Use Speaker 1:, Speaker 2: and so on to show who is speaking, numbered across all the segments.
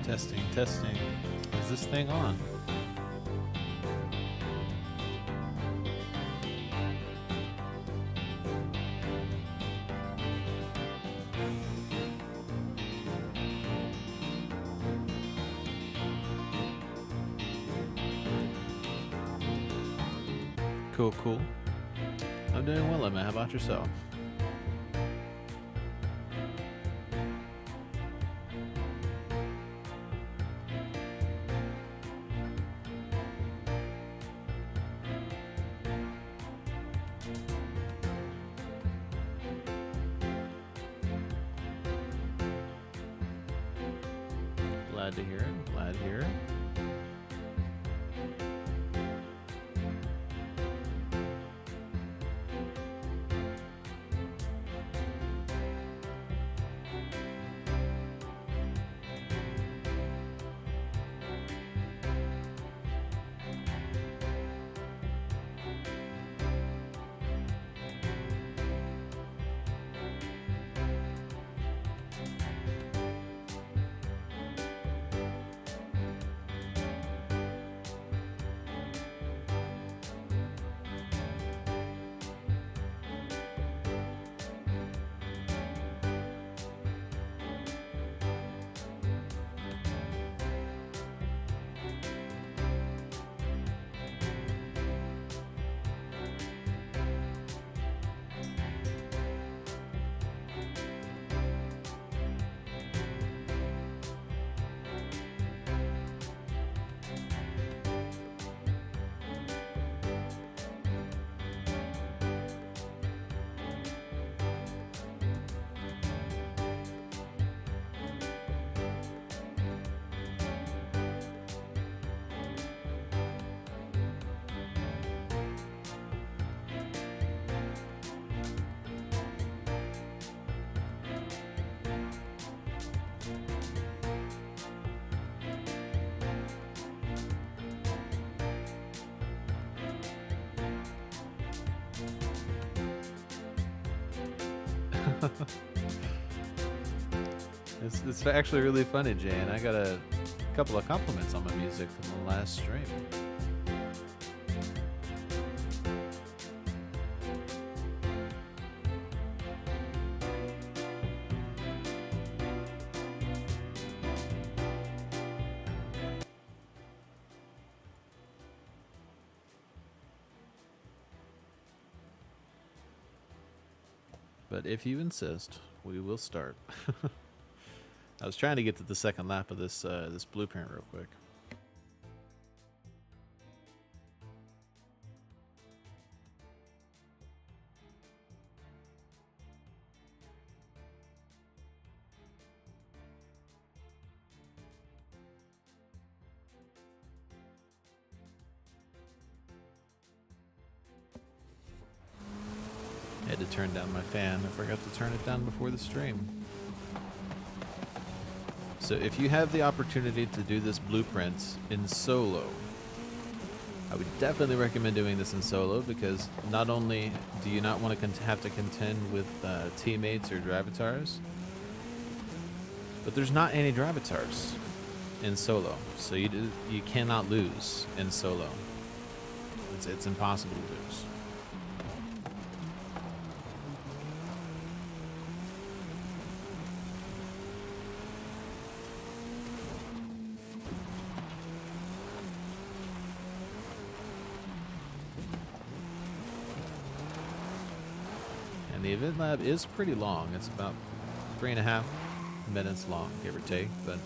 Speaker 1: Testing, testing. Is this thing on? Cool, cool. I'm doing well, Emma. How about yourself? Glad to hear it. Glad to hear it. It's actually really funny, Jay, and I got a couple of compliments on my music from the last stream. But if you insist, we will start. I was trying to get to the second lap of this this blueprint real quick. Had to turn down my fan. I forgot to turn it down before the stream. So if you have the opportunity to do this blueprint in solo, I would definitely recommend doing this in solo, because not only do you not want to have to contend with teammates or drivatars, but there's not any drivatars in solo, so you cannot lose in solo. It's impossible to lose. And the event lab is pretty long. It's about 3.5 minutes long, give or take. But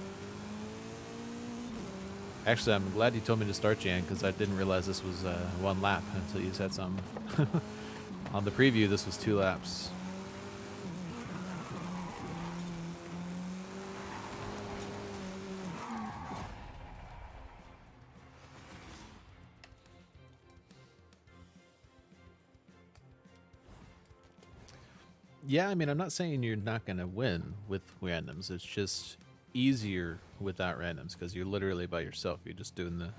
Speaker 1: actually, I'm glad you told me to start, Jan, because I didn't realize this was 1 lap until you said something. On the preview, this was 2 laps. Yeah, I mean, I'm not saying you're not going to win with randoms. It's just easier without randoms because you're literally by yourself. You're just doing the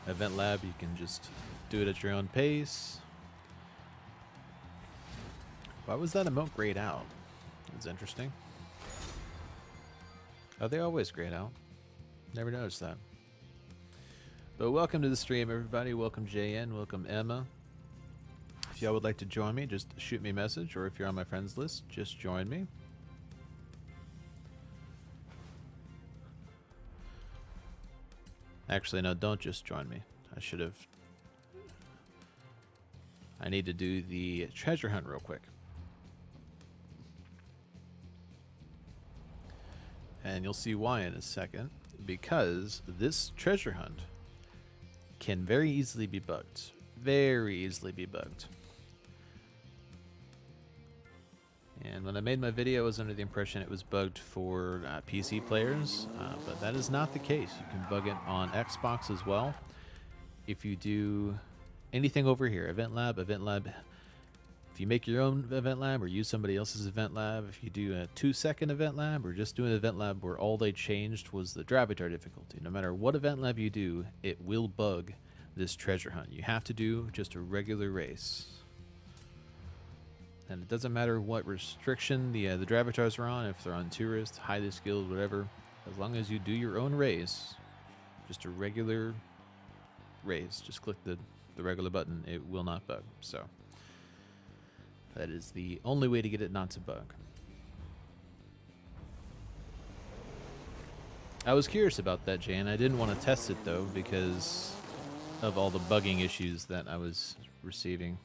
Speaker 1: event lab. You can just do it at your own pace. Why was that emote grayed out? It's interesting. Oh, they always grayed out. Never noticed that. But welcome to the stream, everybody. Welcome, JN. Welcome, Emma. If y'all would like to join me, just shoot me a message, or if you're on my friends list, just join me. Actually, no, don't just join me. I need to do the treasure hunt real quick. And you'll see why in a second, because this treasure hunt can very easily be bugged. Very easily be bugged. And when I made my video, I was under the impression it was bugged for PC players, but that is not the case. You can bug it on Xbox as well. If you do anything over here, Event Lab, if you make your own Event Lab or use somebody else's Event Lab, if you do a 2-second Event Lab or just do an Event Lab where all they changed was the Gravatar difficulty, no matter what Event Lab you do, it will bug this treasure hunt. You have to do just a regular race. And it doesn't matter what restriction the Gravatars are on, if they're on tourist, highly skilled, whatever. As long as you do your own race, just a regular race, just click the regular button, it will not bug. So that is the only way to get it not to bug. I was curious about that, Jan. I didn't want to test it though because of all the bugging issues that I was receiving.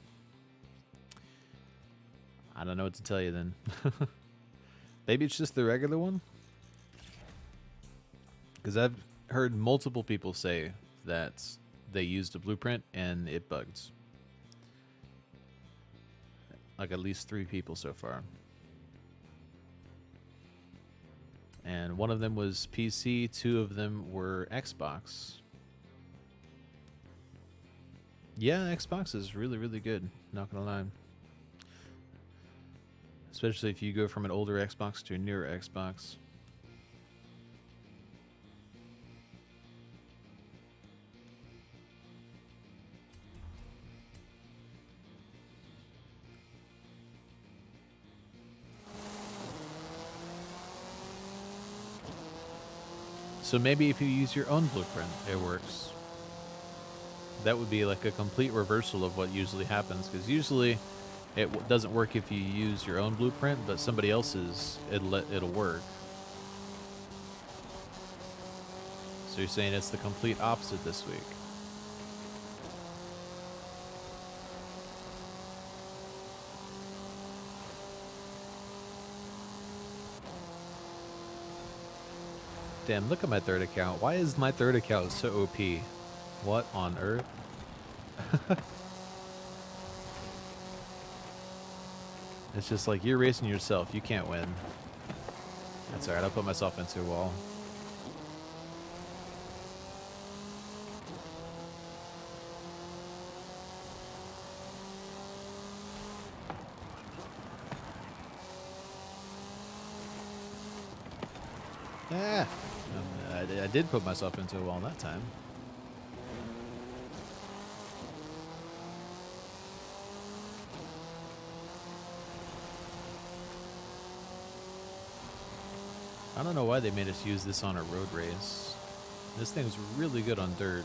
Speaker 1: I don't know what to tell you then. Maybe it's just the regular one? Because I've heard multiple people say that they used a blueprint and it bugged. Like at least 3 people so far. And one of them was PC, 2 of them were Xbox. Yeah, Xbox is really, really good. Not gonna lie. Especially if you go from an older Xbox to a newer Xbox. So maybe if you use your own blueprint, it works. That would be like a complete reversal of what usually happens, because usually it doesn't work if you use your own blueprint, but somebody else's, it'll work. So you're saying it's the complete opposite this week. Damn, look at my third account. Why is my third account so OP? What on earth? It's just like, you're racing yourself. You can't win. That's alright, I'll put myself into a wall. Ah! I did put myself into a wall that time. I don't know why they made us use this on a road race. This thing's really good on dirt.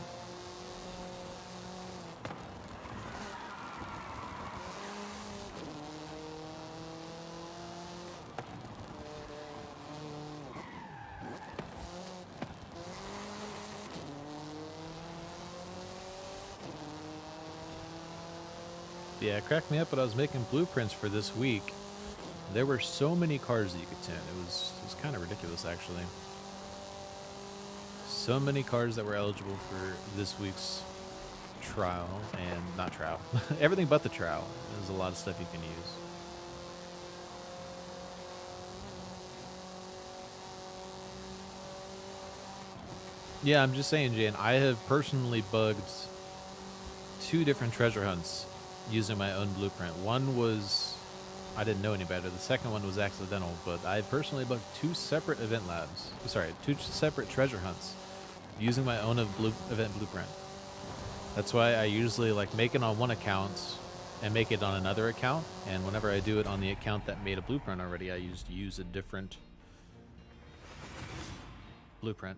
Speaker 1: Yeah, it cracked me up, but I was making blueprints for this week, There were so many cars that you could tune. It was kind of ridiculous, actually. So many cars that were eligible for this week's trial, and not trial. Everything but the trial. There's a lot of stuff you can use. Yeah, I'm just saying, Jane, I have personally bugged 2 different treasure hunts using my own blueprint. One was, I didn't know any better. The second one was accidental, but I personally bugged 2 separate event labs. Sorry, 2 separate treasure hunts using my own event blueprint. That's why I usually like make it on one account and make it on another account. And whenever I do it on the account that made a blueprint already, I use a different blueprint.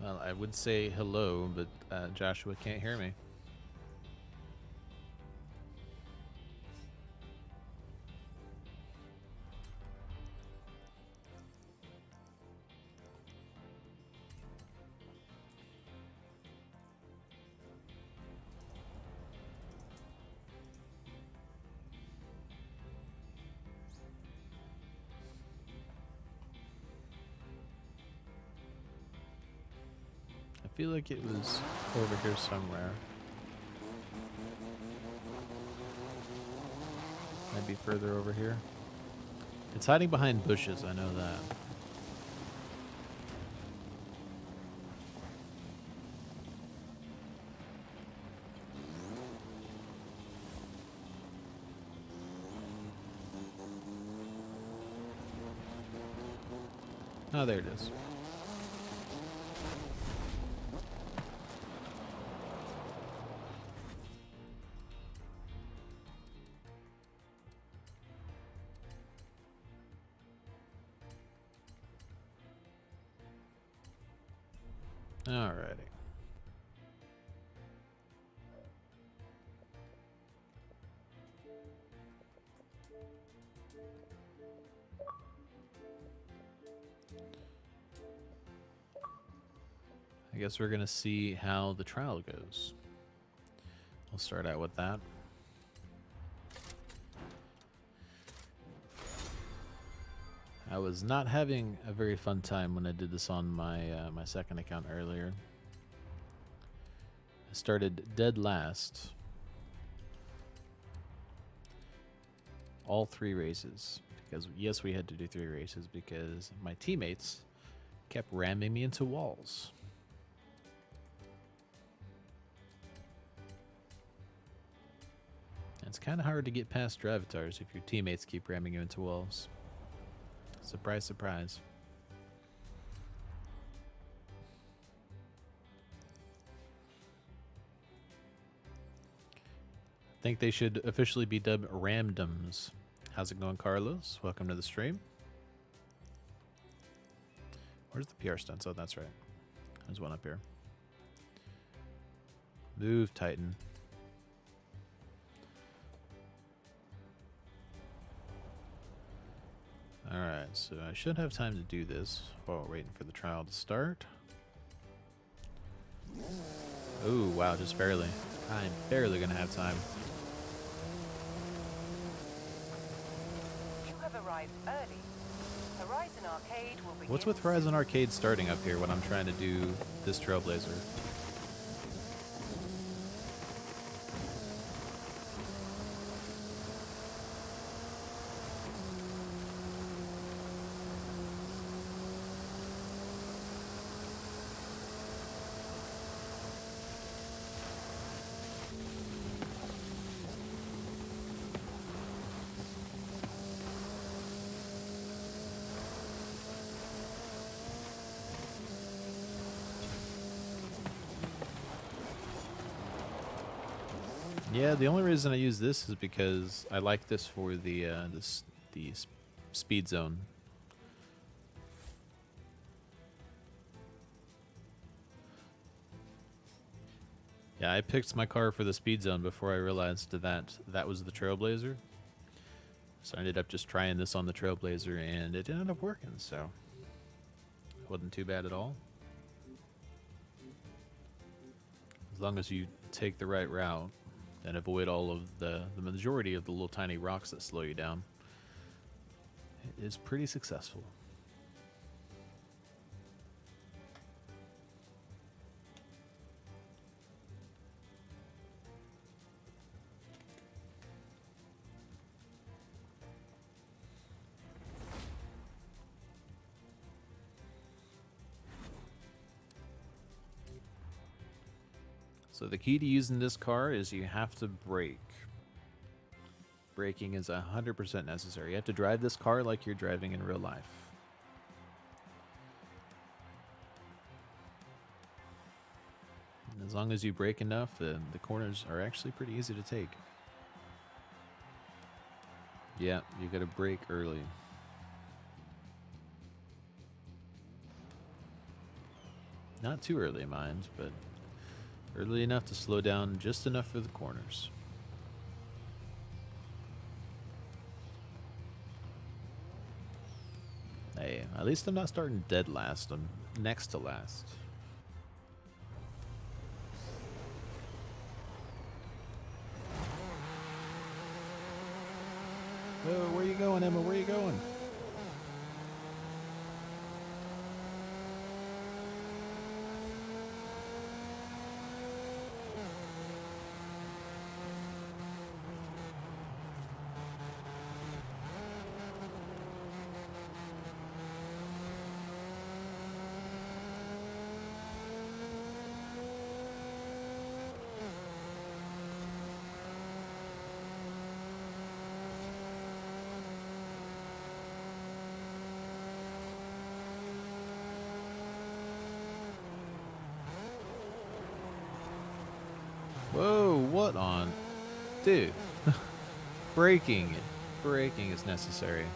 Speaker 1: Well, I would say hello, but Joshua can't hear me. I feel like it was over here somewhere. Maybe further over here. It's hiding behind bushes, I know that. Oh, there it is. Alrighty. I guess we're gonna see how the trial goes. We'll start out with that. I was not having a very fun time when I did this on my my second account earlier. I started dead last all 3 races because yes, we had to do 3 races because my teammates kept ramming me into walls. It's kind of hard to get past Dravitars if your teammates keep ramming you into walls. Surprise, surprise. I think they should officially be dubbed Ramdoms. How's it going, Carlos? Welcome to the stream. Where's the PR Stunts? Oh, that's right. There's one up here. Move, Titan. Alright, so I should have time to do this while we're waiting for the trial to start. Oh, wow, just barely. I'm barely gonna have time.
Speaker 2: You have arrived early. Horizon Arcade will begin.
Speaker 1: What's with Horizon Arcade starting up here when I'm trying to do this Trailblazer? Yeah, the only reason I use this is because I like this for the speed zone. Yeah, I picked my car for the speed zone before I realized that that was the Trailblazer. So I ended up just trying this on the Trailblazer, and it ended up working, so it wasn't too bad at all. long as you take the right route and avoid all of the majority of the little tiny rocks that slow you down, it is pretty successful. So the key to using this car is you have to brake. Braking is 100% necessary. You have to drive this car like you're driving in real life. And as long as you brake enough, the corners are actually pretty easy to take. Yeah, you gotta brake early. Not too early, mind, but early enough to slow down just enough for the corners. Hey, at least I'm not starting dead last. I'm next to last. Oh, where you going, Emma? Where you going? Whoa, what on? Dude. Braking. Braking is necessary.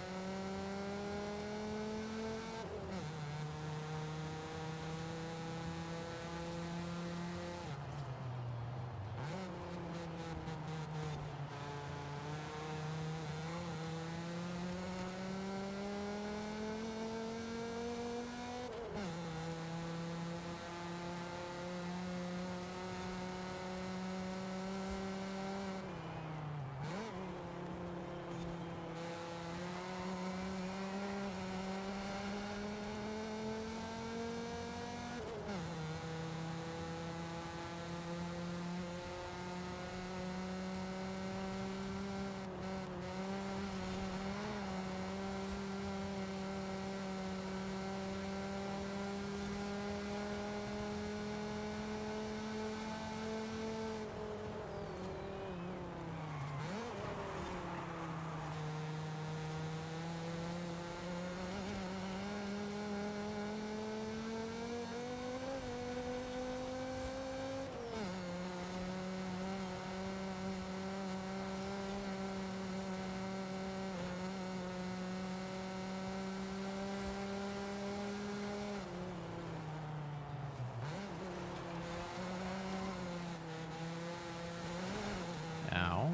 Speaker 1: Ow.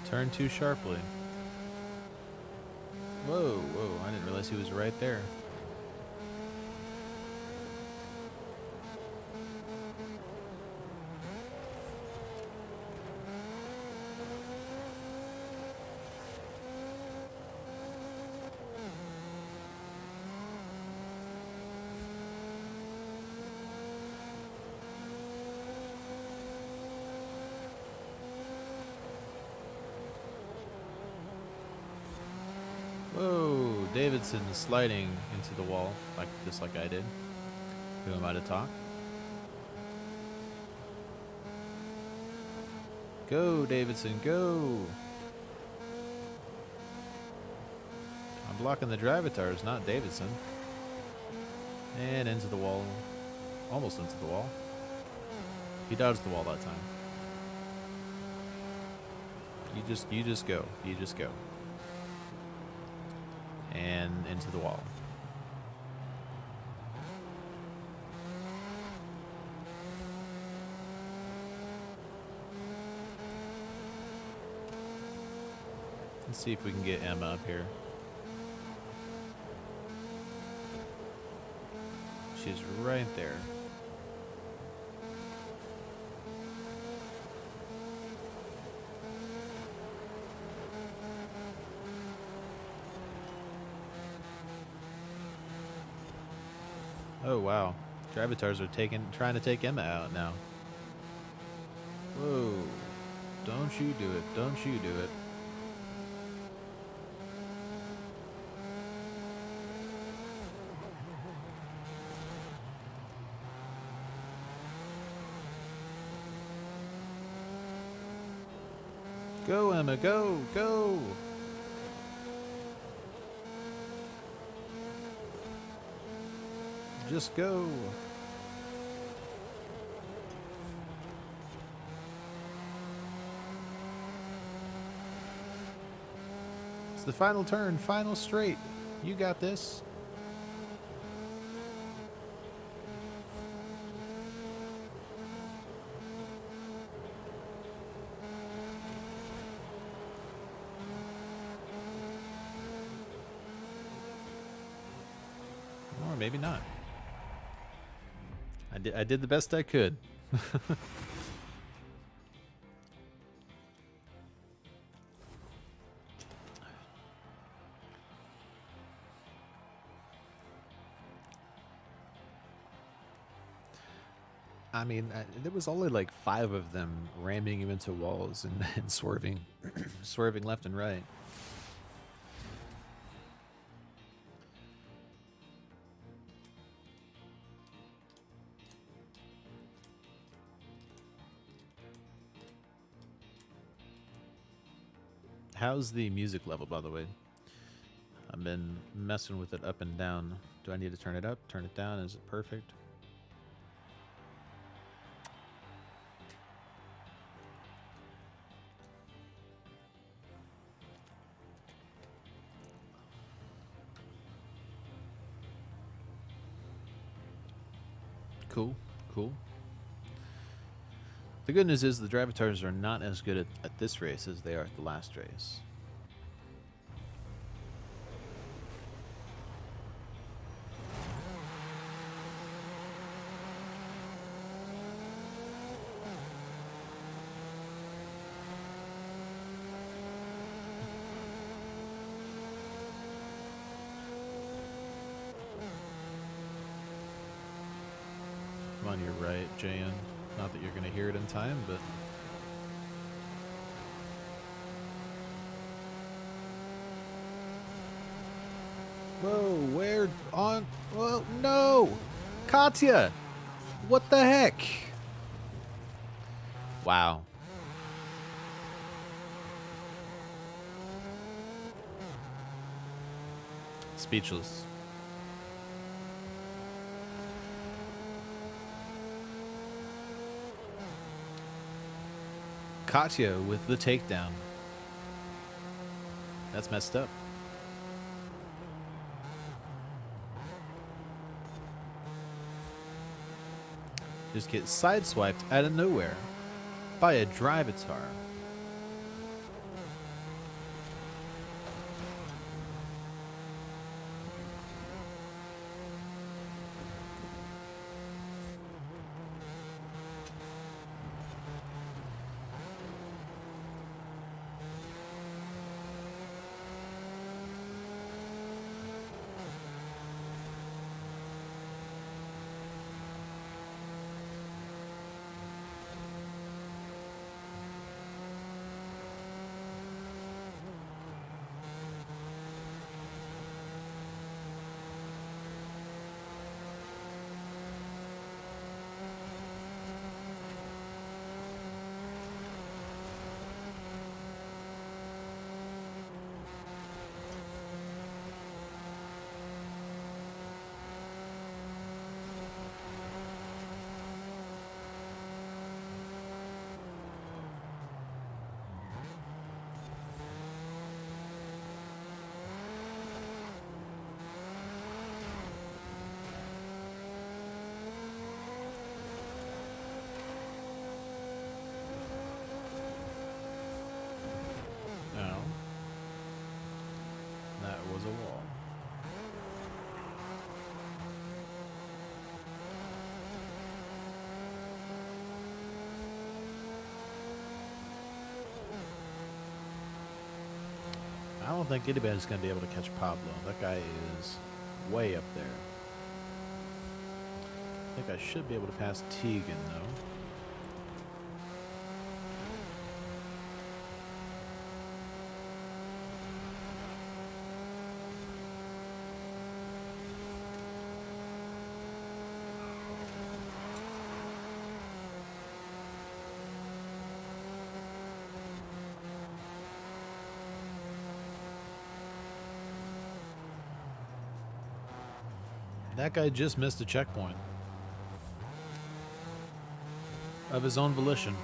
Speaker 1: Turn too sharply. Whoa, whoa, I didn't realize he was right there. Whoa, Davidson sliding into the wall, just like I did. Who am I to talk? Go, Davidson, go! I'm blocking the drivatars, not Davidson. And into the wall. Almost into the wall. He dodged the wall that time. You just go. You just go. And into the wall. Let's see if we can get Emma up here. She's right there. Oh wow, Gravitars are trying to take Emma out now. Whoa! Don't you do it! Don't you do it! Go, Emma, go, go! Just go. It's the final turn, final straight. You got this. Or maybe not. I did the best I could. I mean, there was only like 5 of them ramming him into walls and swerving, swerving left and right. How's the music level, by the way? I've been messing with it up and down. Do I need to turn it up, turn it down? Is it perfect? Cool, cool. The good news is the Gravitars are not as good at this race as they are at the last race. I'm on your right, JN. Not that you're going to hear it in time, but... Whoa, where on... Well, no! Katya! What the heck? Wow. Speechless. Katya with the takedown. That's messed up. Just get sideswiped out of nowhere by a Drivatar. A wall. I don't think anybody's going to be able to catch Pablo. That guy is way up there. think I should be able to pass Tegan, though. That guy just missed a checkpoint. Of his own volition.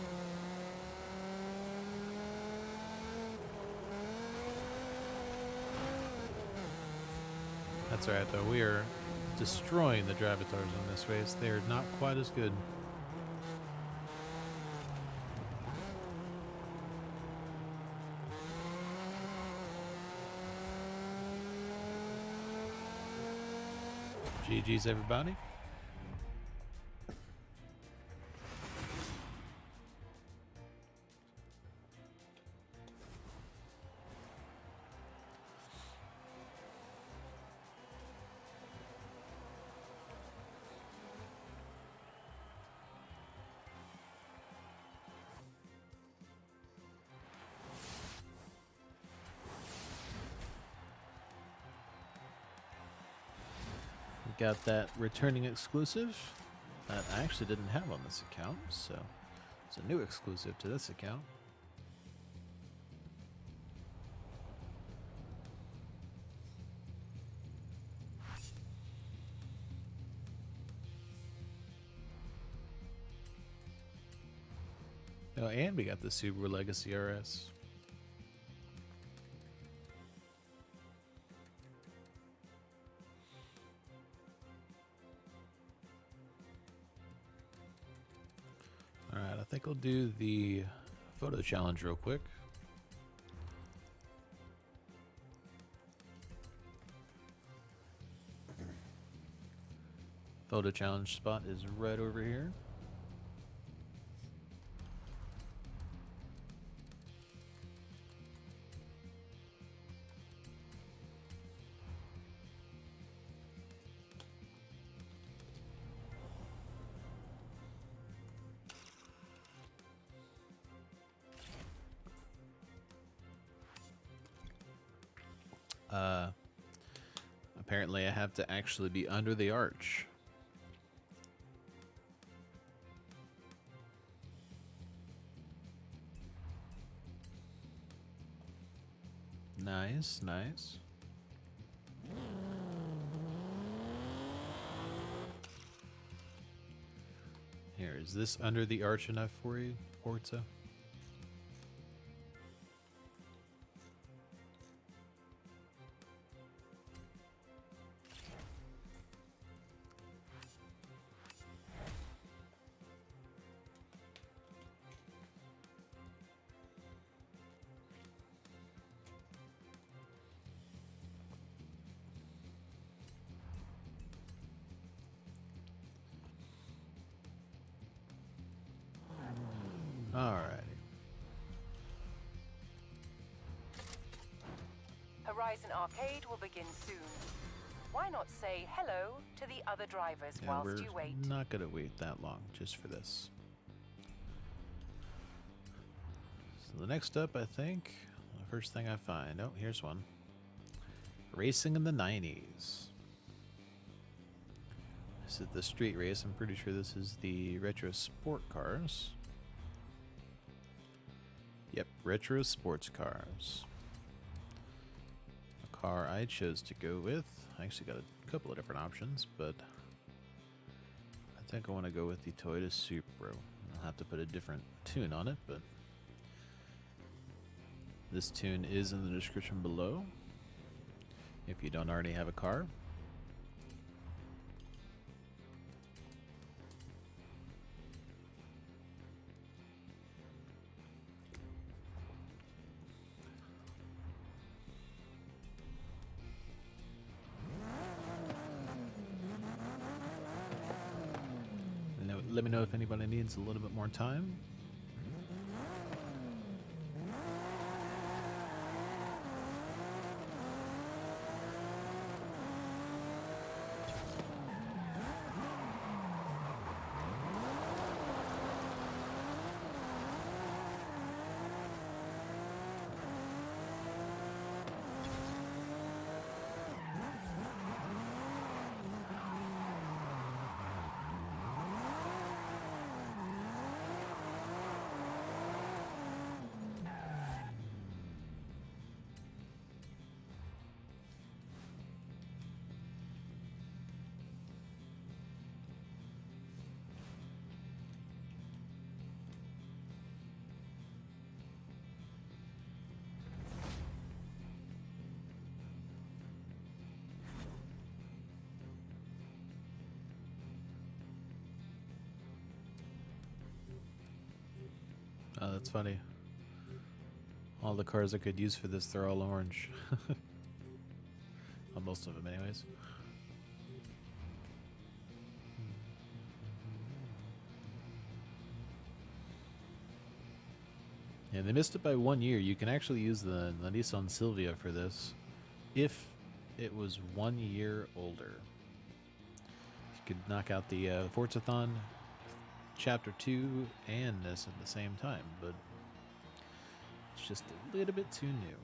Speaker 1: That's alright though, we are destroying the Dravitars in this race. They are not quite as good. GG's everybody. Got that returning exclusive that I actually didn't have on this account, so it's a new exclusive to this account. Oh, and we got the Subaru Legacy RS. Alright, I think I'll do the photo challenge real quick. Photo challenge spot is right over here. Apparently I have to actually be under the arch. Nice, nice. Here, is this under the arch enough for you, Forza? Alrighty.
Speaker 2: Horizon Arcade will begin soon. Why not say hello to the other drivers whilst you wait?
Speaker 1: We're not gonna wait that long just for this. So the next up, I think, the first thing I find. Oh, here's one. Racing in the 90s. This is the street race. I'm pretty sure this is the Retro Supercars. Yep, Retro Sports Cars. The car I chose to go with. I actually got a couple of different options, but I think I want to go with the Toyota Supra. I'll have to put a different tune on it, but this tune is in the description below if you don't already have a car. Let me know if anybody needs a little bit more time. Oh, that's funny. All the cars I could use for this, they're all orange. Well, most of them anyways. Yeah, they missed it by 1 year. You can actually use the Nissan Silvia for this if it was 1 year older. You could knock out the Forzathon Chapter 2 and this at the same time, but it's just a little bit too new.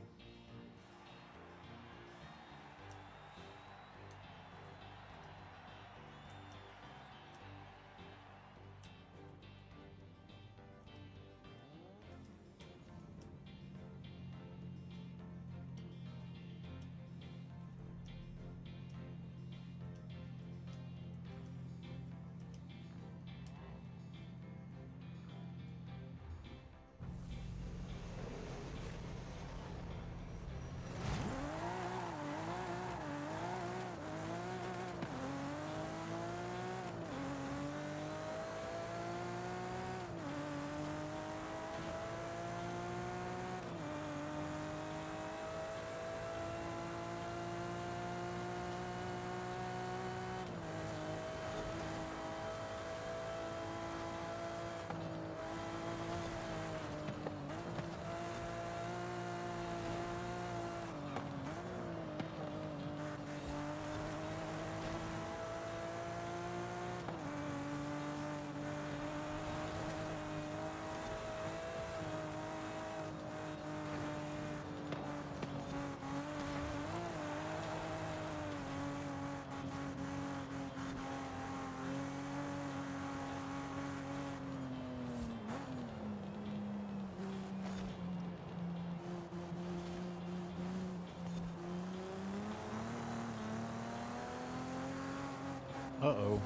Speaker 1: Uh-oh.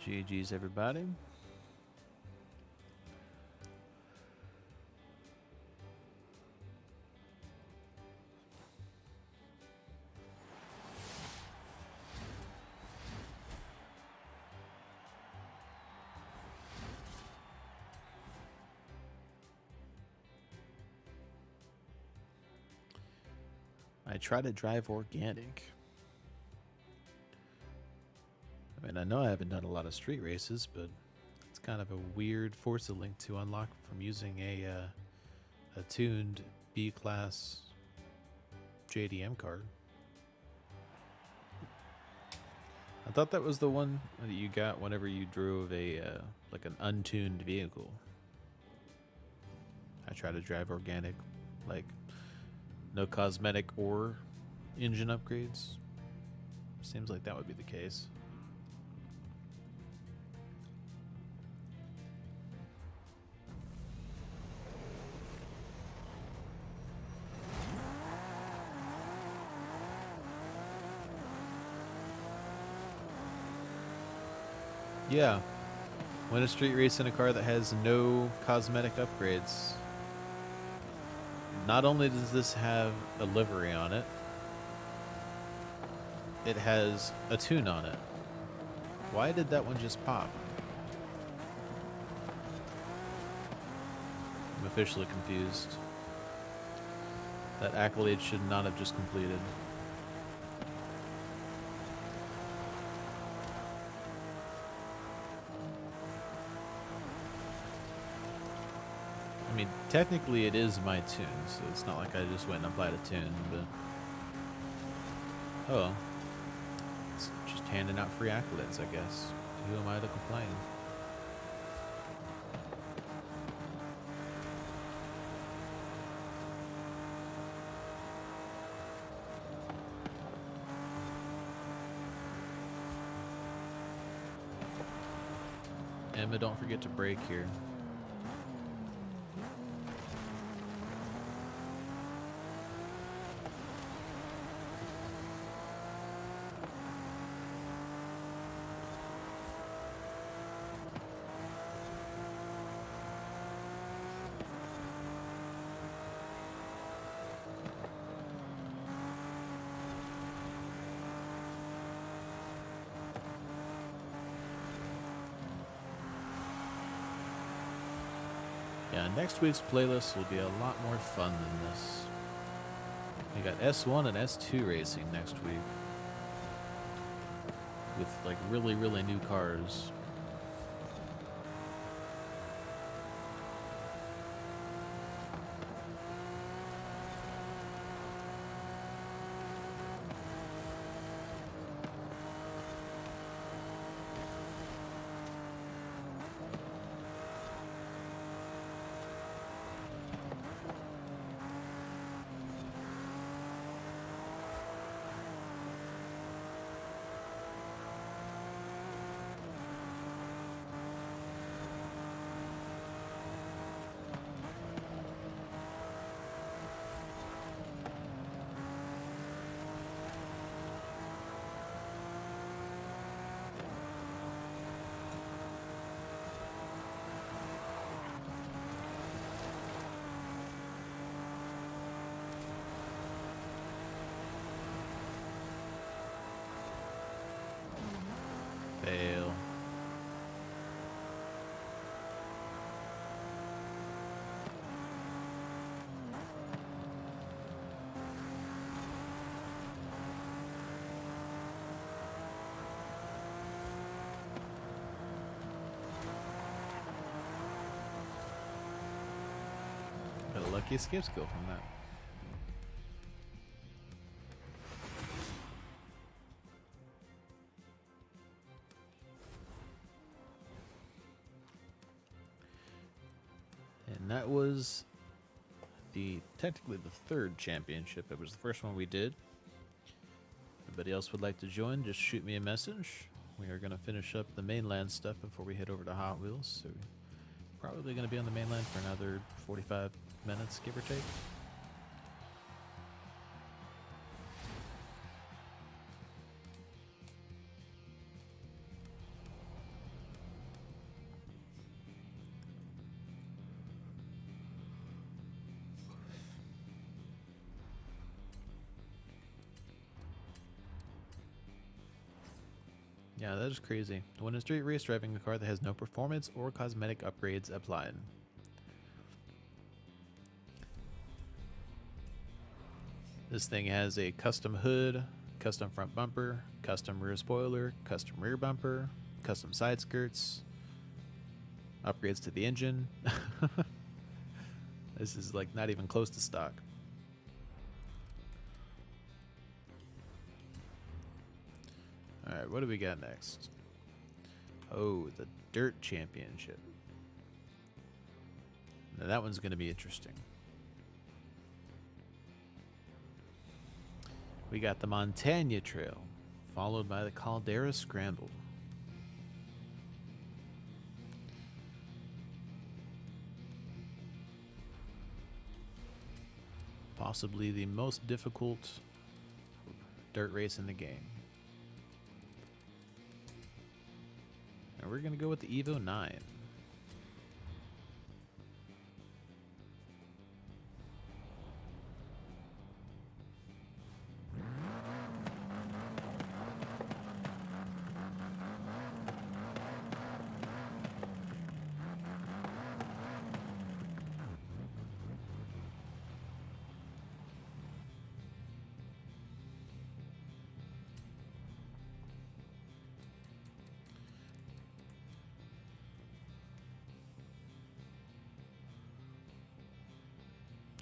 Speaker 1: GG's, everybody. I try to drive organic. I mean, I know I haven't done a lot of street races, but it's kind of a weird Forza link to unlock from using a tuned B-class JDM card. I thought that was the one that you got whenever you drove a like an untuned vehicle. I try to drive organic, like no cosmetic or engine upgrades. Seems like that would be the case. Yeah. Win a street race in a car that has no cosmetic upgrades. Not only does this have a livery on it, it has a tune on it. Why did that one just pop? I'm officially confused. That accolade should not have just completed. I mean, technically it is my tune, so it's not like I just went and applied a tune, but... Oh well. It's just handing out free accolades, I guess. Who am I to complain? Emma, don't forget to brake here. Yeah, next week's playlist will be a lot more fun than this. We got S1 and S2 racing next week. With like really, really new cars. Fail. Got a lucky escape skill from that. And that was technically the third championship. It was the first one we did. Anybody else would like to join, just shoot me a message. We are going to finish up the mainland stuff before we head over to Hot Wheels. So probably going to be on the mainland for another 45 minutes, give or take. Yeah, that is crazy. To win a street race driving a car that has no performance or cosmetic upgrades applied. This thing has a custom hood, custom front bumper, custom rear spoiler, custom rear bumper, custom side skirts, upgrades to the engine. This is like not even close to stock. Alright, what do we got next? Oh, the Dirt Championship. Now that one's going to be interesting. We got the Montana Trail, followed by the Caldera Scramble. Possibly the most difficult dirt race in the game. And we're gonna go with the Evo 9.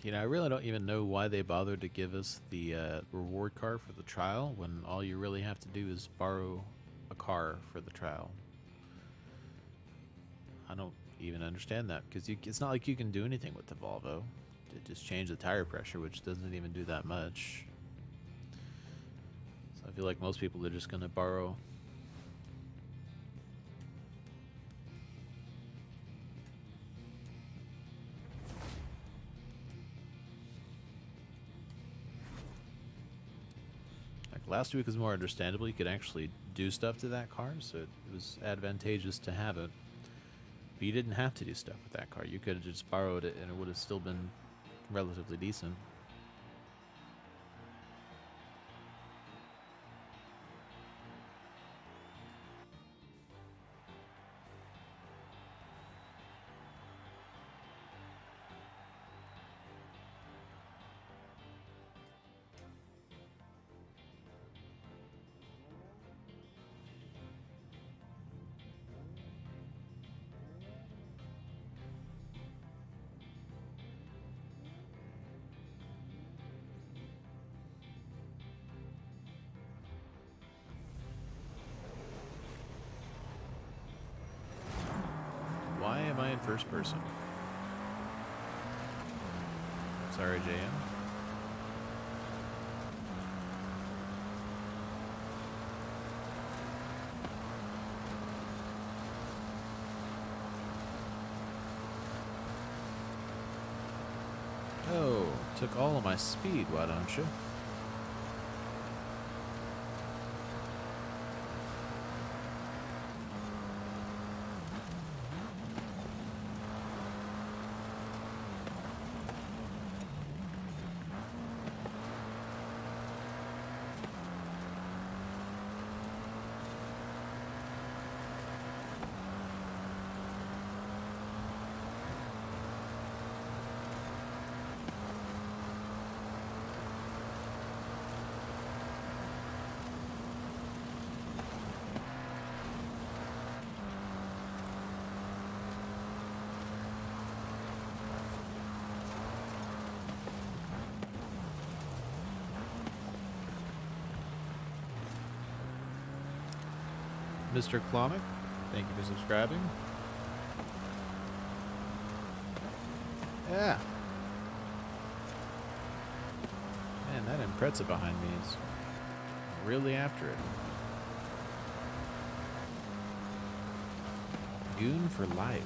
Speaker 1: You know, I really don't even know why they bothered to give us the reward car for the trial when all you really have to do is borrow a car for the trial. I don't even understand that, because it's not like you can do anything with the Volvo. It just changed the tire pressure, which doesn't even do that much. So I feel like most people are just going to borrow. Last week was more understandable. You could actually do stuff to that car, so it was advantageous to have it. But you didn't have to do stuff with that car. You could have just borrowed it and it would have still been relatively decent. Why am I in first person? Sorry, JM. Oh, took all of my speed, why don't you? Mr. Klonic, thank you for subscribing. Yeah. Man, that Impreza behind me is really after it. Goon for life.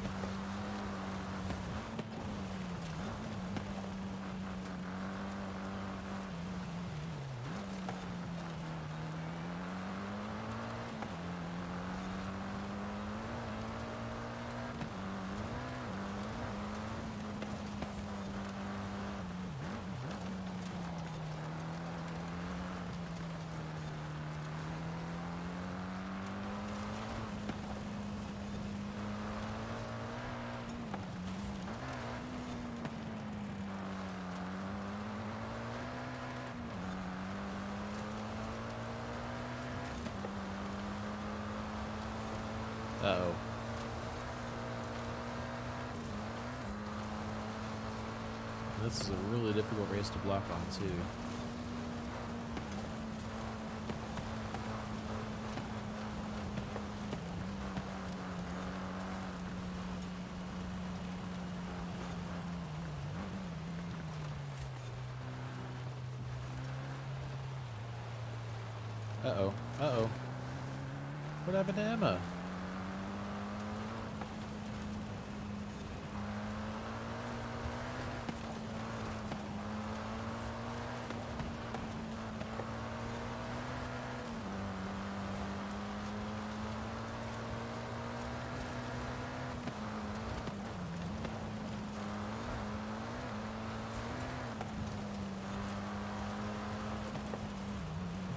Speaker 1: Uh-oh. This is a really difficult race to block on, too. Uh-oh. Uh-oh. What happened to Emma?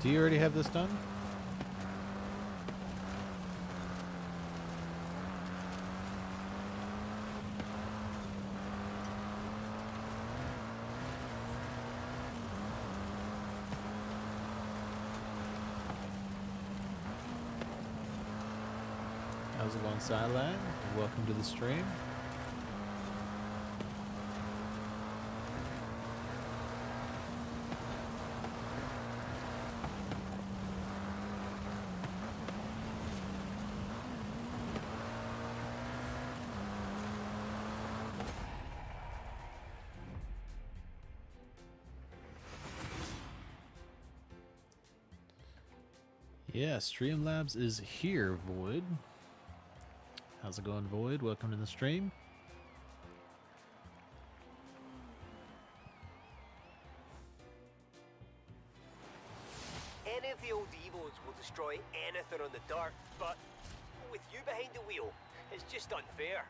Speaker 1: Do you already have this done? How's it going, Sideline? Welcome to the stream. Yeah, Streamlabs is here, Void. How's it going, Void? Welcome to the stream.
Speaker 3: Any of the old Evos will destroy anything on the dirt, but with you behind the wheel, it's just unfair.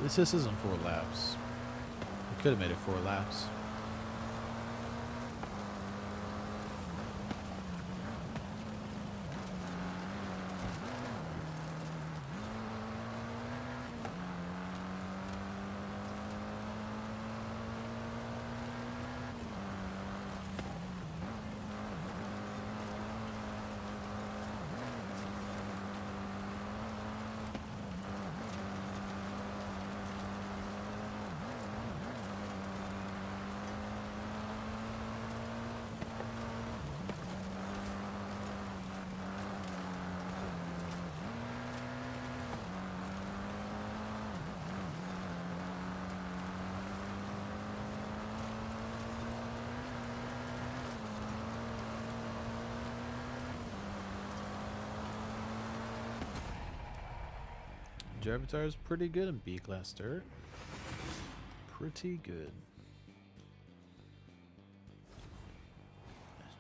Speaker 1: This isn't 4 laps. We could have made it 4 laps. Jervitar is pretty good in B-Class dirt. Pretty good.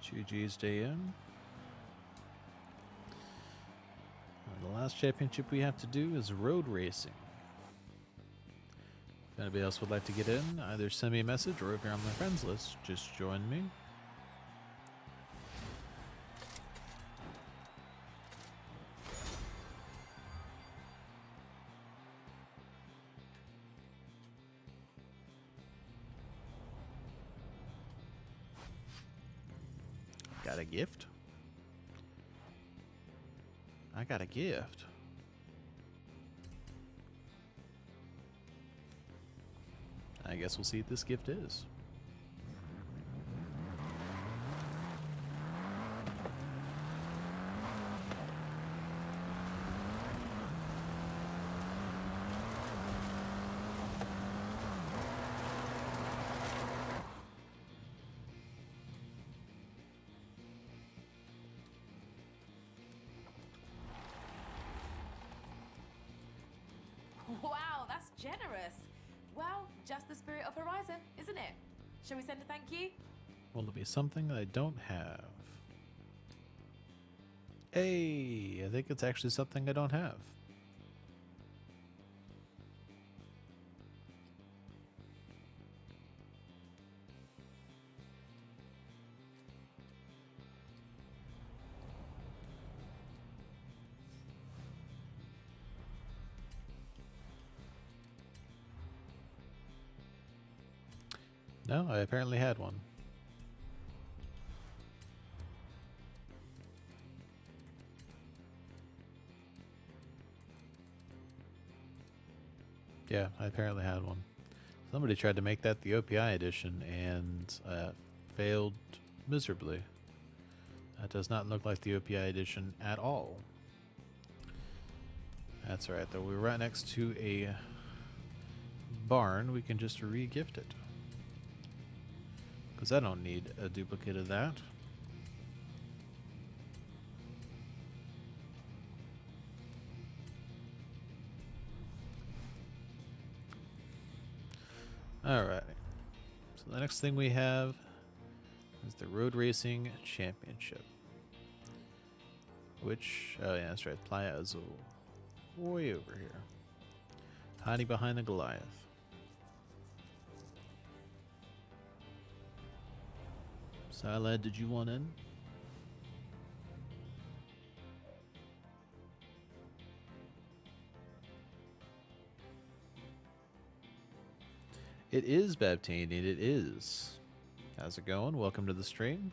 Speaker 1: 2G's day in. The last championship we have to do is road racing. If anybody else would like to get in, either send me a message or if you're on my friends list, just join me. Got a gift? I got a gift. I guess we'll see what this gift is.
Speaker 4: Wow, that's generous. Well, just the spirit of Horizon, isn't it? Shall we send a thank you?
Speaker 1: Will it be something that I don't have? Hey, I think it's actually something I don't have. No, I apparently had one. Yeah, I apparently had one. Somebody tried to make that the OPI edition and failed miserably. That does not look like the OPI edition at all. That's alright though, we're right next to a barn, we can just re-gift it. Because I don't need a duplicate of that. Alright. So the next thing we have is the Road Racing Championship. Which, oh yeah, that's right, Playa Azul. Way over here. Hiding behind the Goliath. Silad, did you want in? It is Babtanian, it is. How's it going? Welcome to the stream.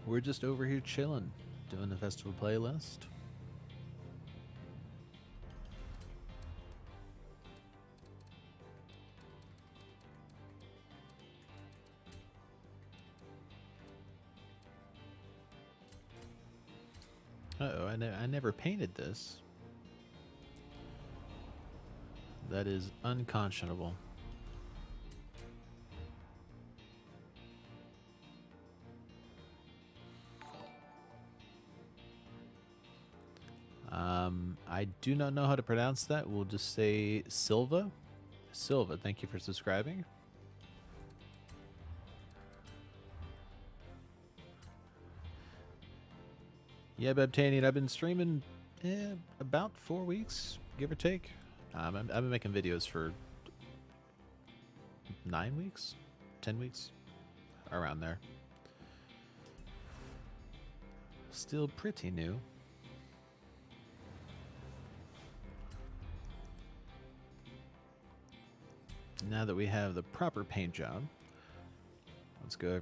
Speaker 1: We're just over here chilling, doing the festival playlist. Uh-oh, I never painted this. That is unconscionable. I do not know how to pronounce that. We'll just say Silva. Silva, thank you for subscribing. Yeah, Babtanian, I've been streaming about 4 weeks, give or take. I've been making videos for 9 weeks, 10 weeks, around there. Still pretty new. Now that we have the proper paint job, let's go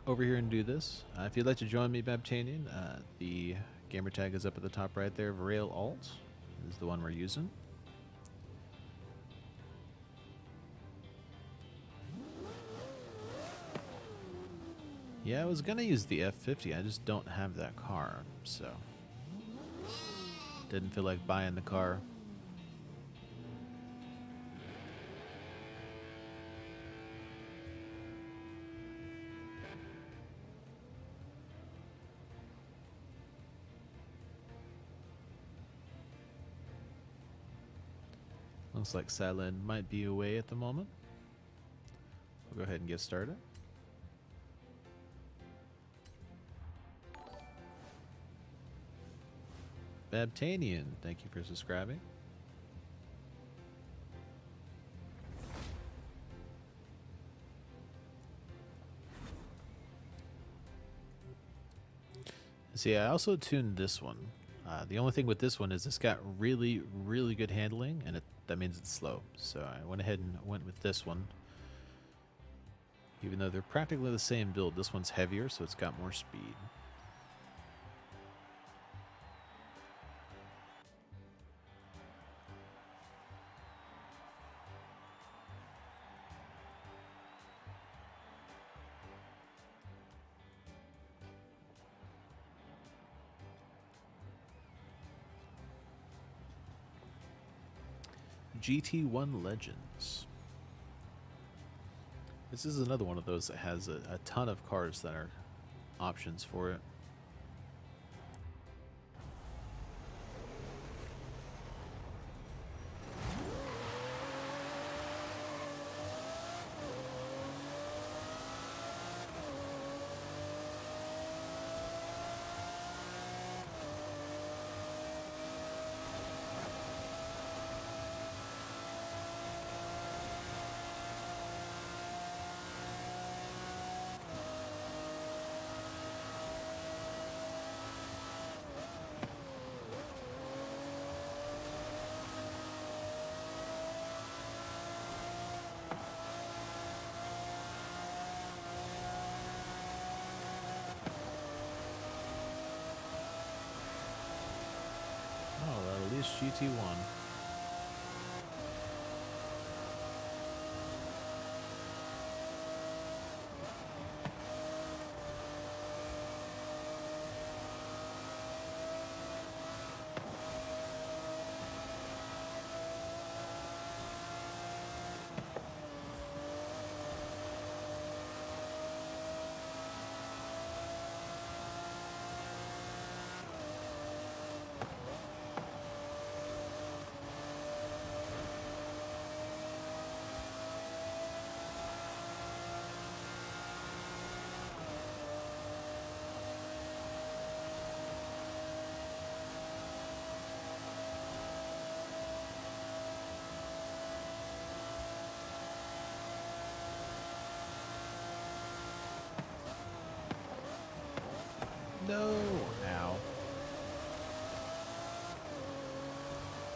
Speaker 1: over here and do this. If you'd like to join me, Babtanian, the gamer tag is up at the top right there. Rail Alt is the one we're using. Yeah, I was gonna use the F50. I just don't have that car, so didn't feel like buying the car. Looks like Silent might be away at the moment. We'll go ahead and get started. Babtanian, thank you for subscribing. See, I also tuned this one. The only thing with this one is it's got really, really good handling, and that means it's slow. So I went ahead and went with this one. Even though they're practically the same build, this one's heavier, so it's got more speed. GT1 Legends. This is another one of those that has a ton of cars that are options for it. Oh, at least GT1. No! Ow.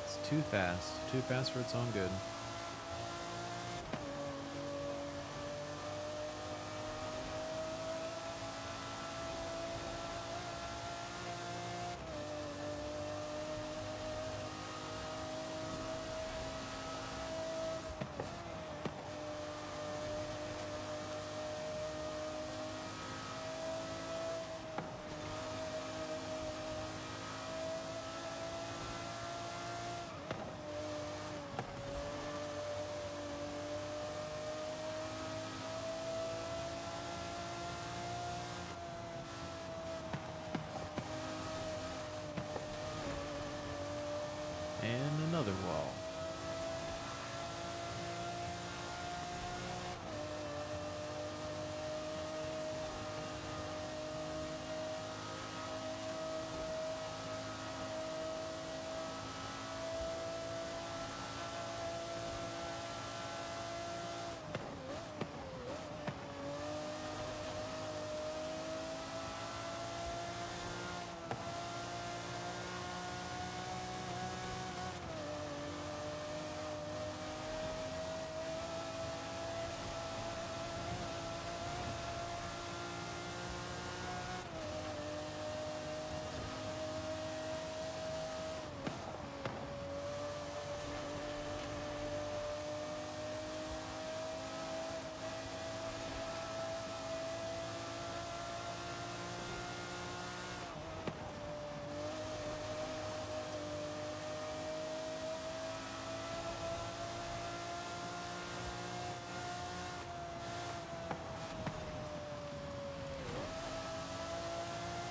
Speaker 1: It's too fast. Too fast for its own good. And another wall.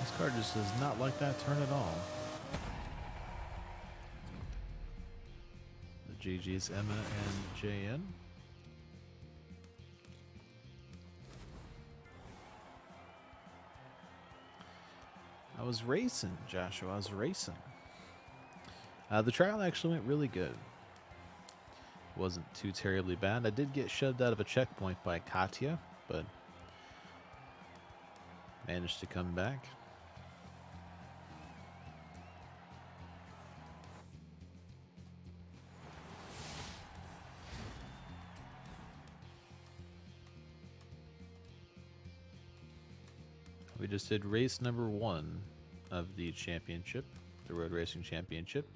Speaker 1: This car just does not like that turn at all. The GG's Emma and JN. I was racing, Joshua. I was racing. The trial actually went really good. Wasn't too terribly bad. I did get shoved out of a checkpoint by Katya, but managed to come back. We just did race number 1 of the championship, the Road Racing Championship.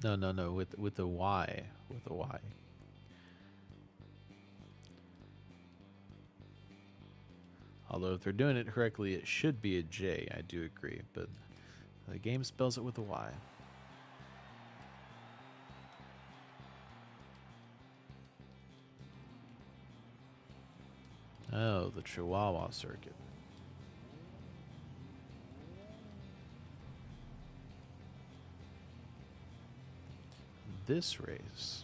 Speaker 1: No, with a Y, with a Y. Although if they're doing it correctly, it should be a J, I do agree, but the game spells it with a Y. Oh, the Chihuahua circuit. This race.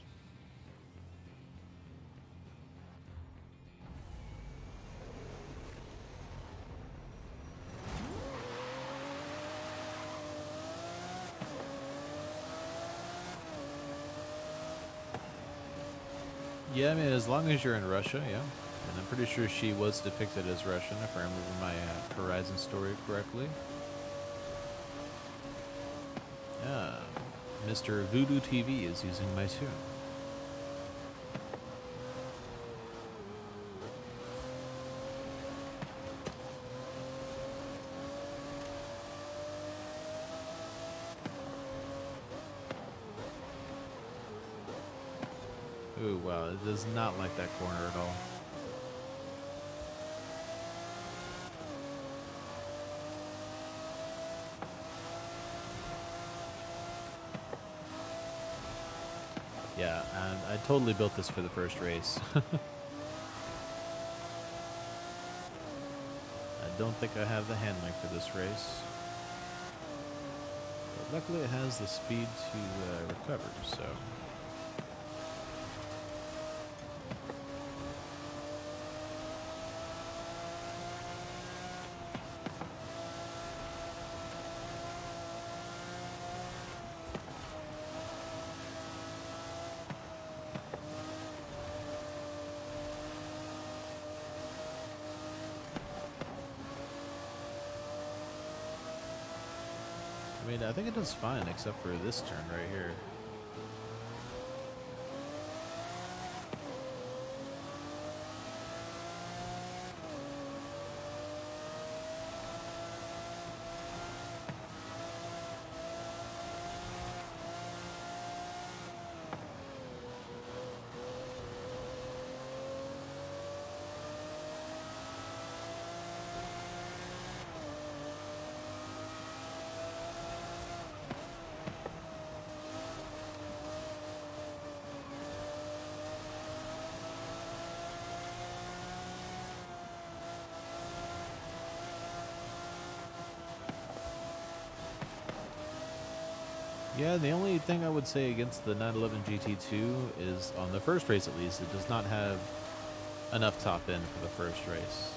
Speaker 1: Yeah, I mean, as long as you're in Russia, yeah. And I'm pretty sure she was depicted as Russian, if I remember my Horizon story correctly. Yeah, Mr. Voodoo TV is using my tune. Ooh, wow, it does not like that corner at all. Yeah, and I totally built this for the first race. I don't think I have the handling for this race. But luckily it has the speed to recover, so... I mean, I think it does fine, except for this turn right here. Yeah, the only thing I would say against the 911 GT2 is, on the first race at least, it does not have enough top end for the first race.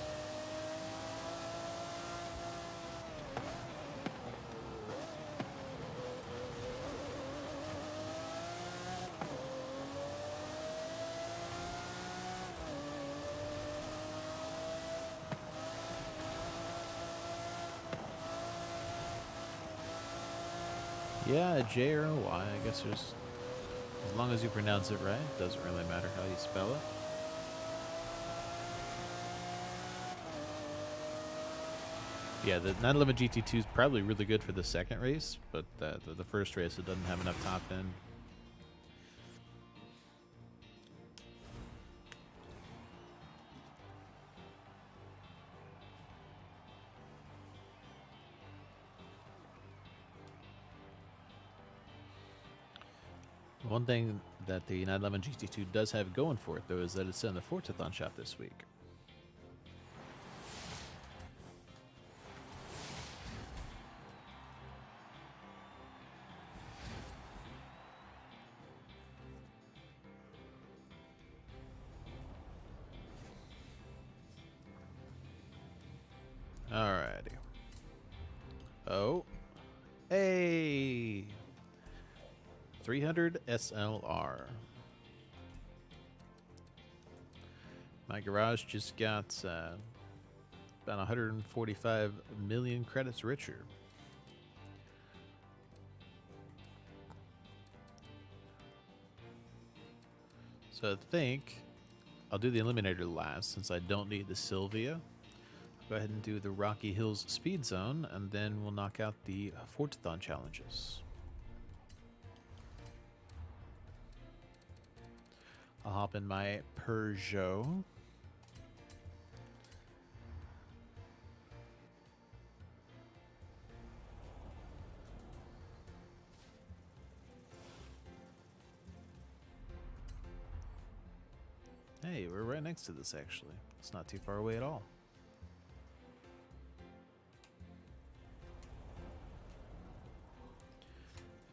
Speaker 1: Yeah, a J or a Y, I guess there's... As long as you pronounce it right, it doesn't really matter how you spell it. Yeah, the 911 GT2 is probably really good for the second race, but the first race it doesn't have enough top end. One thing that the 911 GT2 does have going for it, though, is that it's in the Forzathon shop this week. Alrighty. Oh. Hey! 300 SLR. My garage just got about 145 million credits richer. So I think I'll do the Eliminator last since I don't need the Silvia. Go ahead and do the Rocky Hills Speed Zone, and then we'll knock out the Fortathon challenges. I'll hop in my Peugeot. Hey, we're right next to this actually. It's not too far away at all.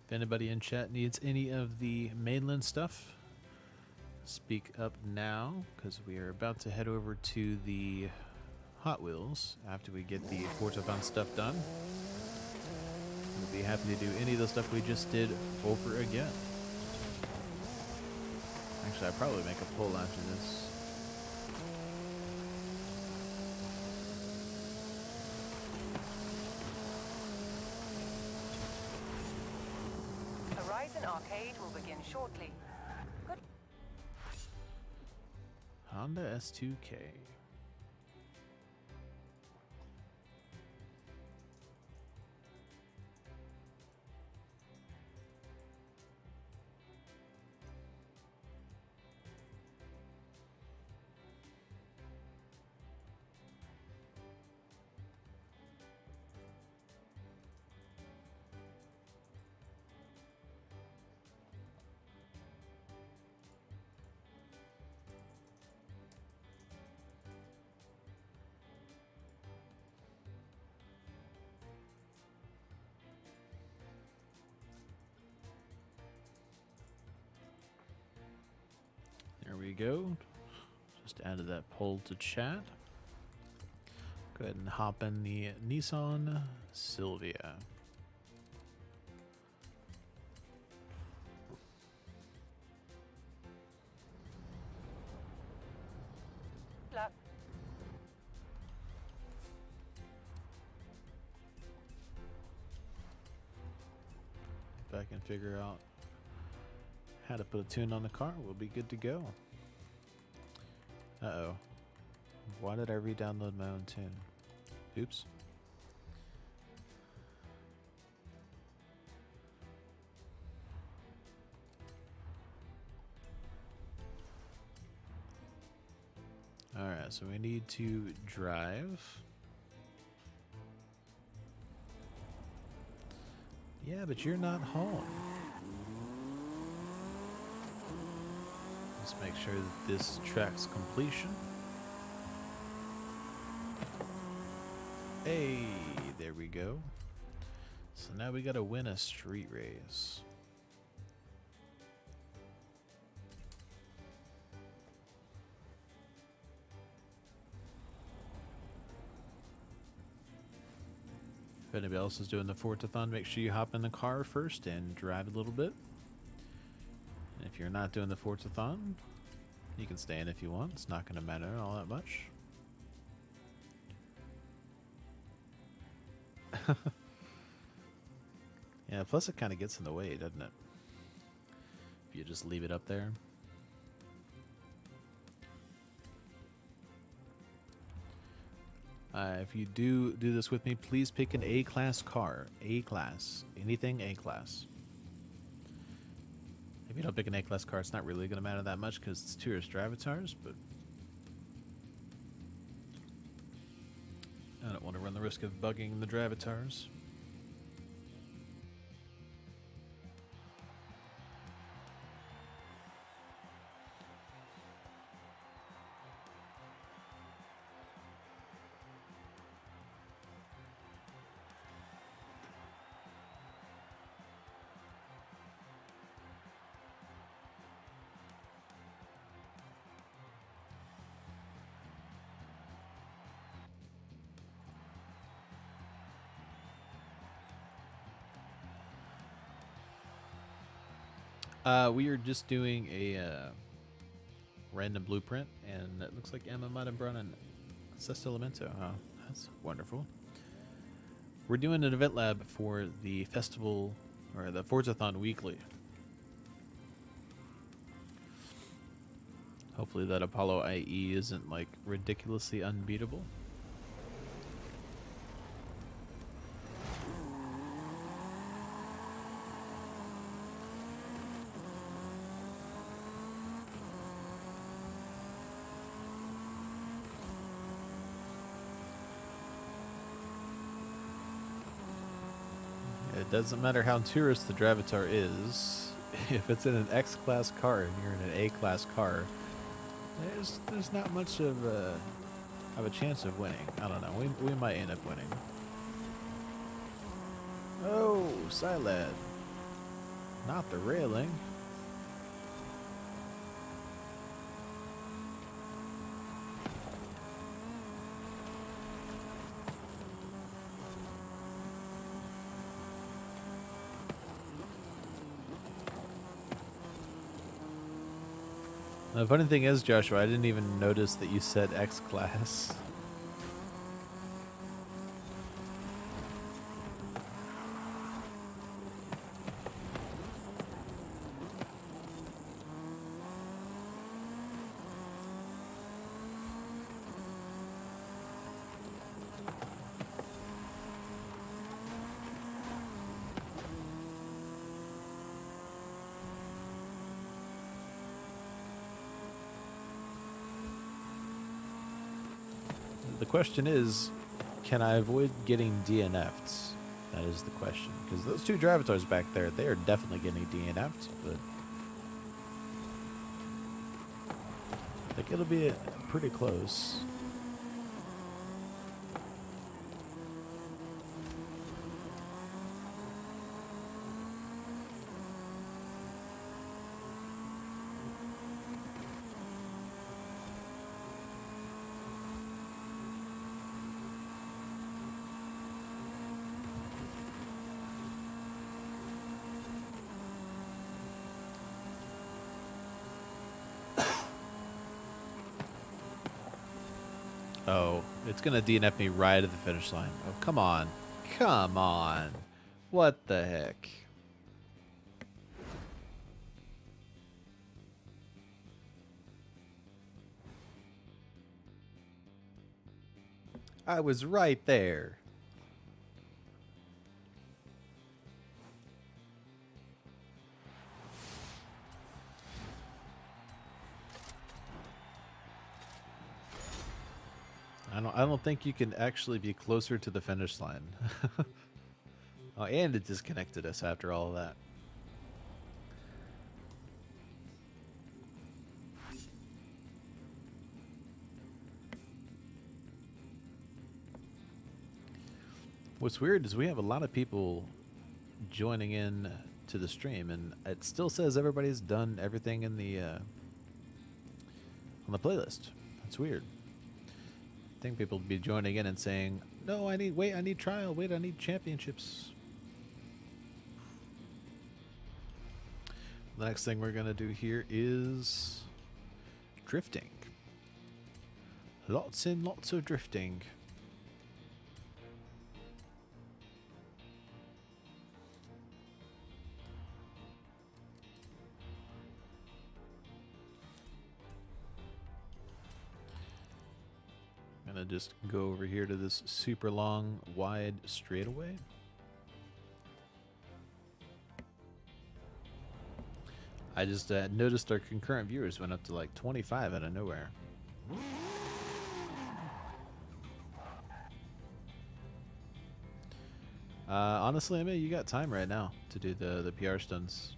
Speaker 1: If anybody in chat needs any of the mainland stuff, speak up now, because we are about to head over to the Hot Wheels after we get the Fortathon stuff done. We'll be happy to do any of the stuff we just did over again. Actually, I'll probably make a poll after this.
Speaker 2: Horizon Arcade will begin shortly. Good.
Speaker 1: Honda S2K. There we go. Just added that poll to chat. Go ahead and hop in the Nissan Silvia.
Speaker 2: Luck.
Speaker 1: If I can figure out how to put a tune on the car, we'll be good to go. Uh-oh. Why did I re-download my own tune? Oops. Alright, so we need to drive. Yeah, but you're not home. Let's make sure that this tracks completion. Hey, there we go. So now we gotta win a street race. If anybody else is doing the Fortathon, make sure you hop in the car first and drive a little bit. And if you're not doing the Fortathon, you can stay in if you want. It's not going to matter all that much. Yeah, plus it kind of gets in the way, doesn't it? If you just leave it up there. If you do this with me, please pick an A-class car. A-class. Anything A-class. If you don't pick an A-class car, it's not really going to matter that much because it's tourist drivatars, but I don't want to run the risk of bugging the drivatars. We are just doing a random blueprint, and it looks like Emma might have brought in Sesto Elemento. Oh, that's wonderful. We're doing an event lab for the festival, or the Forzathon Weekly. Hopefully that Apollo IE isn't like ridiculously unbeatable. It doesn't matter how tourist the Dravatar is, if it's in an X-Class car and you're in an A-Class car, there's not much of a chance of winning. I don't know. We might end up winning. Oh, Silad. Not the railing. The funny thing is, Joshua, I didn't even notice that you said X-Class. The question is, can I avoid getting DNF'd? That is the question. Because those two Dravatars back there, they are definitely getting DNF'd, but I think it'll be pretty close. Oh, it's going to DNF me right at the finish line. Oh, come on. Come on. What the heck? I was right there. I don't think you can actually be closer to the finish line. Oh, and it disconnected us after all of that. What's weird is we have a lot of people joining in to the stream, and it still says everybody's done everything in the on the playlist. That's weird. I think people would be joining in and saying, "No, I need trial. Wait, I need championships." The next thing we're gonna do here is drifting. Lots and lots of drifting. Gonna just go over here to this super long, wide straightaway. I just noticed our concurrent viewers went up to like 25 out of nowhere. Honestly, I mean, you got time right now to do the PR stunts.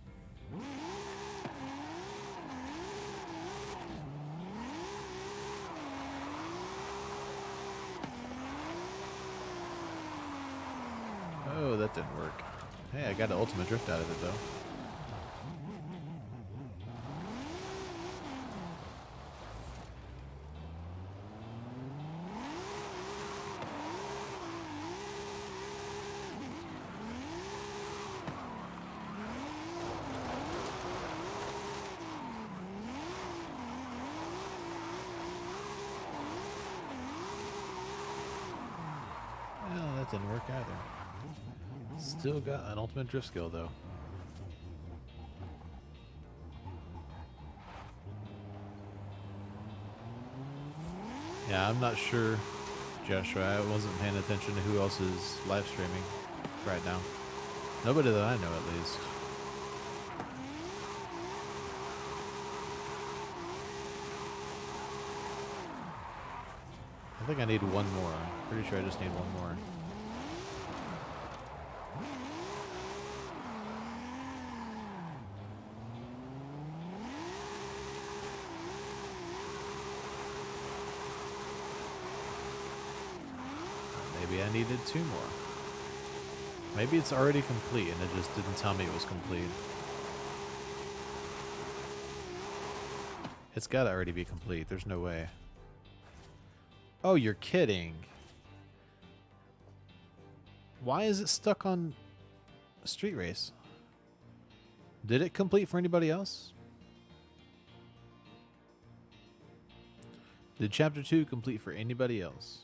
Speaker 1: Oh, that didn't work. Hey, I got an ultimate drift out of it, though. Well, that didn't work either. Still got an ultimate drift skill, though. Yeah, I'm not sure, Joshua. I wasn't paying attention to who else is live streaming right now. Nobody that I know, at least. I think I need one more. Pretty sure I just need one more. Maybe I needed two more. Maybe it's already complete and it just didn't tell me it was complete. It's gotta already be complete. There's no way. Oh, you're kidding. Why is it stuck on Street Race? Did it complete for anybody else? Did Chapter 2 complete for anybody else?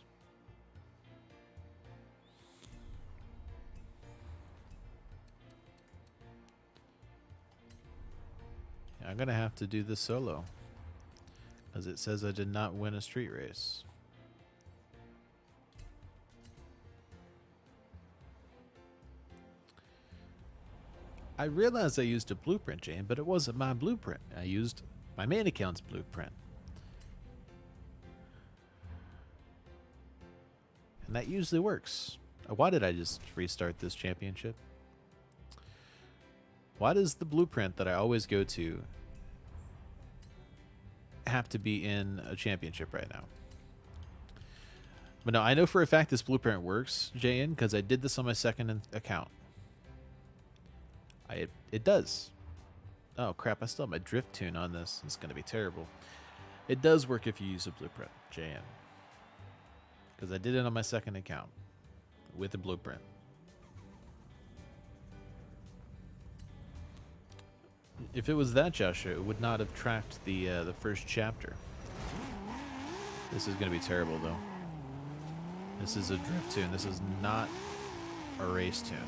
Speaker 1: Yeah, I'm gonna have to do this solo, as it says I did not win a street race. I realized I used a blueprint, Jane, but it wasn't my blueprint. I used my main account's blueprint. And that usually works. Why did I just restart this championship? Why does the blueprint that I always go to have to be in a championship right now? But no, I know for a fact this blueprint works, JN, because I did this on my second account. It does. Oh crap, I still have my drift tune on this. It's going to be terrible. It does work if you use a blueprint, JN. Because I did it on my second account with a blueprint. If it was that, Joshua, it would not have tracked the first chapter. This is going to be terrible, though. This is a drift tune. This is not a race tune.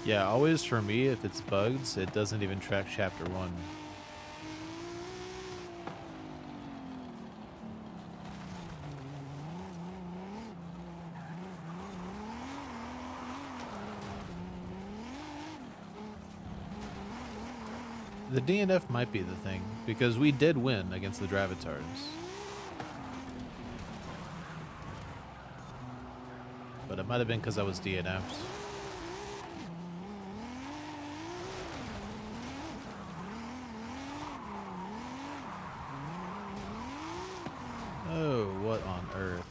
Speaker 1: Yeah, always for me, if it's bugs, it doesn't even track chapter 1. The DNF might be the thing, because we did win against the Dravitars. But it might have been because I was DNF'd. Oh, what on earth?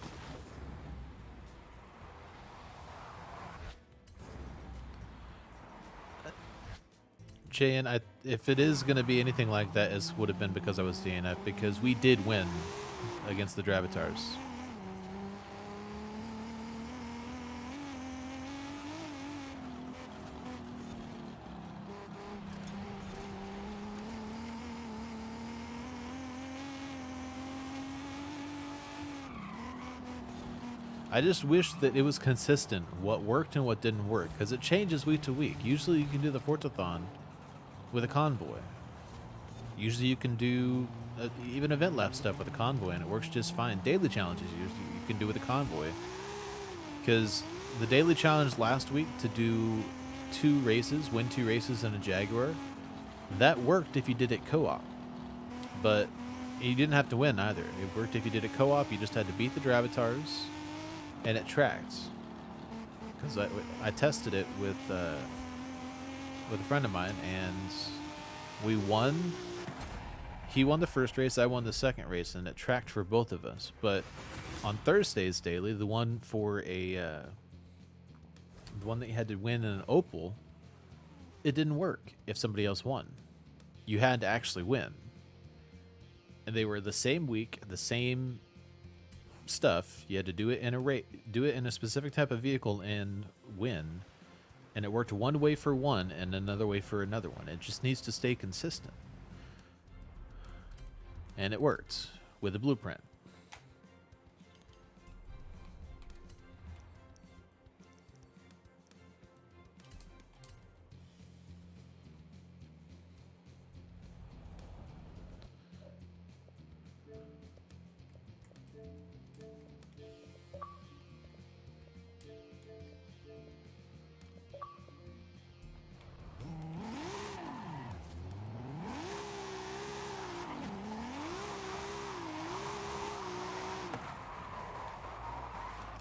Speaker 1: JN, if it is going to be anything like that, it would have been because I was DNF, because we did win against the Dravitars. I just wish that it was consistent what worked and what didn't work, because it changes week to week. Usually you can do the Forzathon with a convoy. Usually you can do even event lap stuff with a convoy, and it works just fine. Daily challenges you can do with a convoy, because the daily challenge last week to do win two races in a Jaguar, that worked if you did it co-op, but you didn't have to win either. It worked if you did it co-op. You just had to beat the Dravitars, and it tracked. Because I tested it with a friend of mine, and we won. He won the first race, I won the second race, and it tracked for both of us. But on Thursday's daily, the one for the one that you had to win in an Opal, it didn't work if somebody else won. You had to actually win. and they were the same week, the same stuff. You had to do it in a specific type of vehicle and win, and it worked one way for one and another way for another one. It just needs to stay consistent, and it worked with a blueprint.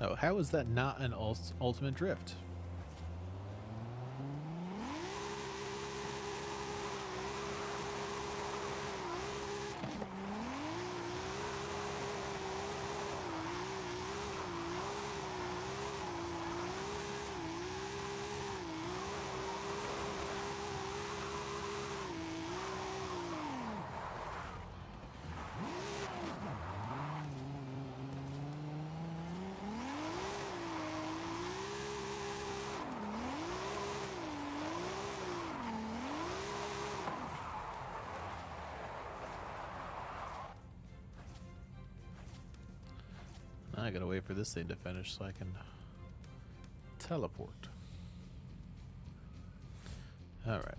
Speaker 1: Oh, how is that not an ultimate drift? I gotta wait for this thing to finish so I can teleport. Alrighty.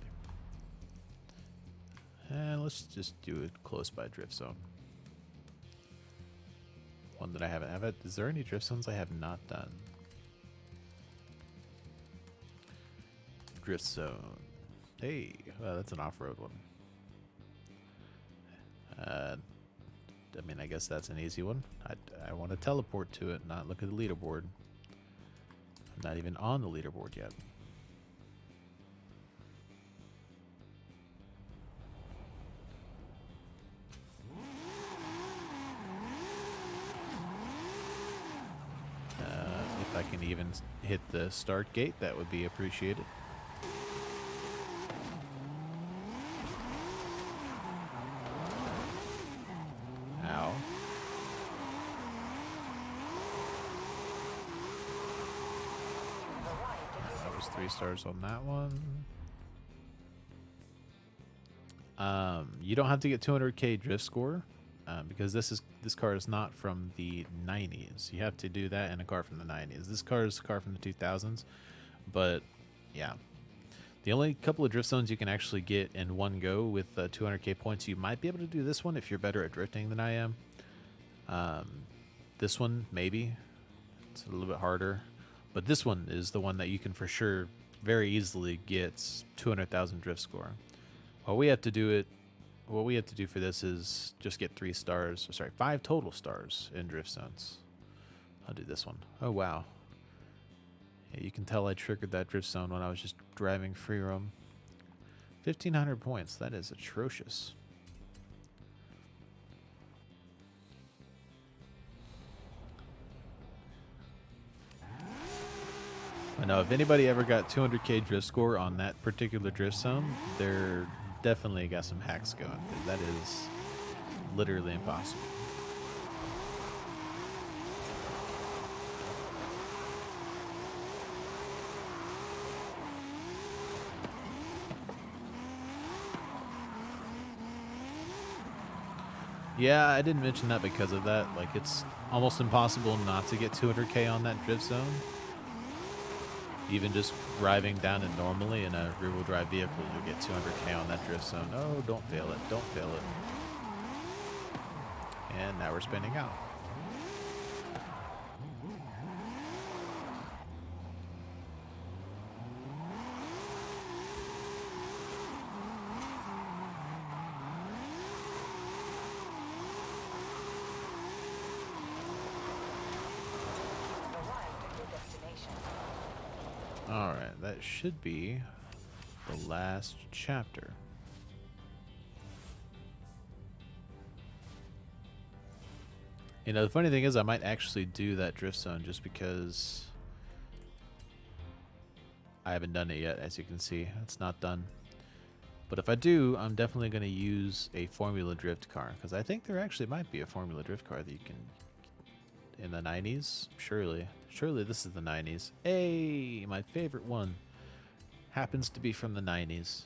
Speaker 1: And let's just do a close by drift zone. One that I haven't. Is there any drift zones I have not done? Drift zone. Hey, well, that's an off-road one. I mean, I guess that's an easy one. I want to teleport to it, not look at the leaderboard. I'm not even on the leaderboard yet. If I can even hit the start gate, that would be appreciated. Ow. That was 3 stars on that one. You don't have to get 200k drift score because this car is not from the 90s. You have to do that in a car from the 90s. This car is a car from the 2000s, but yeah. The only couple of drift zones you can actually get in one go with 200k points, you might be able to do this one if you're better at drifting than I am. This one, maybe. It's a little bit harder. But this one is the one that you can for sure very easily get 200,000 drift score. What we have to do for this is just get 3 stars. Sorry, 5 total stars in drift zones. I'll do this one. Oh, wow. Yeah, you can tell I triggered that drift zone when I was just driving free roam. 1,500 points. That is atrocious. I know if anybody ever got 200k drift score on that particular drift zone, they're definitely got some hacks going, because that is literally impossible. Yeah, I didn't mention that because of that. Like, it's almost impossible not to get 200k on that drift zone. Even just driving down it normally in a rear-wheel drive vehicle, you'll get 200k on that drift zone. Oh, don't fail it. Don't fail it. And now we're spinning out. Alright, that should be the last chapter. You know, the funny thing is I might actually do that drift zone just because I haven't done it yet, as you can see. It's not done. But if I do, I'm definitely going to use a Formula Drift car, because I think there actually might be a Formula Drift car that you can in the 90s. Surely this is the 90s. Hey, my favorite one happens to be from the 90s.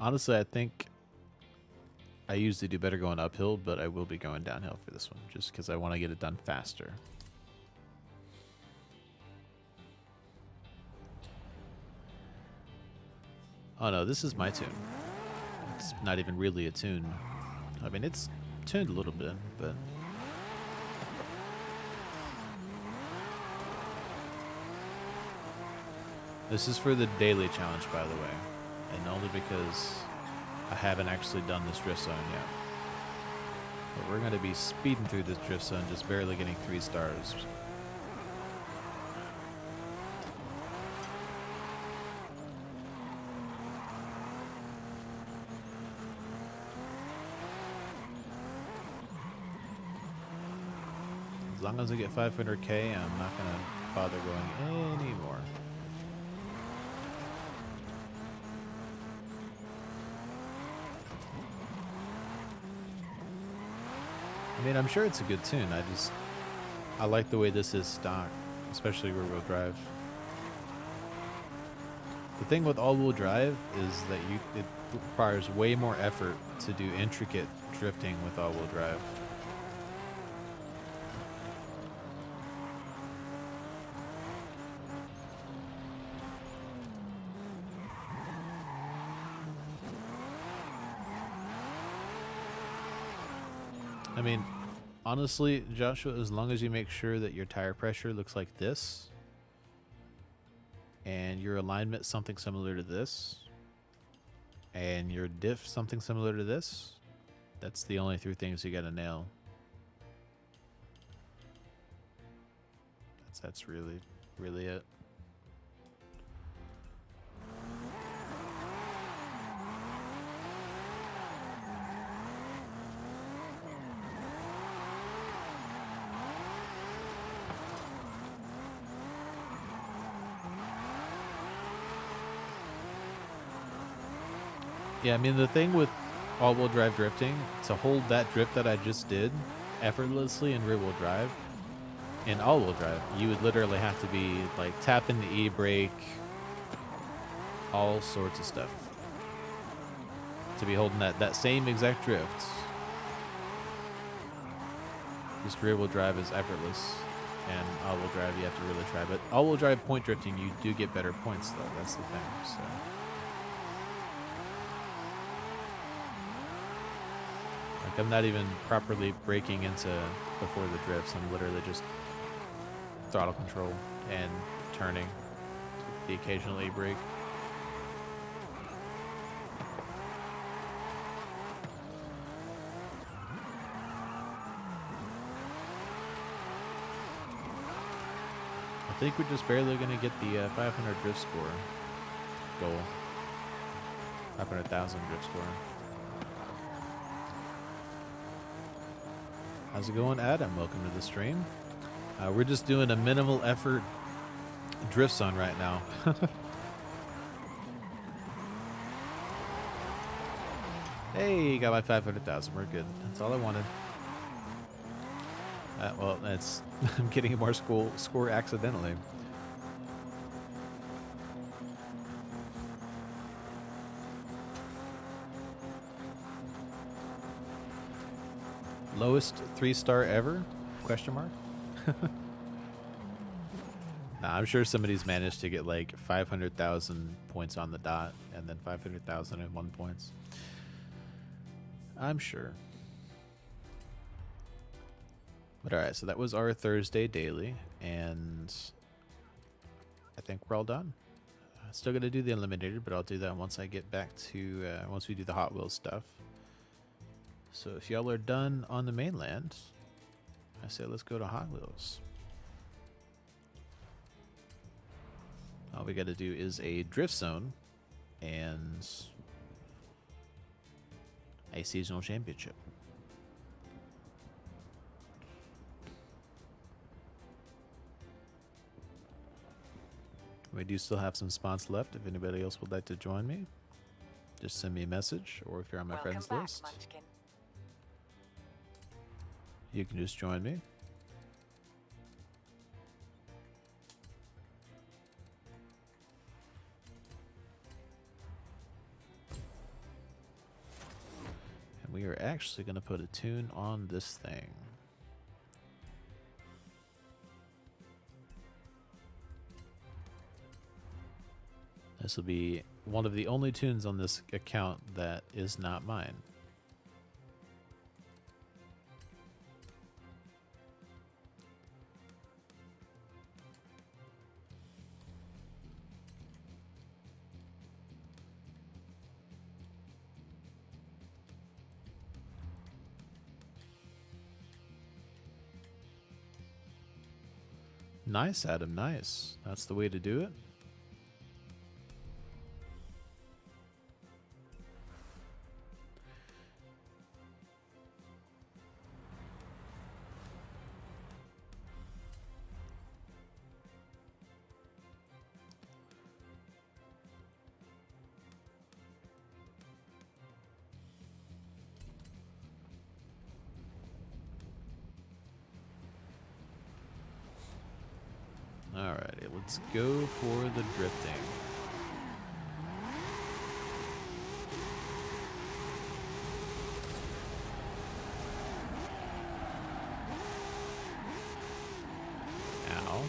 Speaker 1: Honestly, I think I usually do better going uphill, but I will be going downhill for this one, just because I want to get it done faster. Oh no, this is my tune. It's not even really a tune. I mean, it's tuned a little bit, but... This is for the daily challenge, by the way. And only because I haven't actually done this drift zone yet. But we're going to be speeding through this drift zone, just barely getting 3 stars. As long as I get 500k, I'm not going to bother going anymore. I mean, I'm sure it's a good tune. I like the way this is stock, especially rear-wheel drive. The thing with all-wheel drive is that it requires way more effort to do intricate drifting with all-wheel drive. I mean, honestly, Joshua, as long as you make sure that your tire pressure looks like this, and your alignment something similar to this, and your diff something similar to this, that's the only 3 things you gotta nail. That's really, really it. Yeah, I mean, the thing with all-wheel drive drifting, to hold that drift that I just did effortlessly in rear-wheel drive, in all-wheel drive, you would literally have to be, like, tapping the e-brake, all sorts of stuff, to be holding that same exact drift. Just rear-wheel drive is effortless, and all-wheel drive you have to really try. But all-wheel drive point drifting, you do get better points, though. That's the thing, so... I'm not even properly braking into before the drifts. I'm literally just throttle control and turning, the occasional e-brake. I think we're just barely going to get the 500 drift score goal. 500,000 drift score. How's it going, Adam? Welcome to the stream. We're just doing a minimal effort drift zone right now. Hey, got my 500,000. We're good. That's all I wanted. Well, that's I'm getting more score accidentally. Lowest 3-star ever? Question mark? Nah, I'm sure somebody's managed to get like 500,000 points on the dot and then 500,001 points. I'm sure. But alright, so that was our Thursday daily, and I think we're all done. Still gonna do the Eliminator, but I'll do that once I get back to, once we do the Hot Wheels stuff. So if y'all are done on the mainland, I say let's go to Hot Wheels. All we got to do is a drift zone and a seasonal championship. We do still have some spots left if anybody else would like to join me. Just send me a message, or if you're on my
Speaker 2: Welcome
Speaker 1: friends
Speaker 2: back,
Speaker 1: list,
Speaker 2: Munchkin.
Speaker 1: you can just join me. And we are actually going to put a tune on this thing. This will be one of the only tunes on this account that is not mine. Nice, Adam, nice. That's the way to do it. Alrighty, let's go for the drifting. Ow.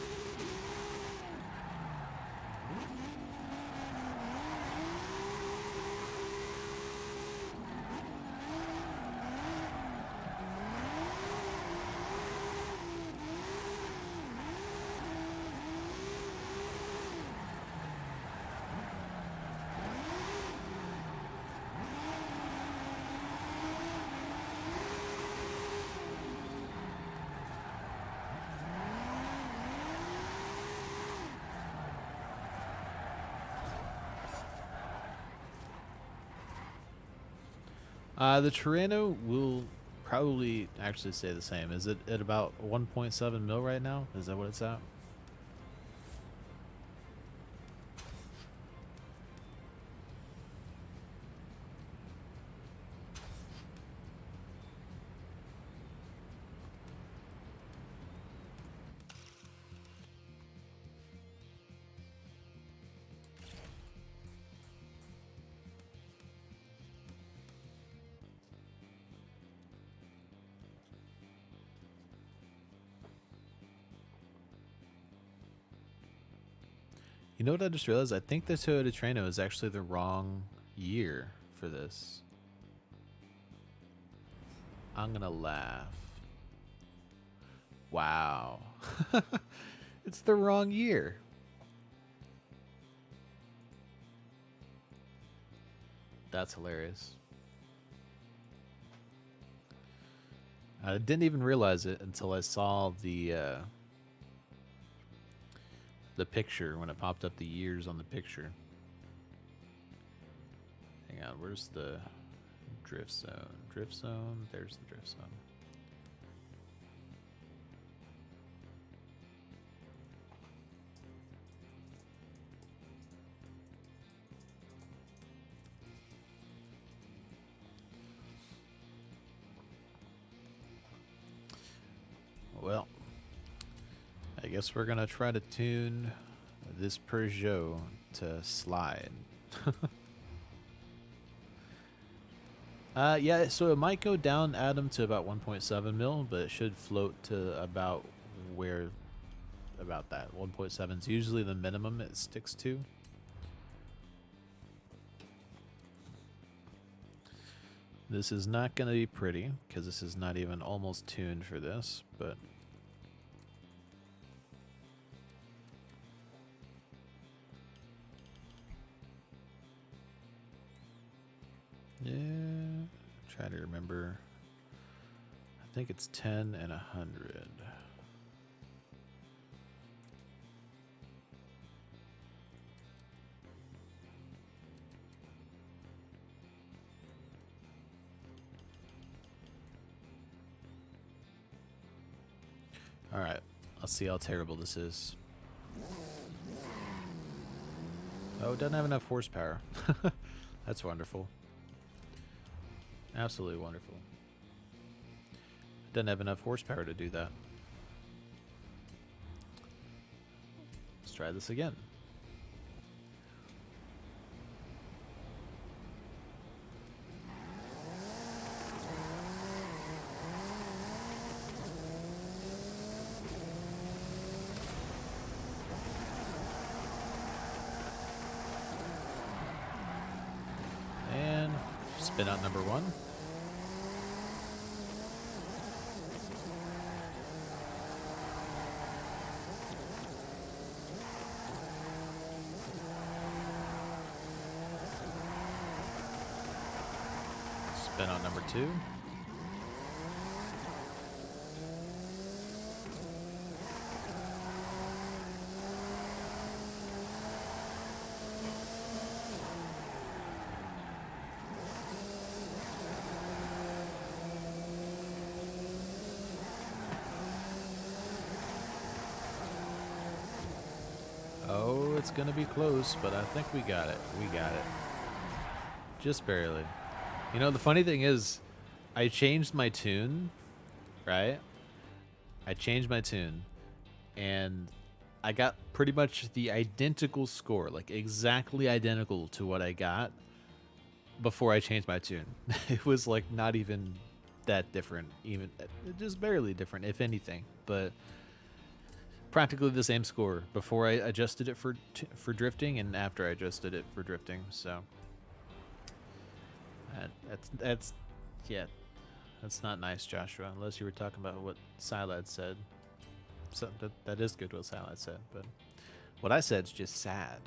Speaker 1: The Torino will probably actually stay the same. Is it at about 1.7 mil right now? Is that what it's at? You know what I just realized? I think the Toyota Trino is actually the wrong year for this. I'm gonna laugh. Wow. It's the wrong year. That's hilarious. I didn't even realize it until I saw the picture when it popped up the years on the picture. Hang on, where's the drift zone? Drift zone, there's the drift zone. Well, I guess we're gonna try to tune this Peugeot to slide. Yeah, so it might go down, Adam, to about 1.7 mil, but it should float to about about that. 1.7 is usually the minimum it sticks to. This is not going to be pretty, because this is not even almost tuned for this, but... yeah, try to remember. I think it's 10 and 100. All right, let's see how terrible this is. Oh, it doesn't have enough horsepower. That's wonderful. Absolutely wonderful. It doesn't have enough horsepower to do that. Let's try this again. And spin out number one. Spin on number two. Oh, it's gonna be close, but I think we got it. We got it. Just barely. You know, the funny thing is, I changed my tune, right? I changed my tune, and I got pretty much the identical score, like exactly identical to what I got before I changed my tune. It was like not even that different, even just barely different, if anything, but practically the same score before I adjusted it for drifting and after I adjusted it for drifting. So that's yeah, that's not nice, Joshua. Unless you were talking about what Silad said. So that is good what Silad said, but what I said is just sad.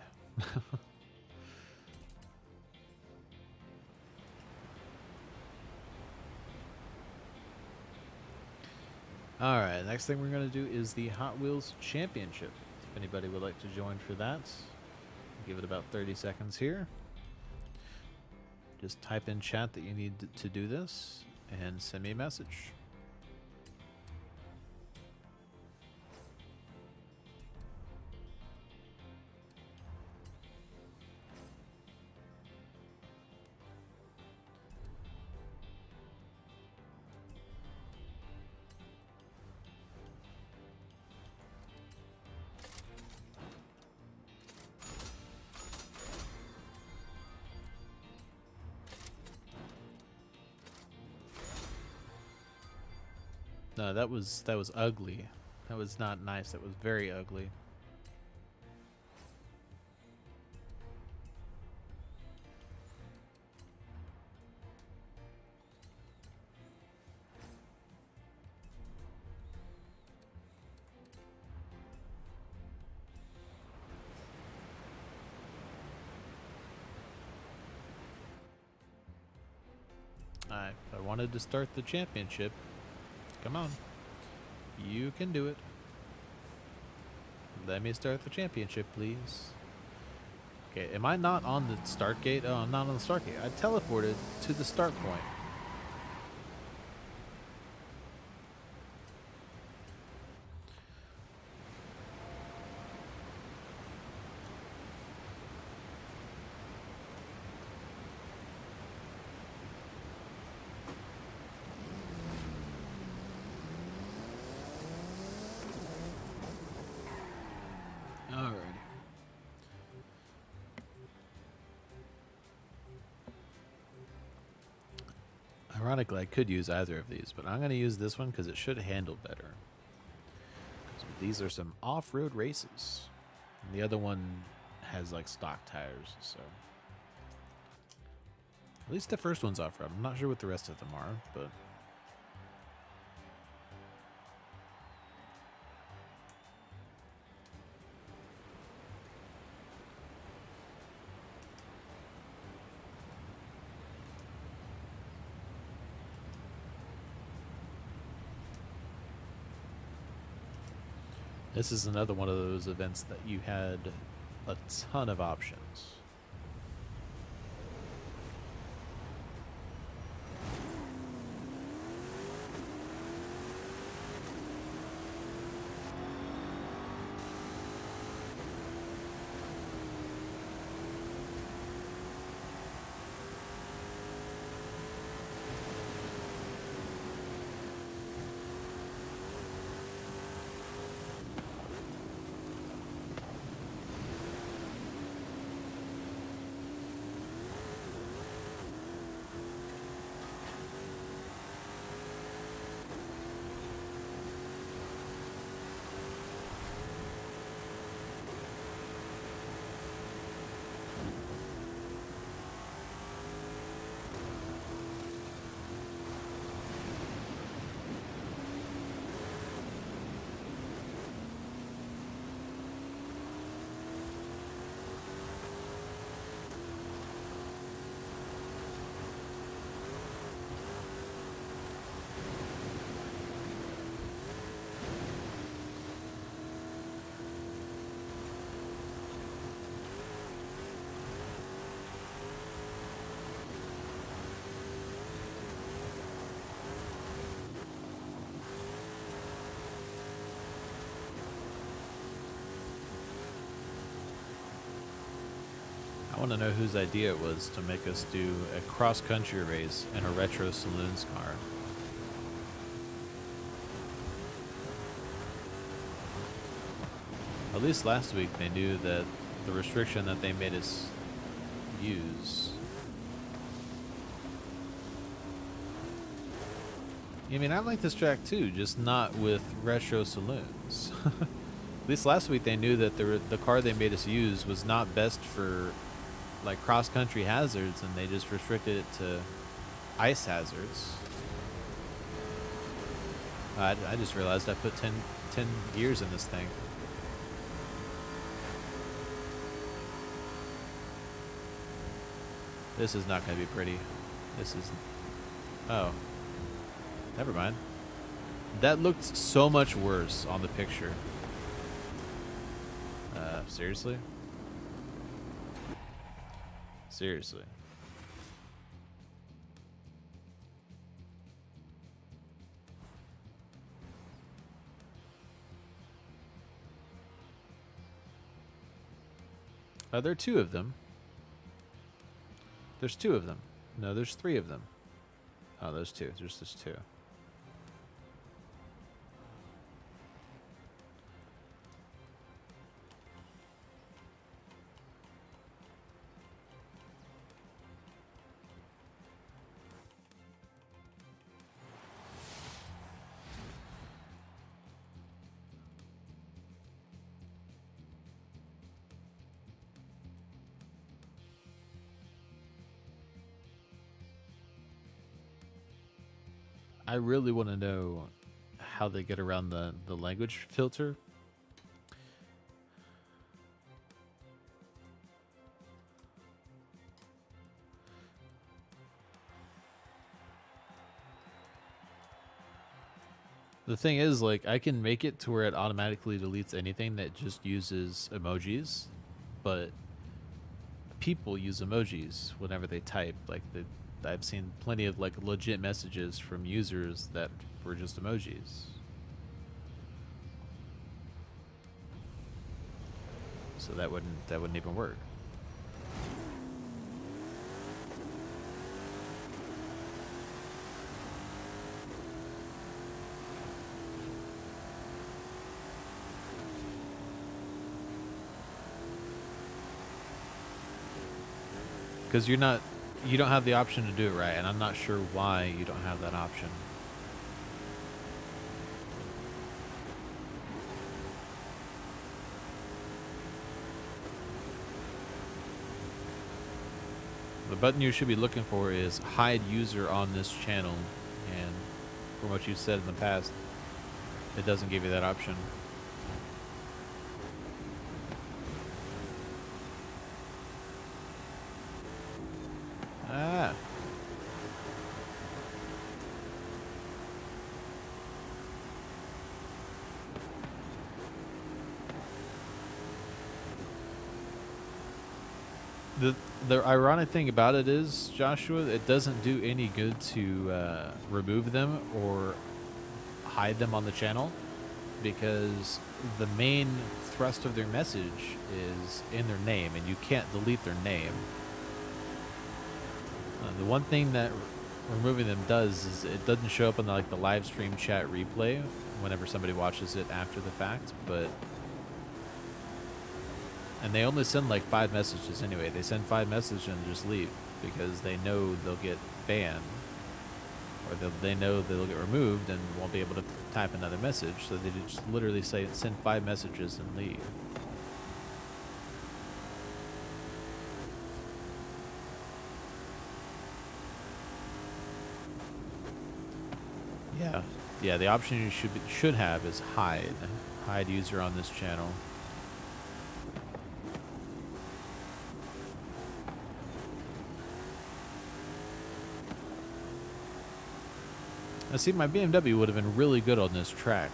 Speaker 1: All right, next thing we're going to do is the Hot Wheels Championship. If anybody would like to join for that, give it about 30 seconds here. Just type in chat that you need to do this and send me a message. No, that was ugly. That was not nice. That was very ugly. I wanted to start the championship. Come on. You can do it. Let me start the championship, please. Okay, am I not on the start gate? Oh, I'm not on the start gate. I teleported to the start point. Ironically, I could use either of these, but I'm going to use this one because it should handle better. These are some off-road races. And the other one has like stock tires, so at least the first one's off-road. I'm not sure what the rest of them are, but this is another one of those events that you had a ton of options. I want to know whose idea it was to make us do a cross-country race in a retro saloons car. At least last week they knew that the restriction that they made us use. I mean, I like this track too, just not with retro saloons. At least last week they knew that the car they made us use was not best for like cross-country hazards, and they just restricted it to ice hazards. I just realized I put 10 gears in this thing. This is not going to be pretty. This is... Oh. Never mind. That looked so much worse on the picture. Seriously? Seriously. There are two of them. There's two of them. No, there's three of them. Oh, there's two. There's just two. I really want to know how they get around the language filter. The thing is, like, I can make it to where it automatically deletes anything that just uses emojis, but people use emojis whenever they type. Like, I've seen plenty of like legit messages from users that were just emojis. So that wouldn't even work. Because you don't have the option to do it right, and I'm not sure why you don't have that option. The button you should be looking for is hide user on this channel, and from what you said in the past, it doesn't give you that option. Ah. The ironic thing about it is, Joshua, it doesn't do any good to remove them or hide them on the channel, because the main thrust of their message is in their name, and you can't delete their name. The one thing that removing them does is it doesn't show up on the live stream chat replay whenever somebody watches it after the fact, and they only send like 5 messages anyway. They send 5 messages and just leave because they know they'll get banned, or they know they'll get removed and won't be able to type another message, so they just literally send 5 messages and leave. Yeah, the option you should have is hide user on this channel. Now see, my BMW would have been really good on this track,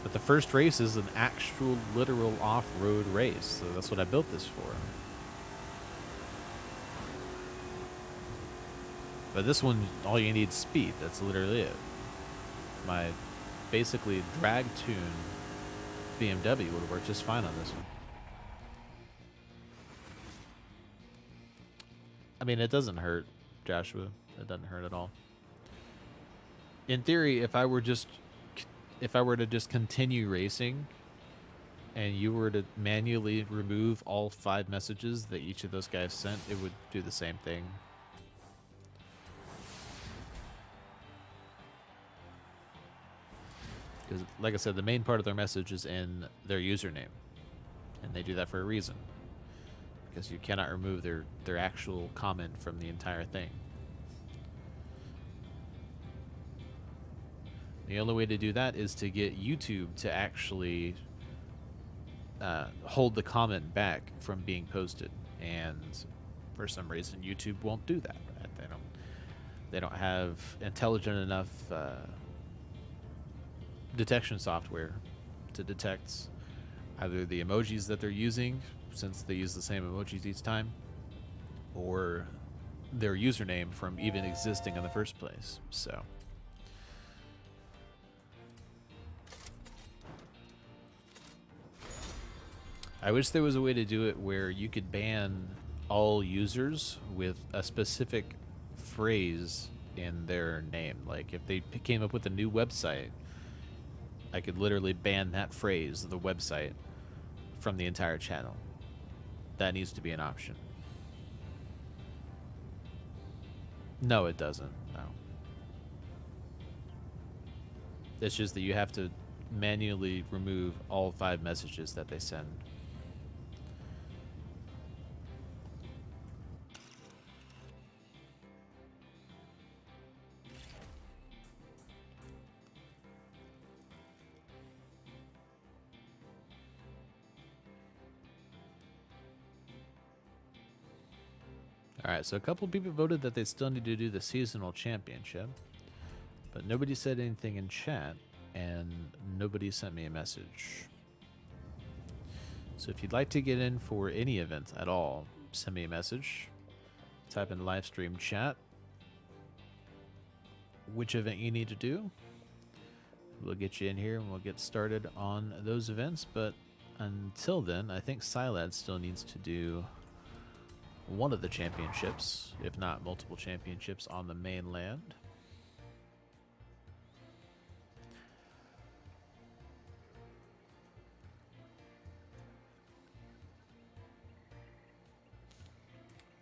Speaker 1: but the first race is an actual literal off-road race, so that's what I built this for. But this one, all you need is speed. That's literally it. My basically drag tune BMW would work just fine on this one. I mean, it doesn't hurt, Joshua. It doesn't hurt at all. In theory, if I were to just continue racing and you were to manually remove all 5 messages that each of those guys sent, it would do the same thing. Because, like I said, the main part of their message is in their username. And they do that for a reason. Because you cannot remove their actual comment from the entire thing. The only way to do that is to get YouTube to actually hold the comment back from being posted. And for some reason, YouTube won't do that. Right? They don't have intelligent enough detection software to detect either the emojis that they're using, since they use the same emojis each time, or their username from even existing in the first place. So I wish there was a way to do it where you could ban all users with a specific phrase in their name. Like if they came up with a new website, I could literally ban that phrase, the website, from the entire channel. That needs to be an option. No, it doesn't. No. It's just that you have to manually remove all 5 messages that they send. Alright, so a couple people voted that they still need to do the seasonal championship, but nobody said anything in chat, and nobody sent me a message. So if you'd like to get in for any event at all, send me a message. Type in live stream chat which event you need to do. We'll get you in here and we'll get started on those events, but until then, I think Silad still needs to do one of the championships, if not multiple championships, on the mainland.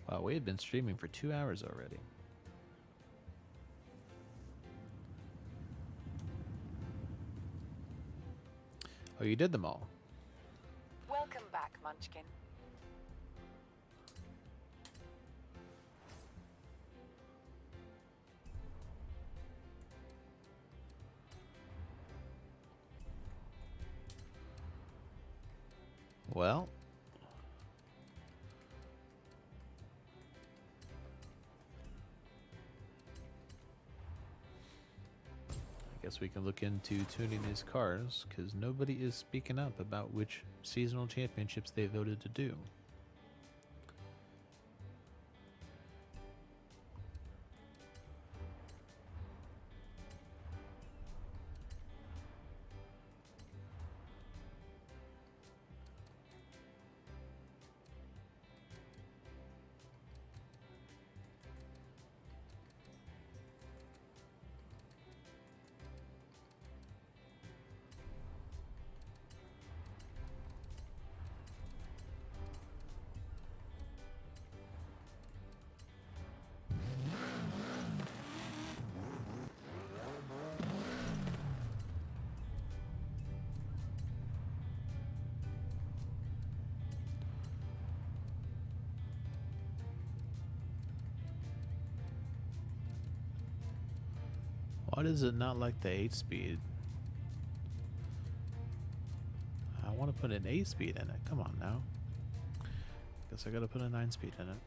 Speaker 1: Wow, we have been streaming for 2 hours already. Oh, you did them all.
Speaker 2: Welcome back, Munchkin.
Speaker 1: Well, I guess we can look into tuning these cars, because nobody is speaking up about which seasonal championships they voted to do. Why does it not like the 8-speed? I want to put an 8-speed in it. Come on now. Guess I gotta put a 9-speed in it.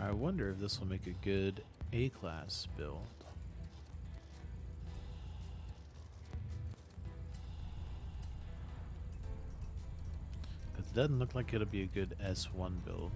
Speaker 1: I wonder if this will make a good A-class build. It doesn't look like it'll be a good S1 build.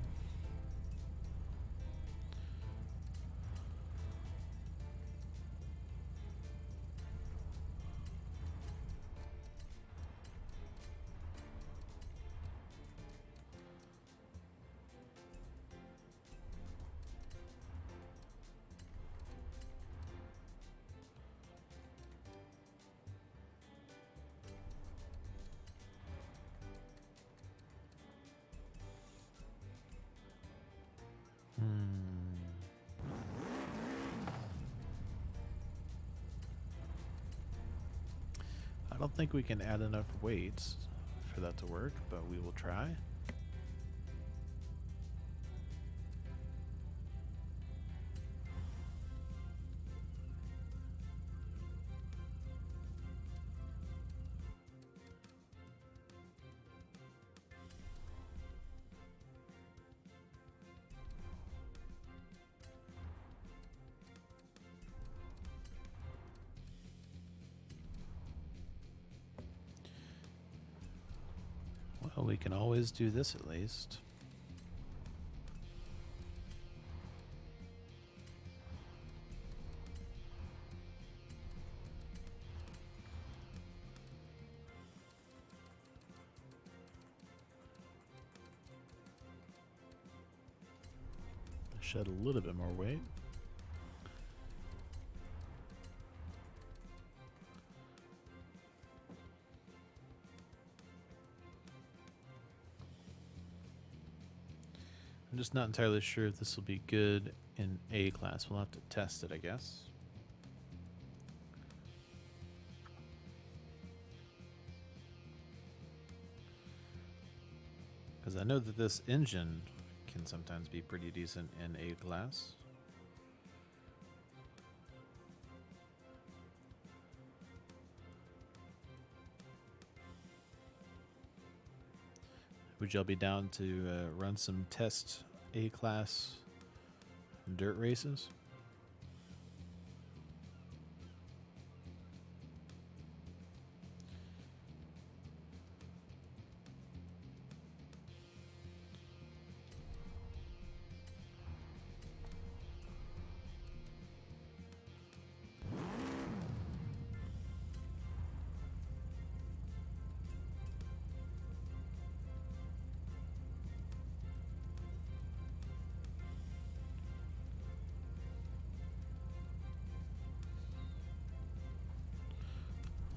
Speaker 1: I don't think we can add enough weights for that to work, but we will try. Well, we can always do this at least. Shed a little bit more weight. I'm just not entirely sure if this will be good in A class. We'll have to test it, I guess. Because I know that this engine can sometimes be pretty decent in A class. Would y'all be down to run some test A-class dirt races?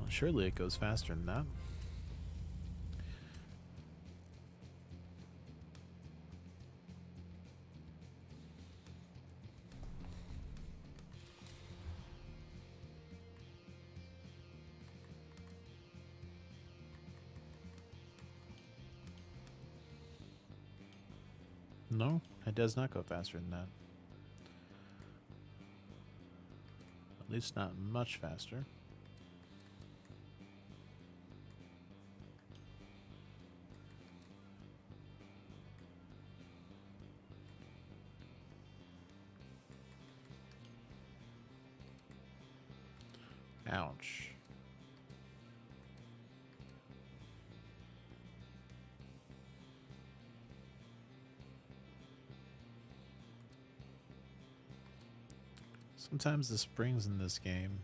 Speaker 1: Surely it goes faster than that. No, it does not go faster than that. At least not much faster. Ouch. Sometimes the springs in this game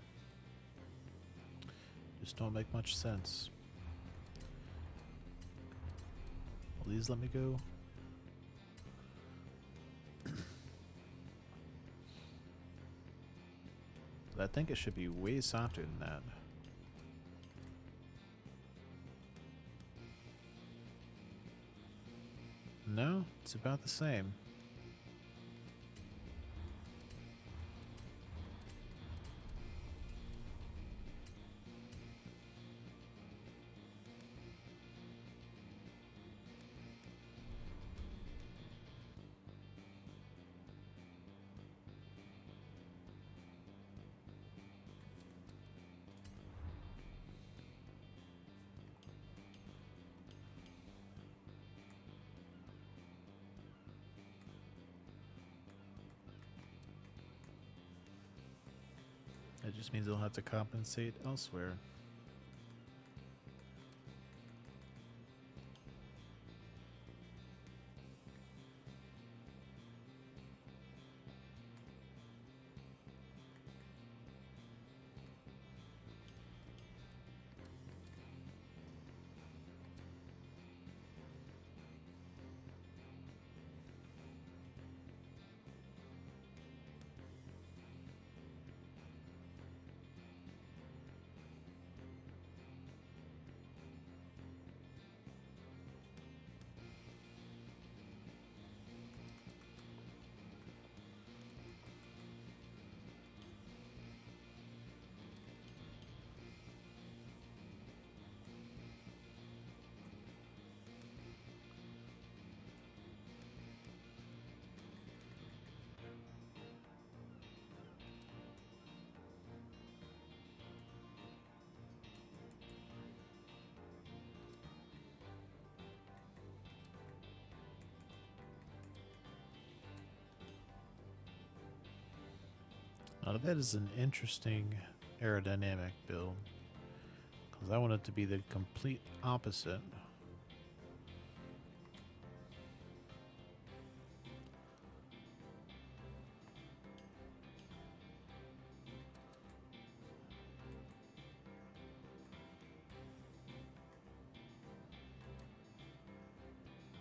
Speaker 1: just don't make much sense. Please let me go. I think it should be way softer than that. No, it's about the same. That just means they'll have to compensate elsewhere. Now that is an interesting aerodynamic build, because I want it to be the complete opposite.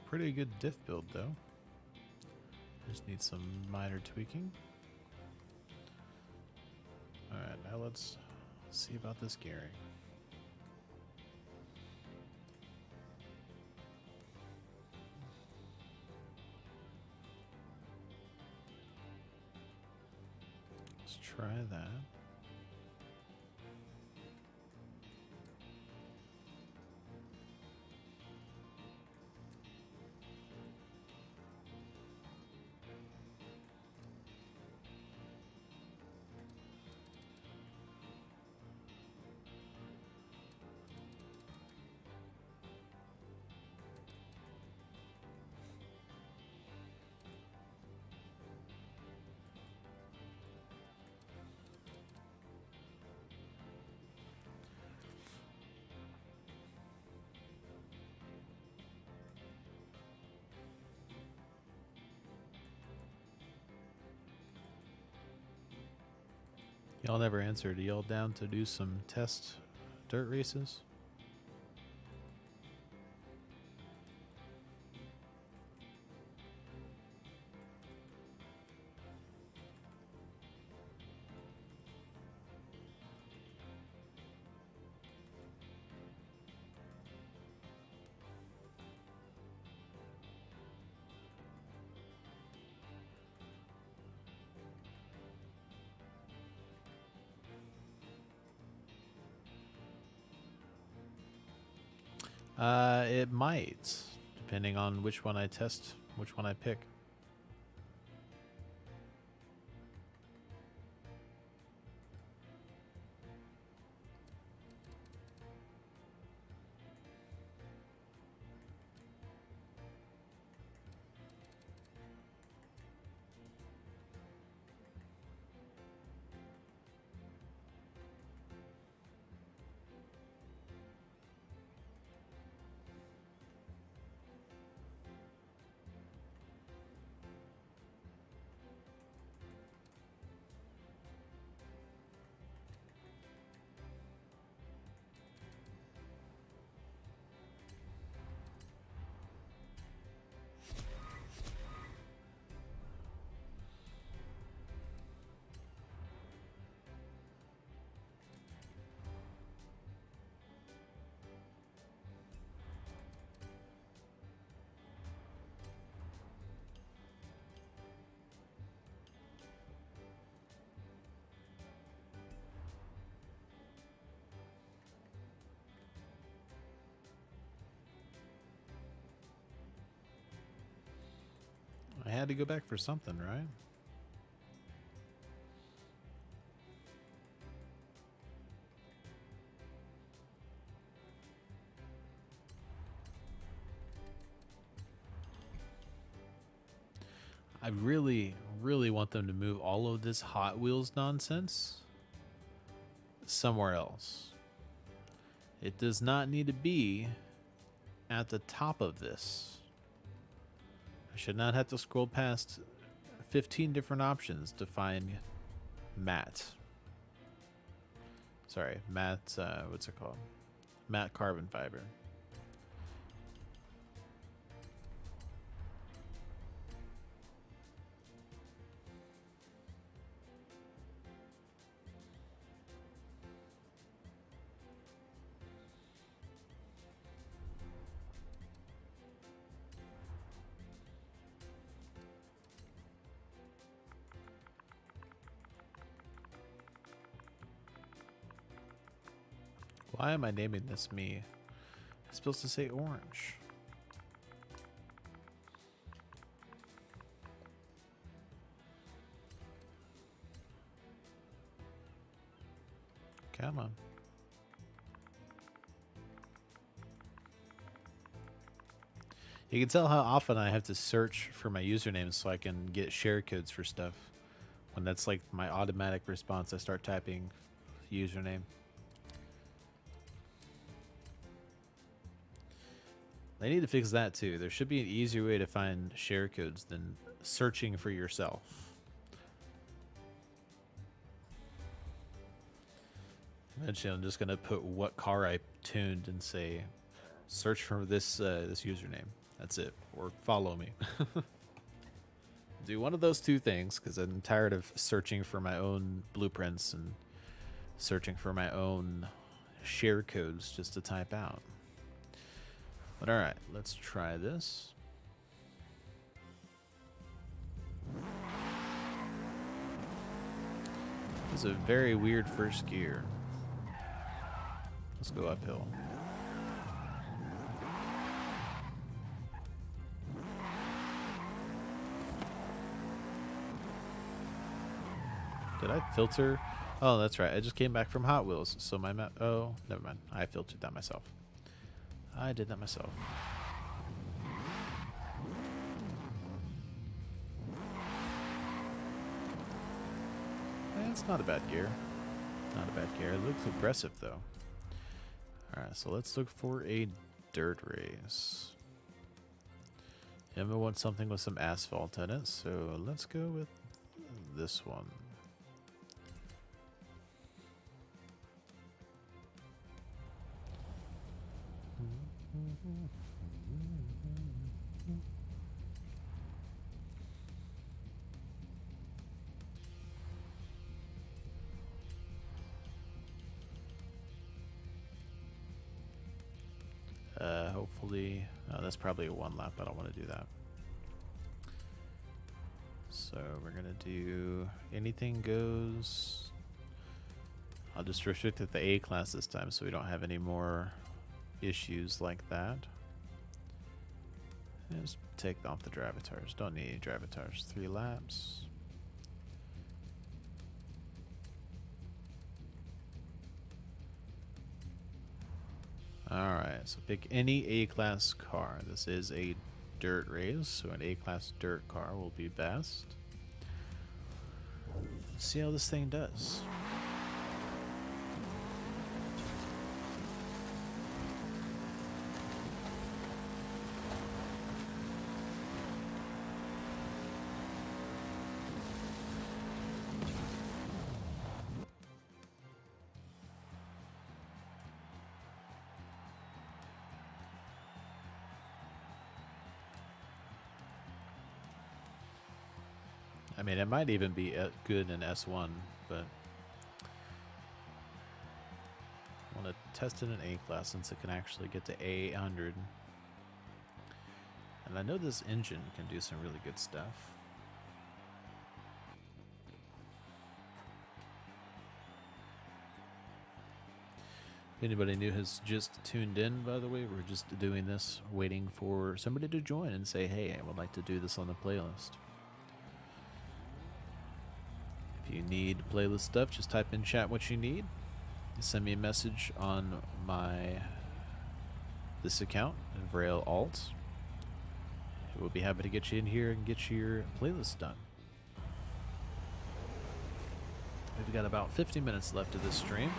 Speaker 1: Pretty good diff build though. Just need some minor tweaking. Alright, now let's see about this gearing. Let's try that. Y'all never answered. Are y'all down to do some test dirt races? It might, depending on which one I test, which one I pick. I had to go back for something, right? I really, really want them to move all of this Hot Wheels nonsense somewhere else. It does not need to be at the top of this. I should not have to scroll past 15 different options to find matte. Sorry, matte, what's it called? Matte carbon fiber. Why am I naming this me? It's supposed to say orange. Come on. You can tell how often I have to search for my username so I can get share codes for stuff. When that's like my automatic response, I start typing username. They need to fix that too. There should be an easier way to find share codes than searching for yourself. Eventually, I'm just gonna put what car I tuned and say, search for this this username. That's it, or follow me. Do one of those two things because I'm tired of searching for my own blueprints and searching for my own share codes just to type out. But all right, let's try this. This is a very weird first gear. Let's go uphill. Did I filter? Oh, that's right. I just came back from Hot Wheels, so my map. Oh, never mind. I filtered that myself. I did that myself. It's not a bad gear. Not a bad gear. It looks aggressive though. Alright, so let's look for a dirt race. Emma wants something with some asphalt in it, so let's go with this one. Hopefully, that's probably a one lap. I don't want to do that. So we're gonna do anything goes. I'll just restrict it to A class this time, so we don't have any more issues like that. And just take off the Dravitars. Don't need any Dravitars. 3 laps. Alright, so pick any A-class car. This is a dirt race, so an A-class dirt car will be best. Let's see how this thing does. I mean, it might even be good in S1, but I want to test it in A-class since it can actually get to A100. And I know this engine can do some really good stuff. If anybody new has just tuned in, by the way, we're just doing this, waiting for somebody to join and say, hey, I would like to do this on the playlist. If you need playlist stuff, just type in chat what you need. Send me a message on this account, Vrail Alt. We'll be happy to get you in here and get your playlist done. We've got about 50 minutes left of this stream.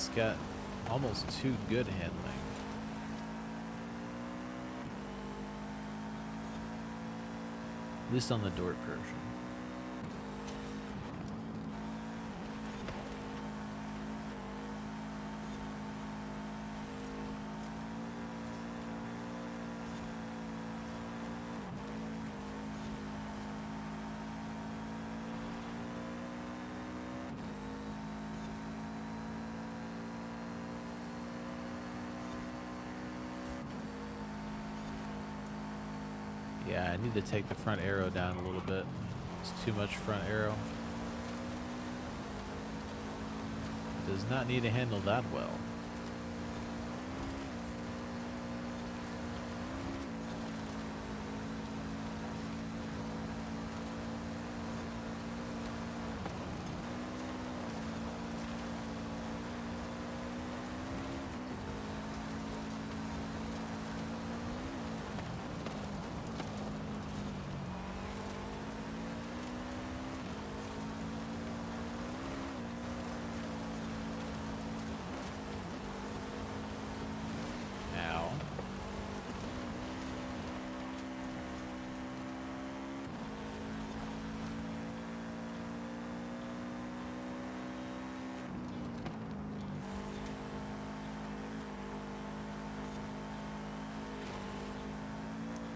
Speaker 1: It's got almost too good handling. At least on the Dort version. Yeah, I need to take the front arrow down a little bit. It's too much front arrow. It does not need to handle that well.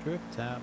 Speaker 1: Drift tap.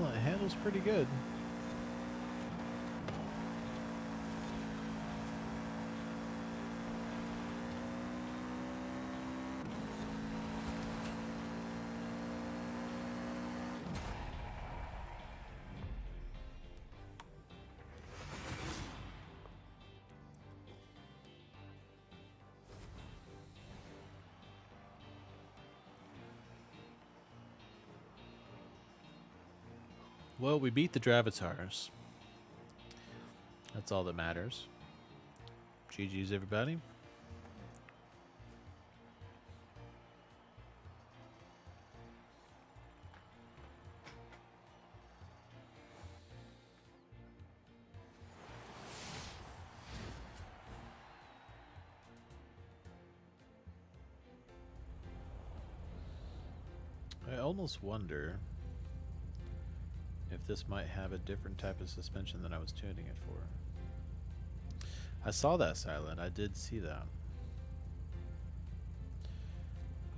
Speaker 1: Well, it handles pretty good. Well, we beat the Dravatars. That's all that matters. GG's, everybody. I almost wonder if this might have a different type of suspension than I was tuning it for. I saw that, Silent. I did see that.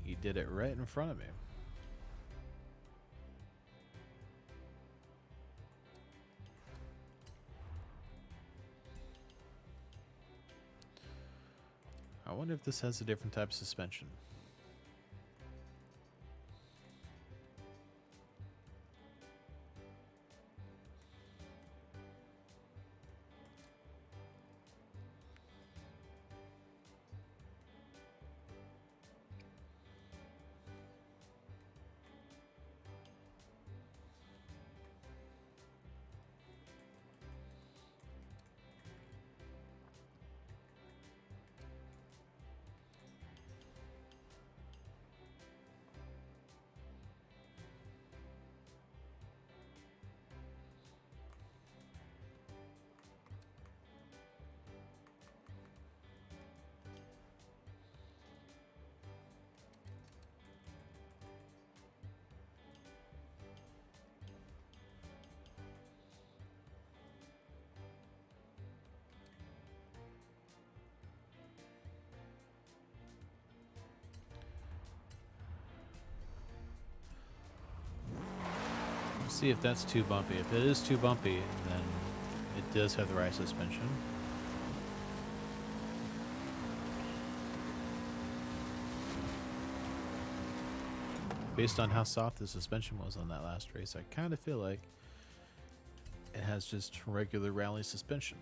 Speaker 1: He did it right in front of me. I wonder if this has a different type of suspension. See if that's too bumpy. If it is too bumpy, then it does have the right suspension. Based on how soft the suspension was on that last race, I kind of feel like it has just regular rally suspension.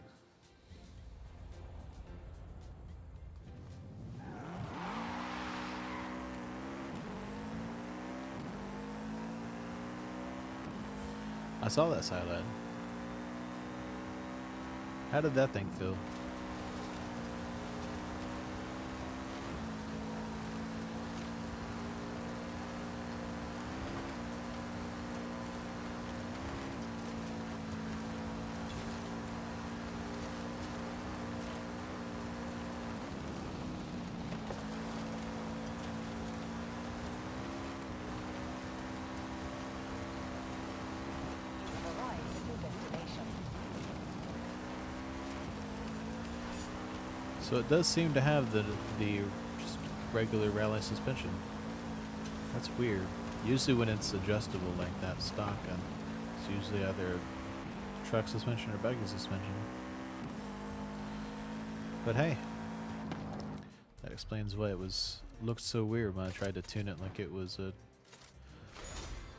Speaker 1: I saw that side lid. How did that thing feel? So it does seem to have the just regular rally suspension. That's weird. Usually when it's adjustable like that stock, it's usually either truck suspension or buggy suspension. But hey, that explains why it looked so weird when I tried to tune it like it was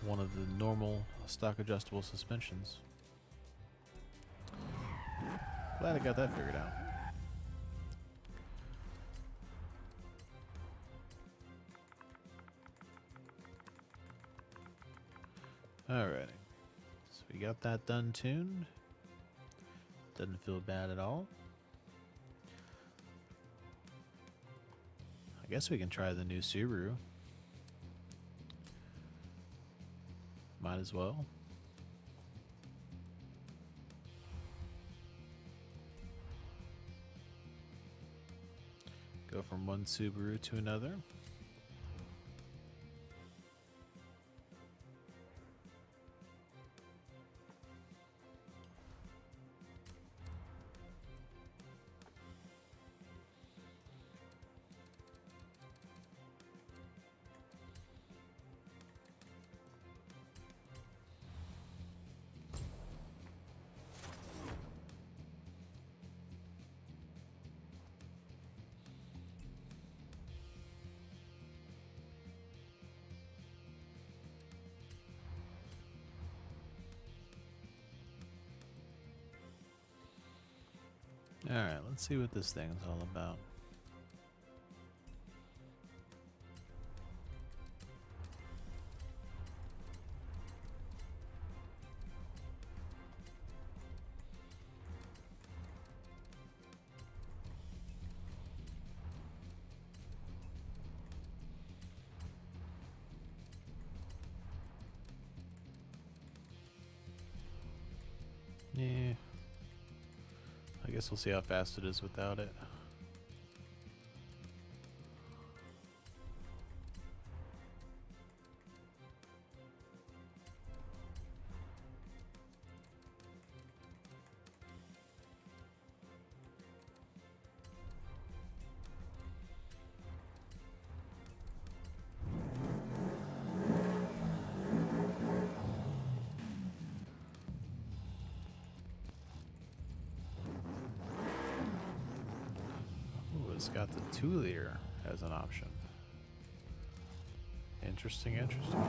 Speaker 1: one of the normal stock adjustable suspensions. Glad I got that figured out. Alrighty, so we got that done tuned. Doesn't feel bad at all. I guess we can try the new Subaru. Might as well. Go from one Subaru to another. Alright, let's see what this thing's all about. Yeah. I guess we'll see how fast it is without it. It's got the 2-liter as an option. Interesting, interesting.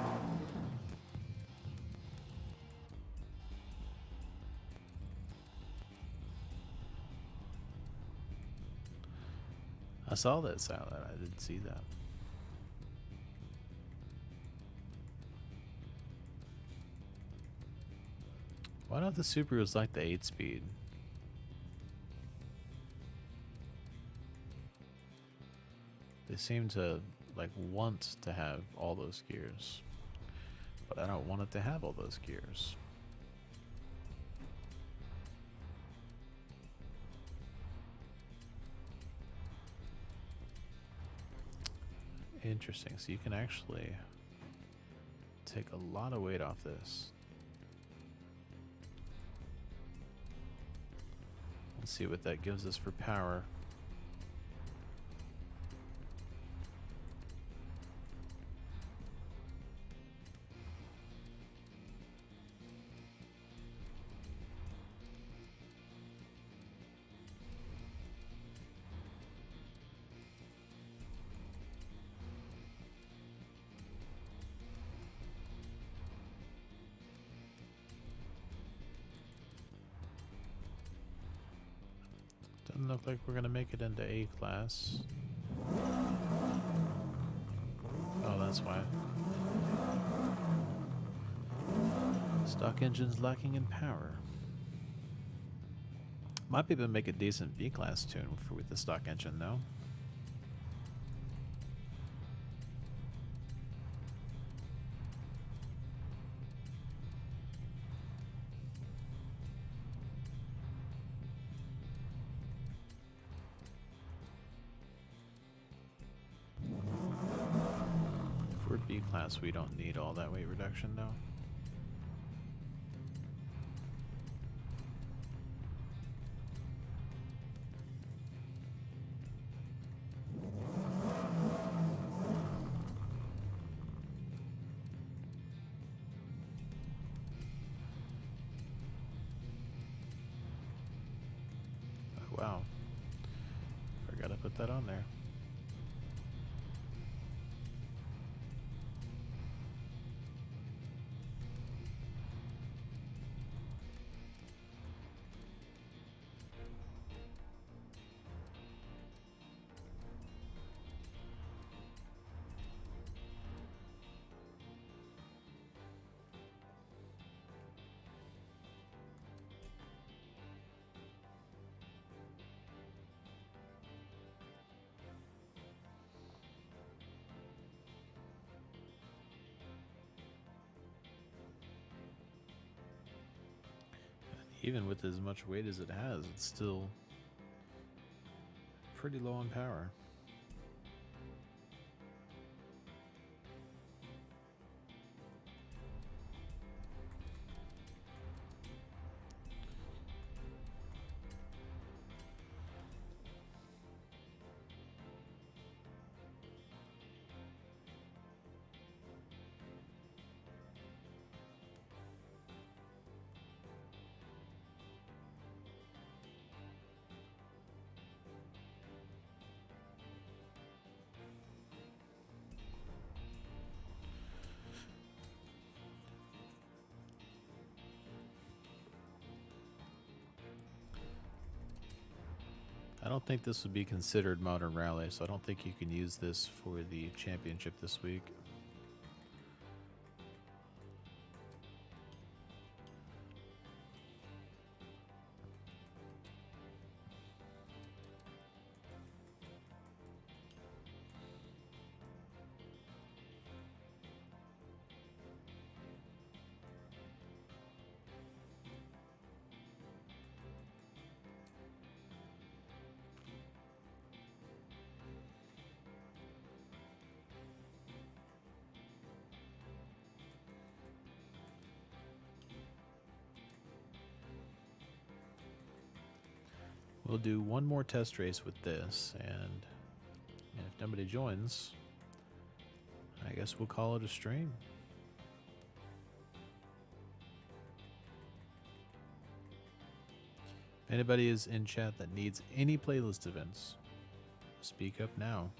Speaker 1: I saw that salad. I didn't see that. Why don't the Subarus like the 8-speed? They seem to like want to have all those gears, but I don't want it to have all those gears. Interesting. So you can actually take a lot of weight off this. Let's see what that gives us for power. doesn't look like we're gonna make it into A class. Oh, that's why. Stock engine's lacking in power. Might be able to make a decent V class tune with the stock engine though. For B class, we don't need all that weight reduction though. Oh, wow. Forgot to put that on there. Even with as much weight as it has, it's still pretty low on power. I don't think this would be considered Modern Rally, so I don't think you can use this for the championship this week. We'll do one more test race with this, and if nobody joins, I guess we'll call it a stream. If anybody is in chat that needs any playlist events, speak up now.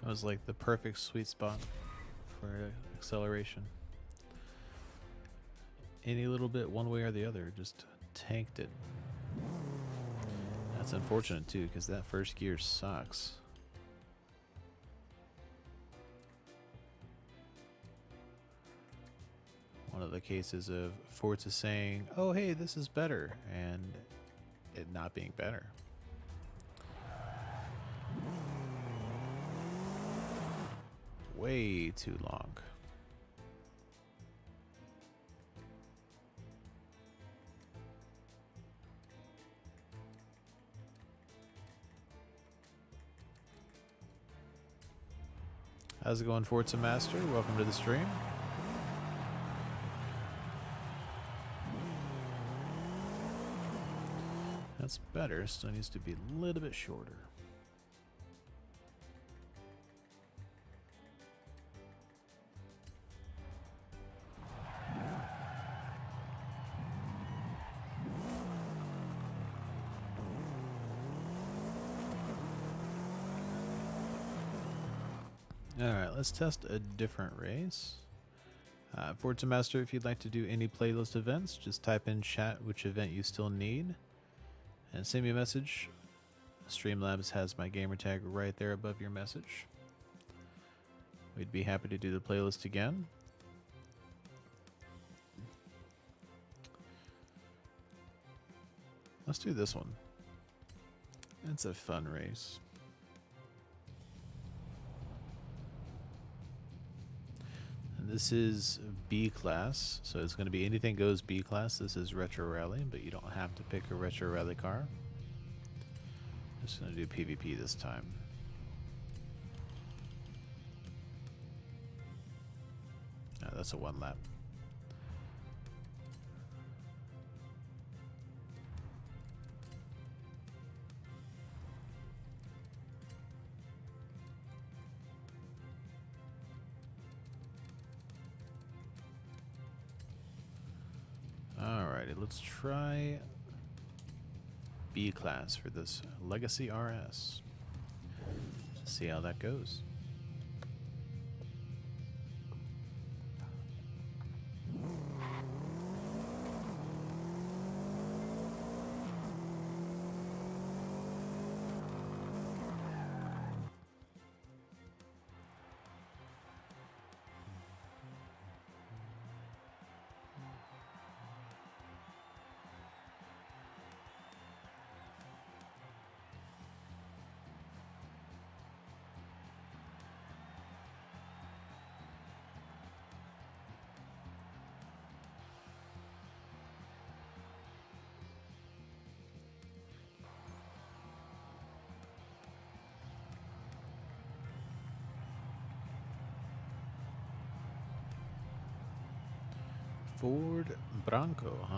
Speaker 1: That was like the perfect sweet spot for acceleration. Any little bit one way or the other, just tanked it. That's unfortunate too, because that first gear sucks. One of the cases of Forza saying, oh hey, this is better, and it not being better. Way too long. How's it going, Forza Master? Welcome to the stream. That's better, still needs to be a little bit shorter. Alright, let's test a different race. Forza Master, if you'd like to do any playlist events, just type in chat which event you still need and send me a message. Streamlabs has my gamer tag right there above your message. We'd be happy to do the playlist again. Let's do this one. It's a fun race. This is B class, so it's going to be anything goes B class. This is Retro Rally, but you don't have to pick a Retro Rally car. Just going to do PvP this time. Oh, that's a one lap. Alrighty, let's try B class for this Legacy RS. See how that goes. Ford Bronco, huh?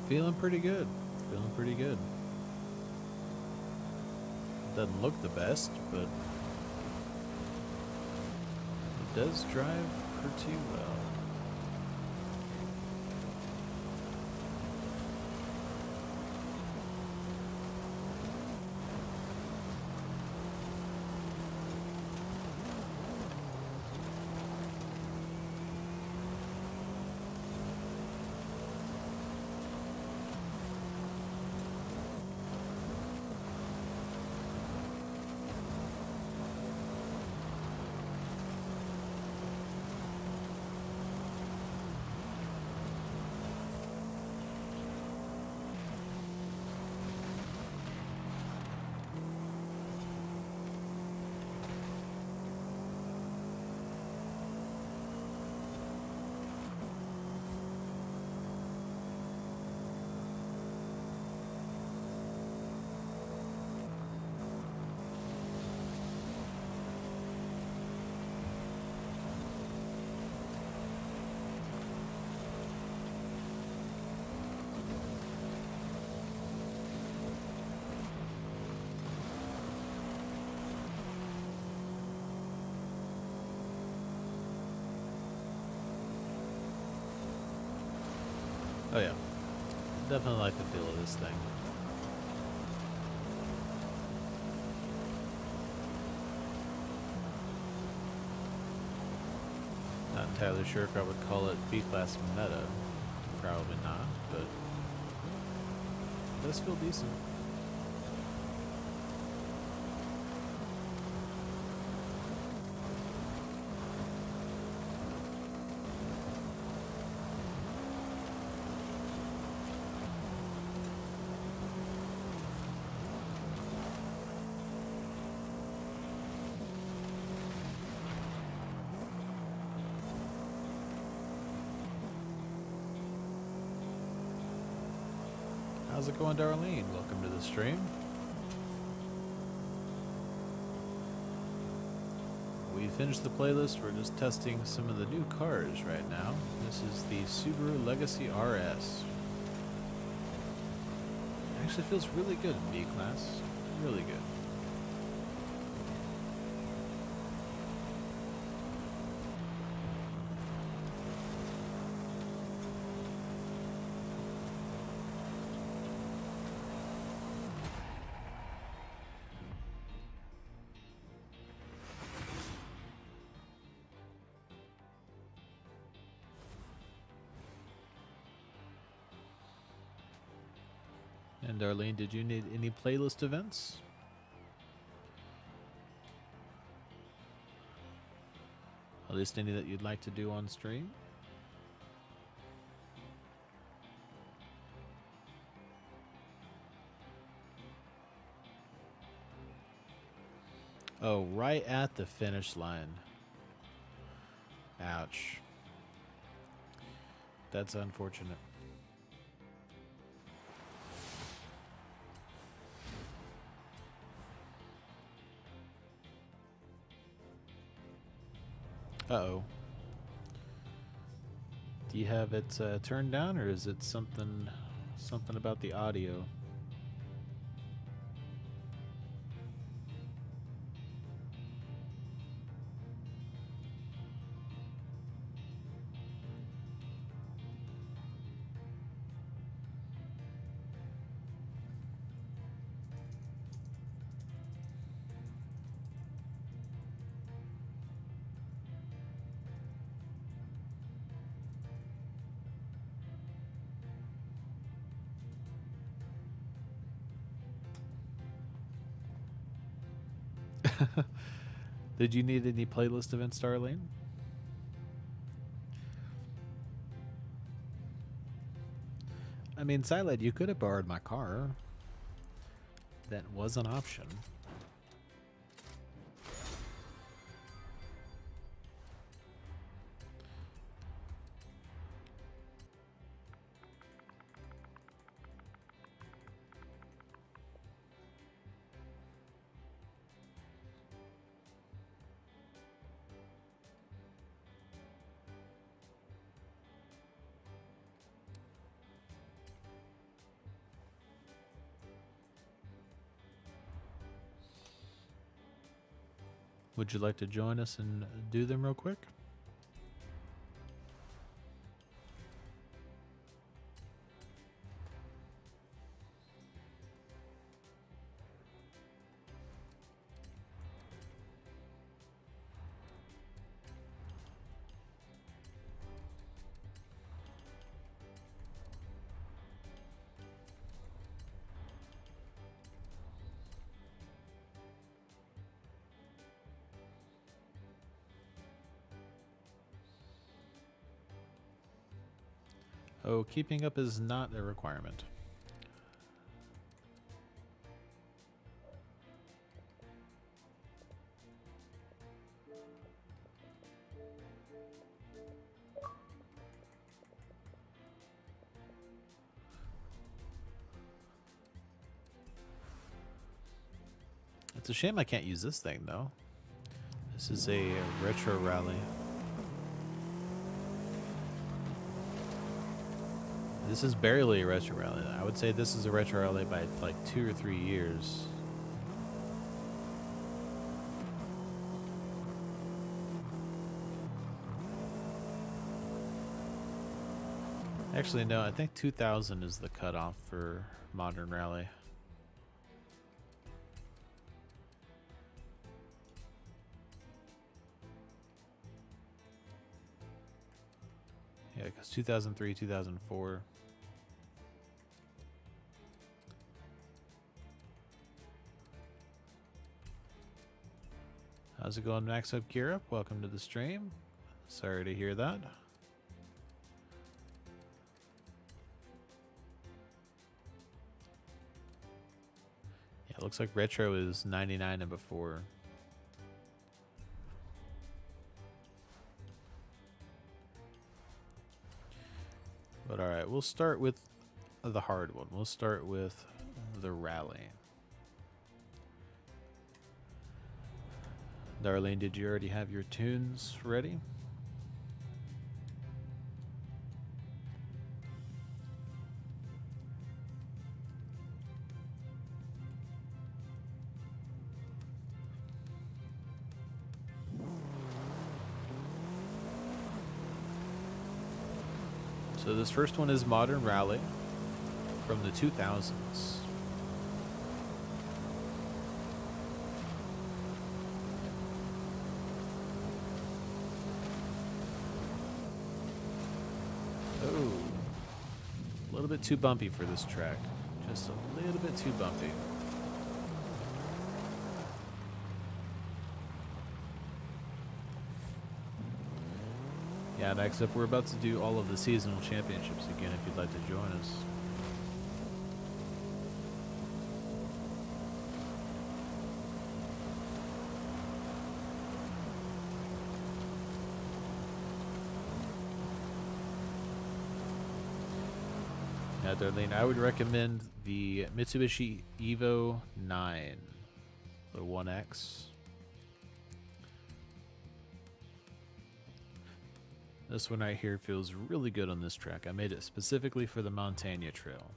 Speaker 1: Feeling pretty good. Feeling pretty good. Doesn't look the best, but does drive pretty well. Oh yeah, definitely like the feel of this thing. Not entirely sure if I would call it B-Class meta. Probably not, but it does feel decent. How's it going, Darlene? Welcome to the stream. We finished the playlist. We're just testing some of the new cars right now. This is the Subaru Legacy RS. It actually feels really good in B-Class. Really good. And Darlene, did you need any playlist events? At least any that you'd like to do on stream? Oh, right at the finish line. Ouch. That's unfortunate. Uh-oh. Do you have it turned down, or is it something about the audio? Did you need any playlist events, Darlene? I mean, Silent, you could have borrowed my car. That was an option. Would you like to join us and do them real quick? Oh, keeping up is not a requirement. It's a shame I can't use this thing, though. This is a retro rally. This is barely a retro rally. I would say this is a retro rally by like 2 or 3 years. Actually, no, I think 2000 is the cutoff for modern rally. Yeah, because 2003, 2004. How's it going, Max Up Gear Up? Welcome to the stream. Sorry to hear that. Yeah, it looks like retro is 99 and before. But alright, we'll start with the hard one. We'll start with the rally. Darlene, did you already have your tunes ready? So this first one is Modern Rally from the 2000s. Oh, a little bit too bumpy for this track. Just a little bit too bumpy. Yeah, next up, we're about to do all of the seasonal championships again if you'd like to join us. Yeah, Darlene, I would recommend the Mitsubishi Evo 9, the 1X. This one right here feels really good on this track. I made it specifically for the Montana Trail.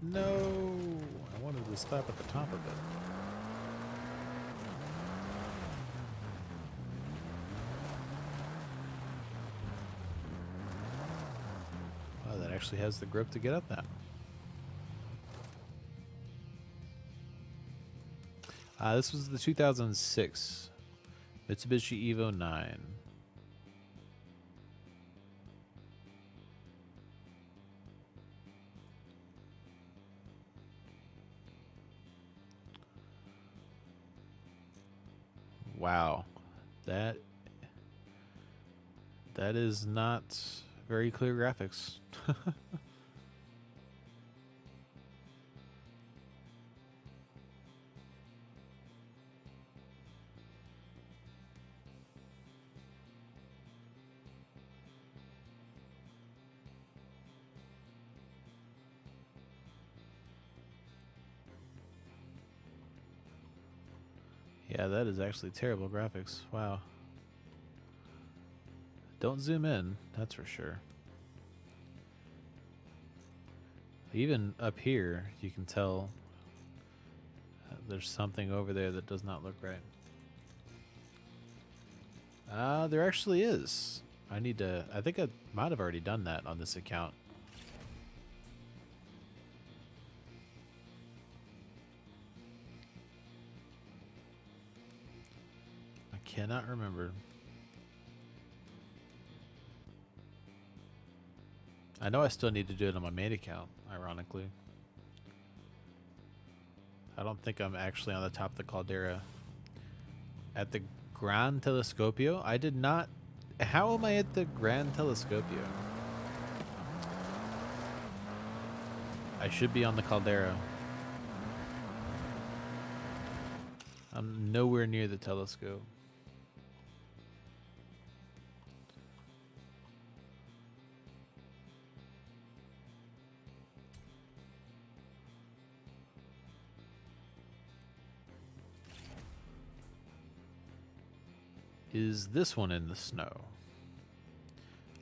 Speaker 1: No, I wanted to stop at the top of it. Wow, that actually has the grip to get up that. This was the 2006 Mitsubishi Evo 9. Wow, That is not very clear graphics. Yeah, that is actually terrible graphics. Wow. Don't zoom in, that's for sure. Even up here, you can tell there's something over there that does not look right. There actually is. I think I might have already done that on this account. I cannot remember. I know I still need to do it on my main account, ironically. I don't think I'm actually on the top of the Caldera. At the Gran Telescopio? I did not... How am I at the Gran Telescopio? I should be on the Caldera. I'm nowhere near the telescope. Is this one in the snow?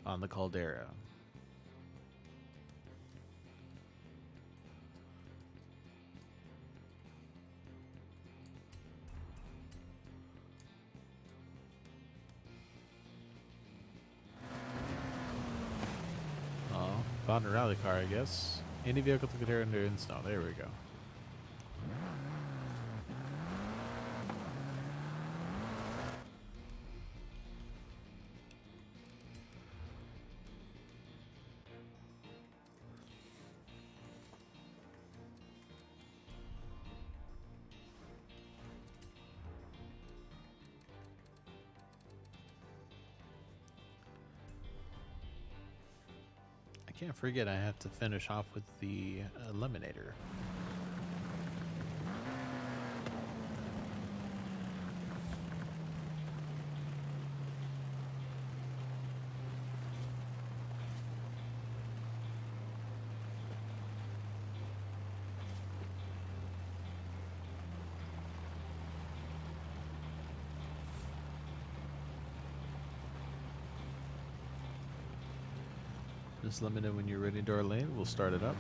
Speaker 1: On the Caldera. Oh, found a rally car, I guess. Any vehicle to Caldera under in snow. There we go. I can't forget I have to finish off with the Eliminator. Just let me know when you're ready to our lane. We'll start it up.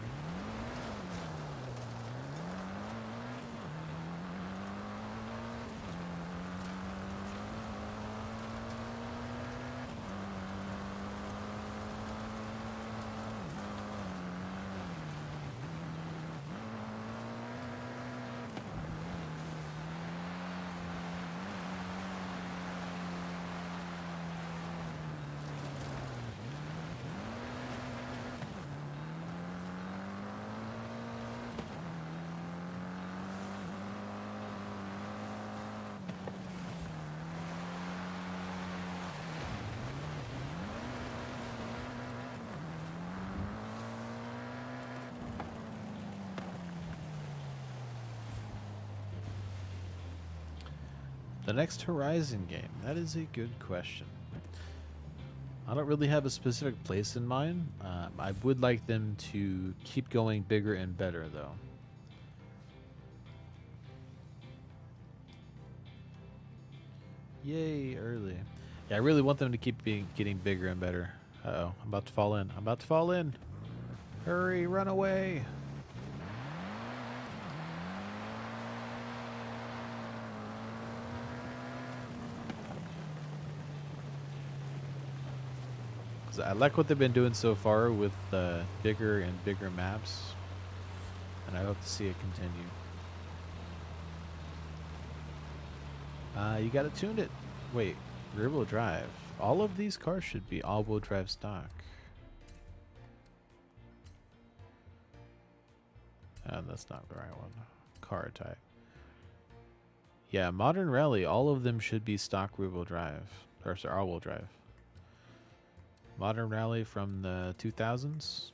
Speaker 1: The next Horizon game, that is a good question. I don't really have a specific place in mind. I would like them to keep going bigger and better, though. Yay, early. Yeah, I really want them to keep getting bigger and better. Uh-oh, I'm about to fall in. I'm about to fall in. Hurry, run away. I like what they've been doing so far with bigger and bigger maps, and I hope to see it continue. You gotta tune it. Wait, rear-wheel drive. All of these cars should be all-wheel drive stock. That's not the right one. Car type. Yeah, modern rally, all of them should be stock rear-wheel drive, or sorry, all-wheel drive. Modern rally from the 2000s.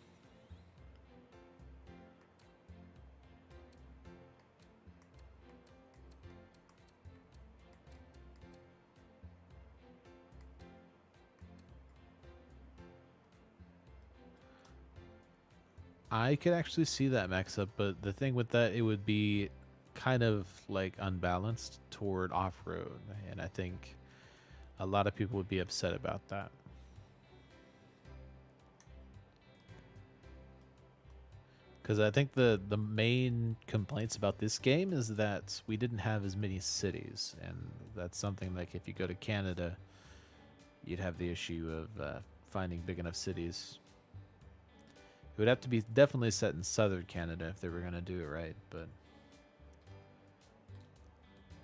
Speaker 1: I could actually see that max up, but the thing with that, it would be kind of like unbalanced toward off-road, and I think a lot of people would be upset about that. Because I think the main complaints about this game is that we didn't have as many cities, and that's something like if you go to Canada, you'd have the issue of finding big enough cities. It would have to be definitely set in southern Canada if they were going to do it right, but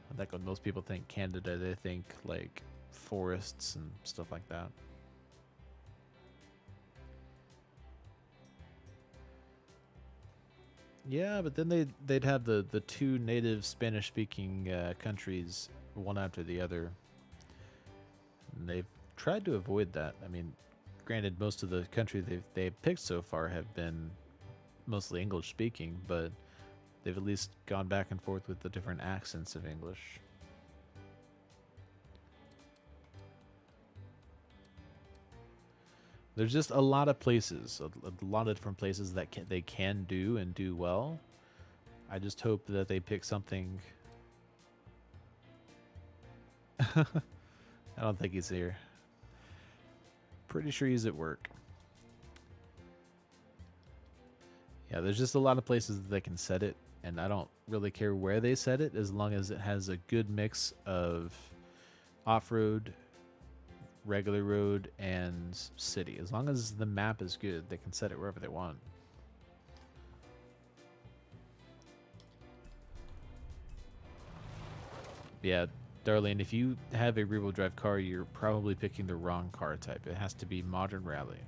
Speaker 1: I think when most people think Canada, they think like forests and stuff like that. Yeah, but then they'd have the two native Spanish-speaking countries one after the other. And they've tried to avoid that. I mean, granted, most of the country they've picked so far have been mostly English-speaking, but they've at least gone back and forth with the different accents of English. There's just a lot of places, a lot of different places that they can do and do well. I just hope that they pick something. I don't think he's here. Pretty sure he's at work. Yeah, there's just a lot of places that they can set it, and I don't really care where they set it as long as it has a good mix of off-road, regular road, and city. As long as the map is good, they can set it wherever they want. Yeah, Darlene, if you have a rear-wheel drive car, you're probably picking the wrong car type. It has to be modern rally.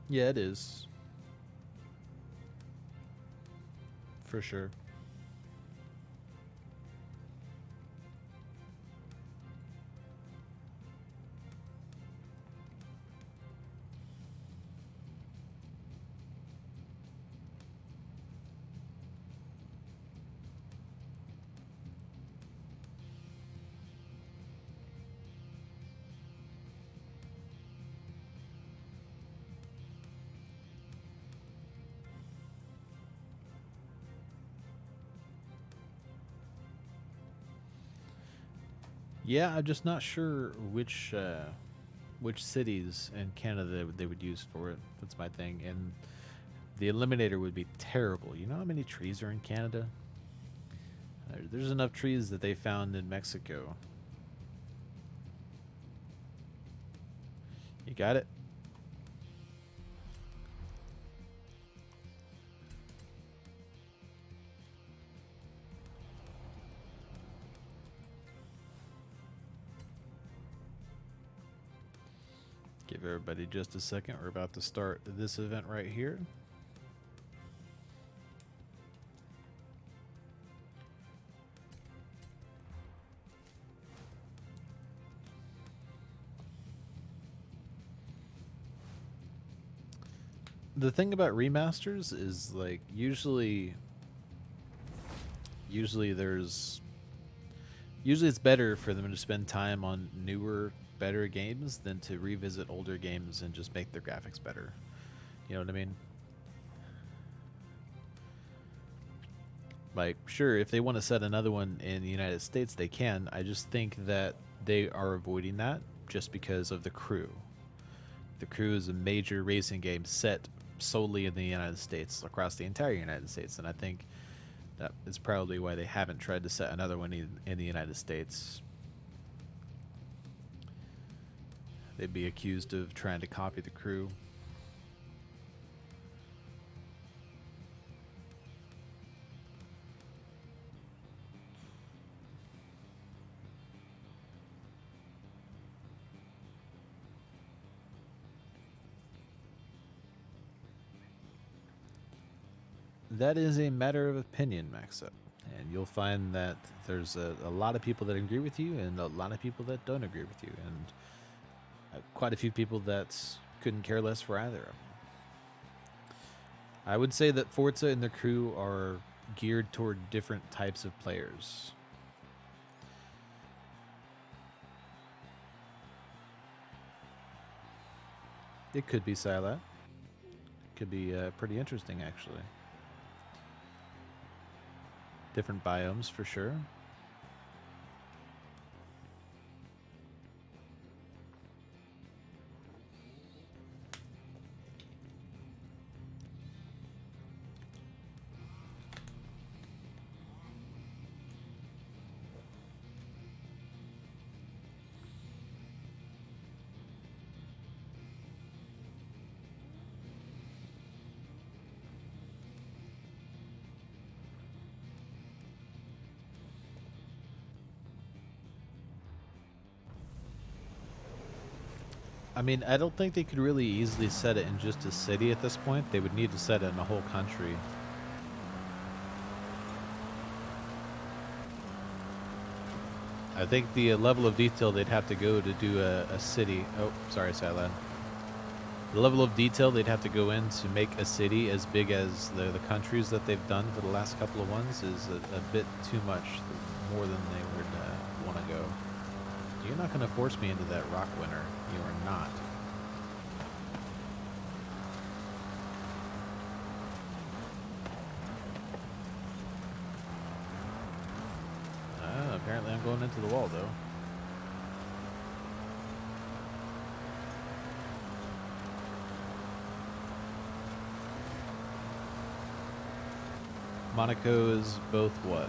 Speaker 1: Yeah, it is. For sure. Yeah, I'm just not sure which cities in Canada they would use for it. That's my thing. And the eliminator would be terrible. You know how many trees are in Canada? There's enough trees that they found in Mexico. You got it? Give everybody just a second. We're about to start this event right here. The thing about remasters is like usually Usually it's better for them to spend time on newer, better games than to revisit older games and just make their graphics better. You know what I mean? Like, sure, if they want to set another one in the United States, they can. I just think that they are avoiding that just because of The Crew. The Crew is a major racing game set solely in the United States, across the entire United States, and I think that is probably why they haven't tried to set another one in the United States. They'd be accused of trying to copy The Crew. That is a matter of opinion, Maxa. And you'll find that there's a lot of people that agree with you and a lot of people that don't agree with you. And quite a few people that couldn't care less for either of them. I would say that Forza and The Crew are geared toward different types of players. It could be Silat. Could be pretty interesting, actually. Different biomes for sure. I mean, I don't think they could really easily set it in just a city at this point. They would need to set it in a whole country. I think the level of detail they'd have to go to do a city... Oh, sorry, Silad. The level of detail they'd have to go in to make a city as big as the countries that they've done for the last couple of ones is a bit too much, more than they would want to go. You're not going to force me into that rock winner. You are not. Apparently I'm going into the wall, though. Monaco is both what?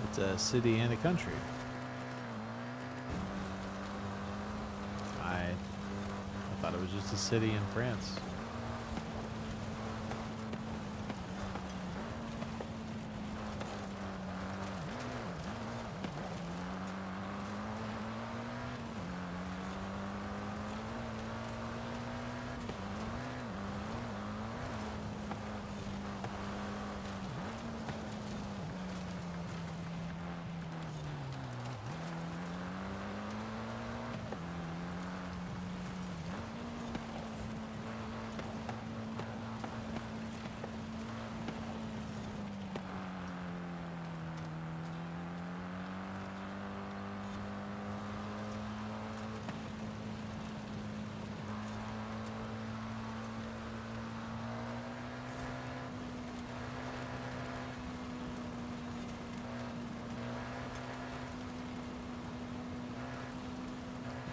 Speaker 1: It's a city and a country. I thought it was just a city in France.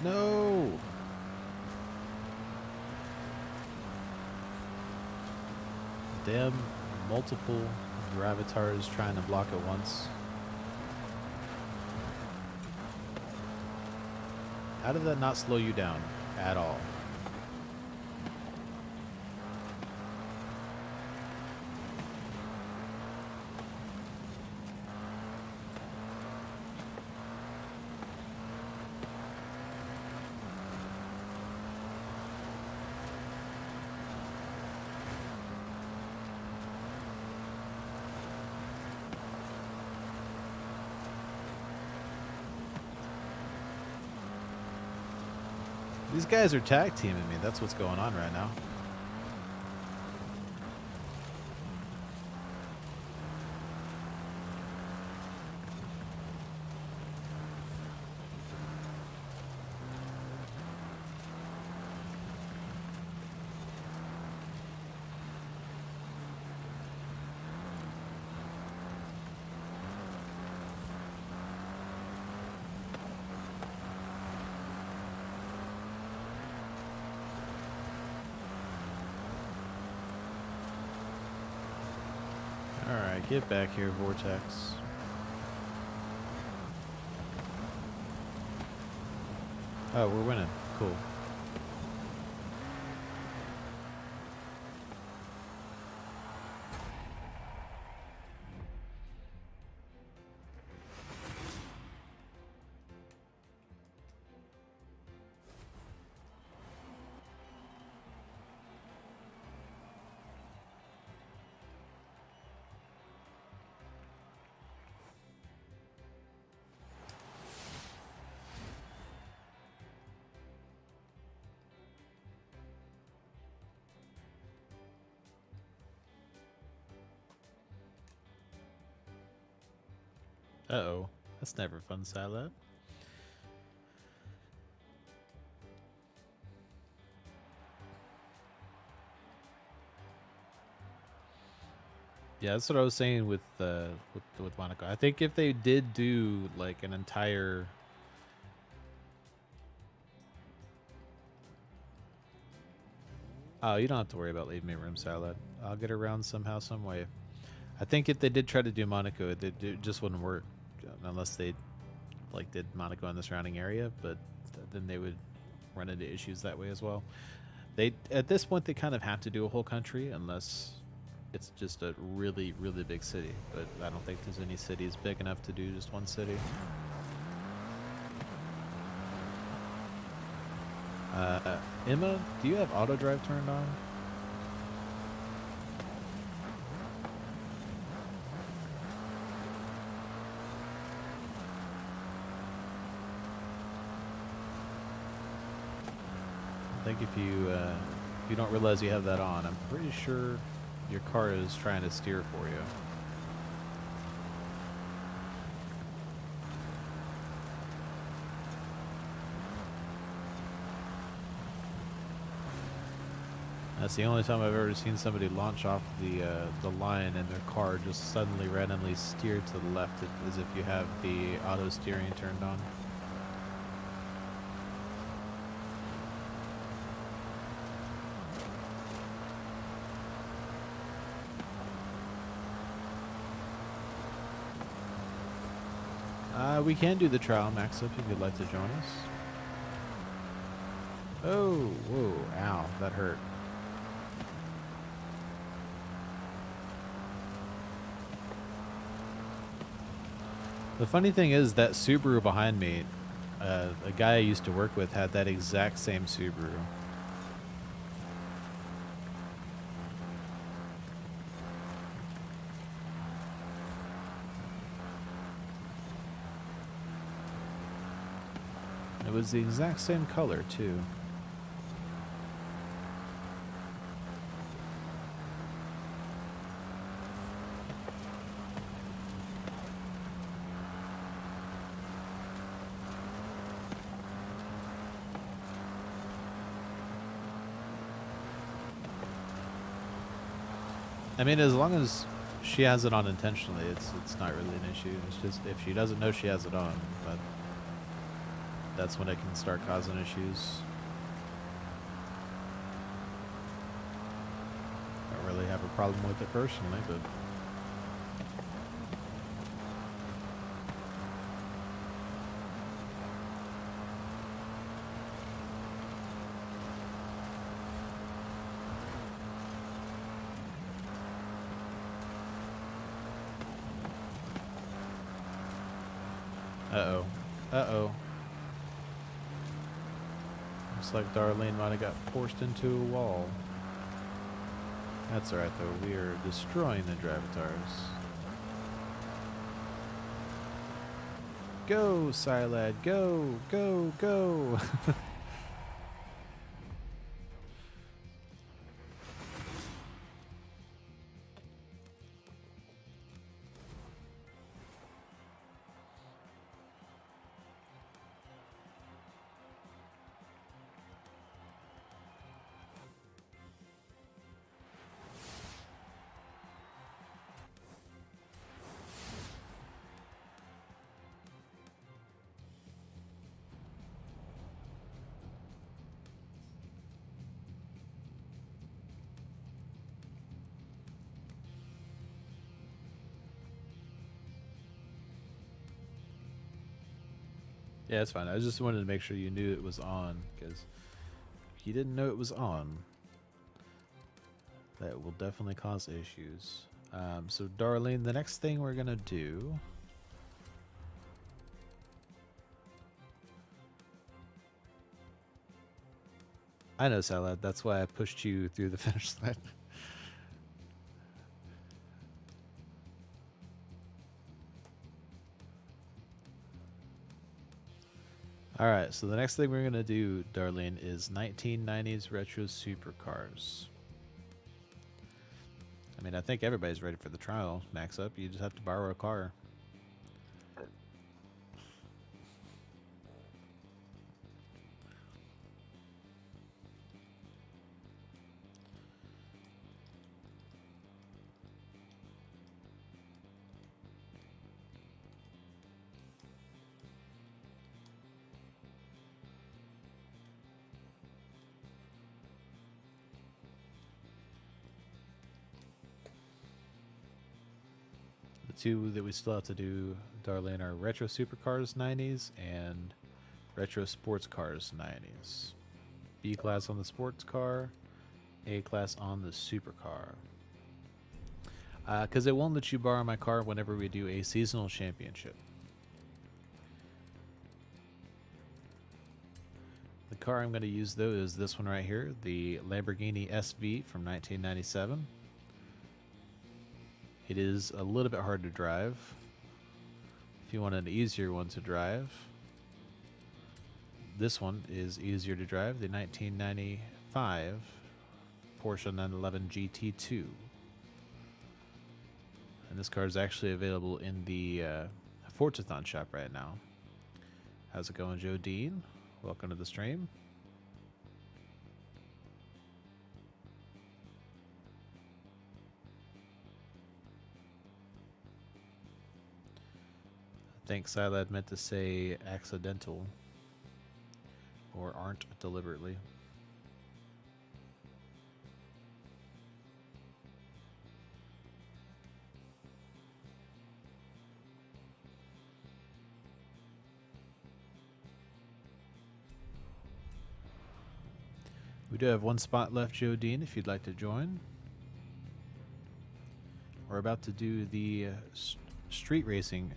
Speaker 1: No! Damn, multiple gravitars trying to block at once. How did that not slow you down at all? These guys are tag teaming me. That's what's going on right now. Alright, get back here, Vortex. Oh, we're winning. Cool. Uh-oh. That's never fun, Silent. Yeah, that's what I was saying with Monaco. I think if they did do like an entire Oh, you don't have to worry about leaving me room, Salad. I'll get around somehow, some way. I think if they did try to do Monaco, it just wouldn't work unless they like did Monaco in the surrounding area, but then they would run into issues that way as well. They at this point they kind of have to do a whole country unless it's just a really, really big city, but I don't think there's any cities big enough to do just one city. Emma, do you have auto drive turned on? I think if you don't realize you have that on, I'm pretty sure your car is trying to steer for you. That's the only time I've ever seen somebody launch off the line and their car just suddenly randomly steer to the left as if you have the auto steering turned on. We can do the trial, Max, if you'd like to join us. Oh, whoa, ow, that hurt. The funny thing is that Subaru behind me, a guy I used to work with had that exact same Subaru. It was the exact same color, too. I mean, as long as she has it on intentionally, it's not really an issue. It's just if she doesn't know she has it on, but that's when it can start causing issues. I don't really have a problem with it personally, but uh-oh. Uh-oh. Looks like Darlene might have got forced into a wall. That's alright though, we are destroying the Drivatars. Go, Silad, go, go, go! Yeah, it's fine. I just wanted to make sure you knew it was on, because if you didn't know it was on, that will definitely cause issues. So, Darlene, the next thing we're going to do... I know, Salad. That's why I pushed you through the finish line. Alright, so the next thing we're going to do, Darlene, is 1990s Retro Supercars. I mean, I think everybody's ready for the trial. Max up, you just have to borrow a car. Two that we still have to do, Darlene, are Retro Supercars 90s and Retro Sports Cars 90s. B class on the sports car, A class on the supercar. Because it won't let you borrow my car whenever we do a seasonal championship. The car I'm going to use, though, is this one right here, the Lamborghini SV from 1997. It is a little bit hard to drive. If you want an easier one to drive, this one is easier to drive, the 1995 Porsche 911 GT2. And this car is actually available in the Forza shop right now. How's it going, Joe Dean? Welcome to the stream. I think Silad meant to say accidental or aren't deliberately. We do have one spot left, Joe Dean, if you'd like to join. We're about to do the street racing.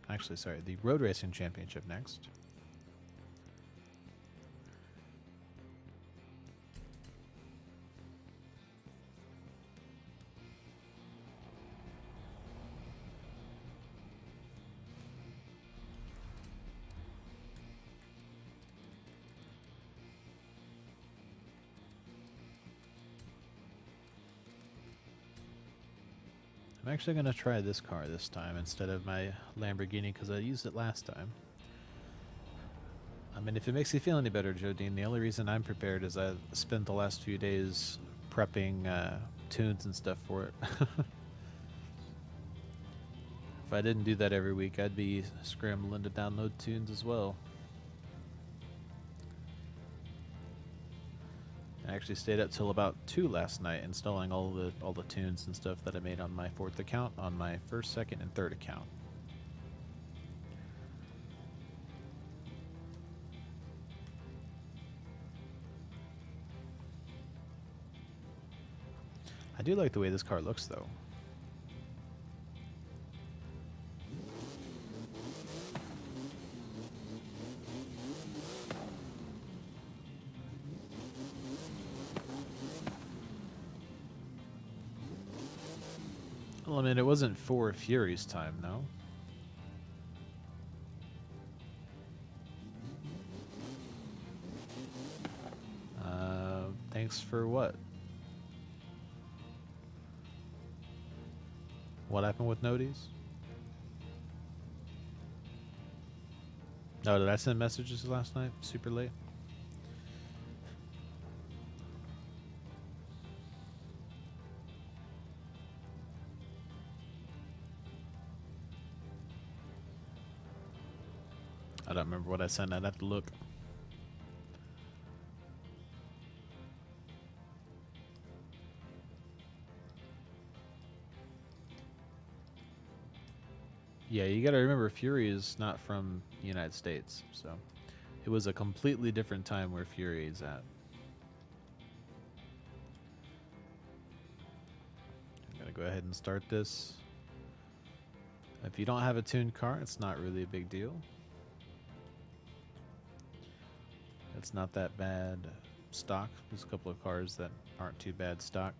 Speaker 1: Actually, sorry, the road racing championship next. I'm actually going to try this car this time instead of my Lamborghini because I used it last time. I mean, if it makes you feel any better, Joe Dean, the only reason I'm prepared is I spent the last few days prepping tunes and stuff for it. If I didn't do that every week, I'd be scrambling to download tunes as well. I actually stayed up till about 2 last night installing all the tunes and stuff that I made on my 4th account, on my 1st, 2nd, and 3rd account. I do like the way this car looks, though. Well, I mean, it wasn't for Fury's time, no? Thanks for what? What happened with Noties? Oh, did I send messages last night? Super late? I don't remember what I sent. I'd have to look. Yeah, you got to remember Fury is not from the United States, so it was a completely different time where Fury is at. I'm going to go ahead and start this. If you don't have a tuned car, it's not really a big deal. It's not that bad stock. There's a couple of cars that aren't too bad stock.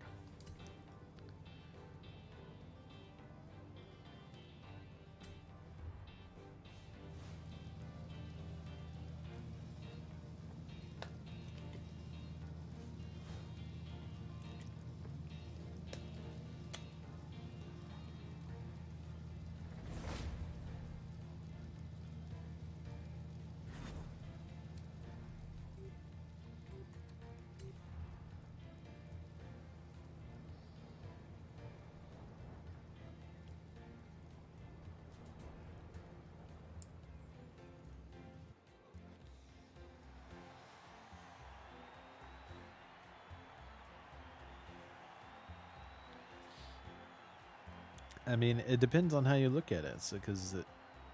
Speaker 1: I mean, it depends on how you look at it. Because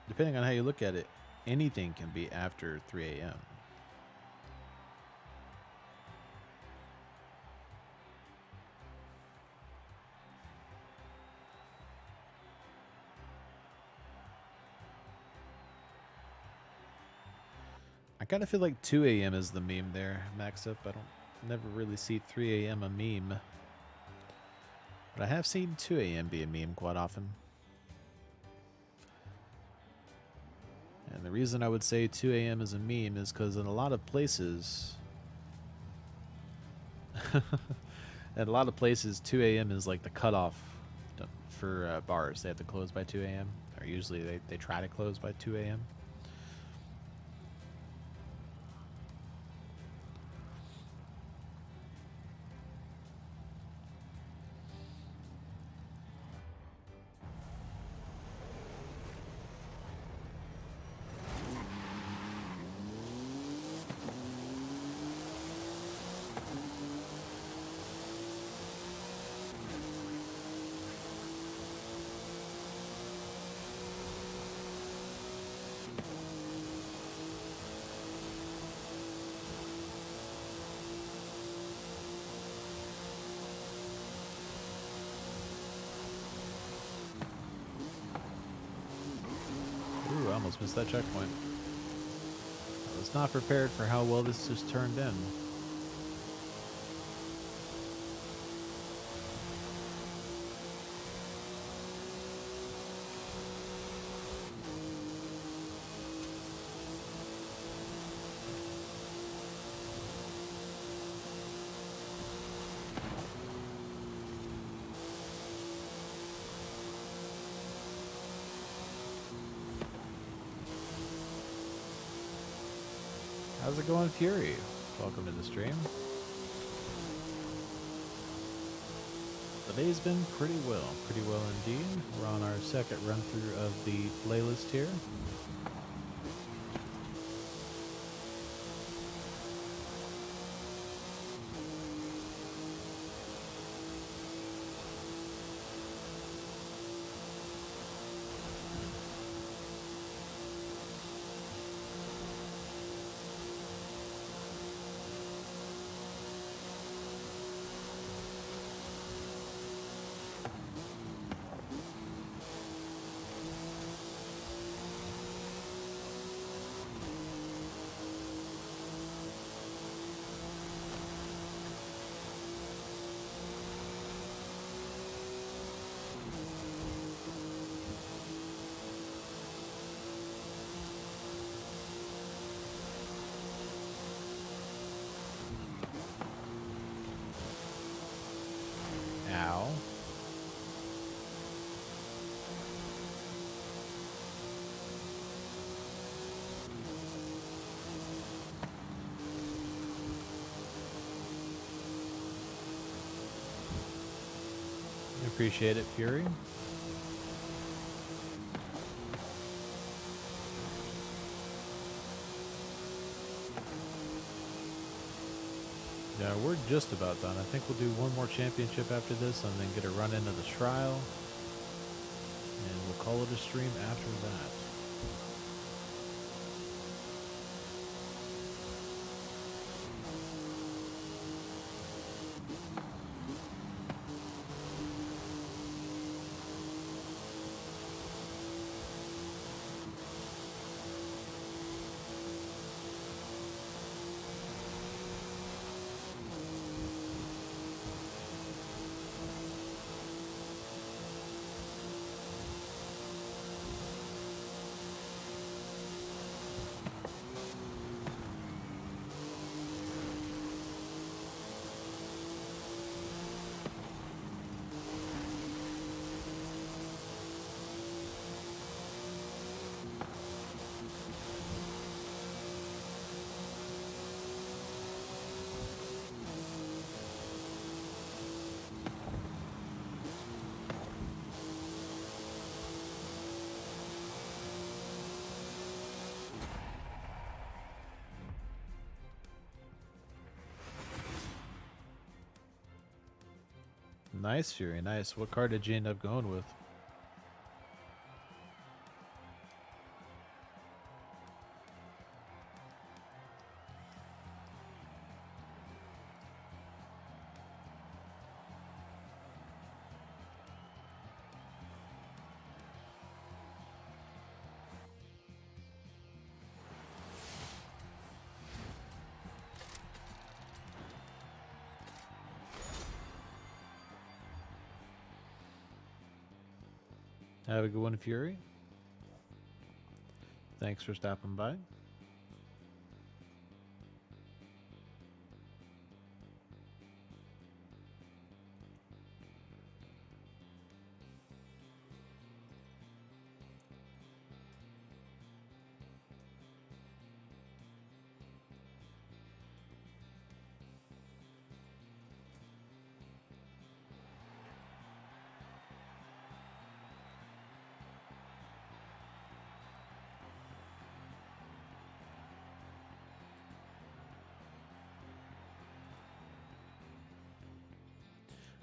Speaker 1: depending on how you look at it, anything can be after 3 a.m. I kind of feel like 2 a.m. is the meme there, Max Up. I don't never really see 3 a.m. a meme. But I have seen 2 a.m. be a meme quite often. And the reason I would say 2 a.m. is a meme is because in a lot of places... in a lot of places, 2 a.m. is like the cutoff for bars. They have to close by 2 a.m. Or usually they try to close by 2 a.m. Ooh, I almost missed that checkpoint. I was not prepared for how well this just turned in. How's it going, Fury? Welcome to the stream. The day's been pretty well indeed. We're on our second run through of the playlist here. Ow. Appreciate it, Fury. Yeah, we're just about done. I think we'll do one more championship after this and then get a run into the trial. And we'll call it a stream after that. Nice, Fury, nice. What car did you end up going with? Have a good one, Fury. Thanks for stopping by.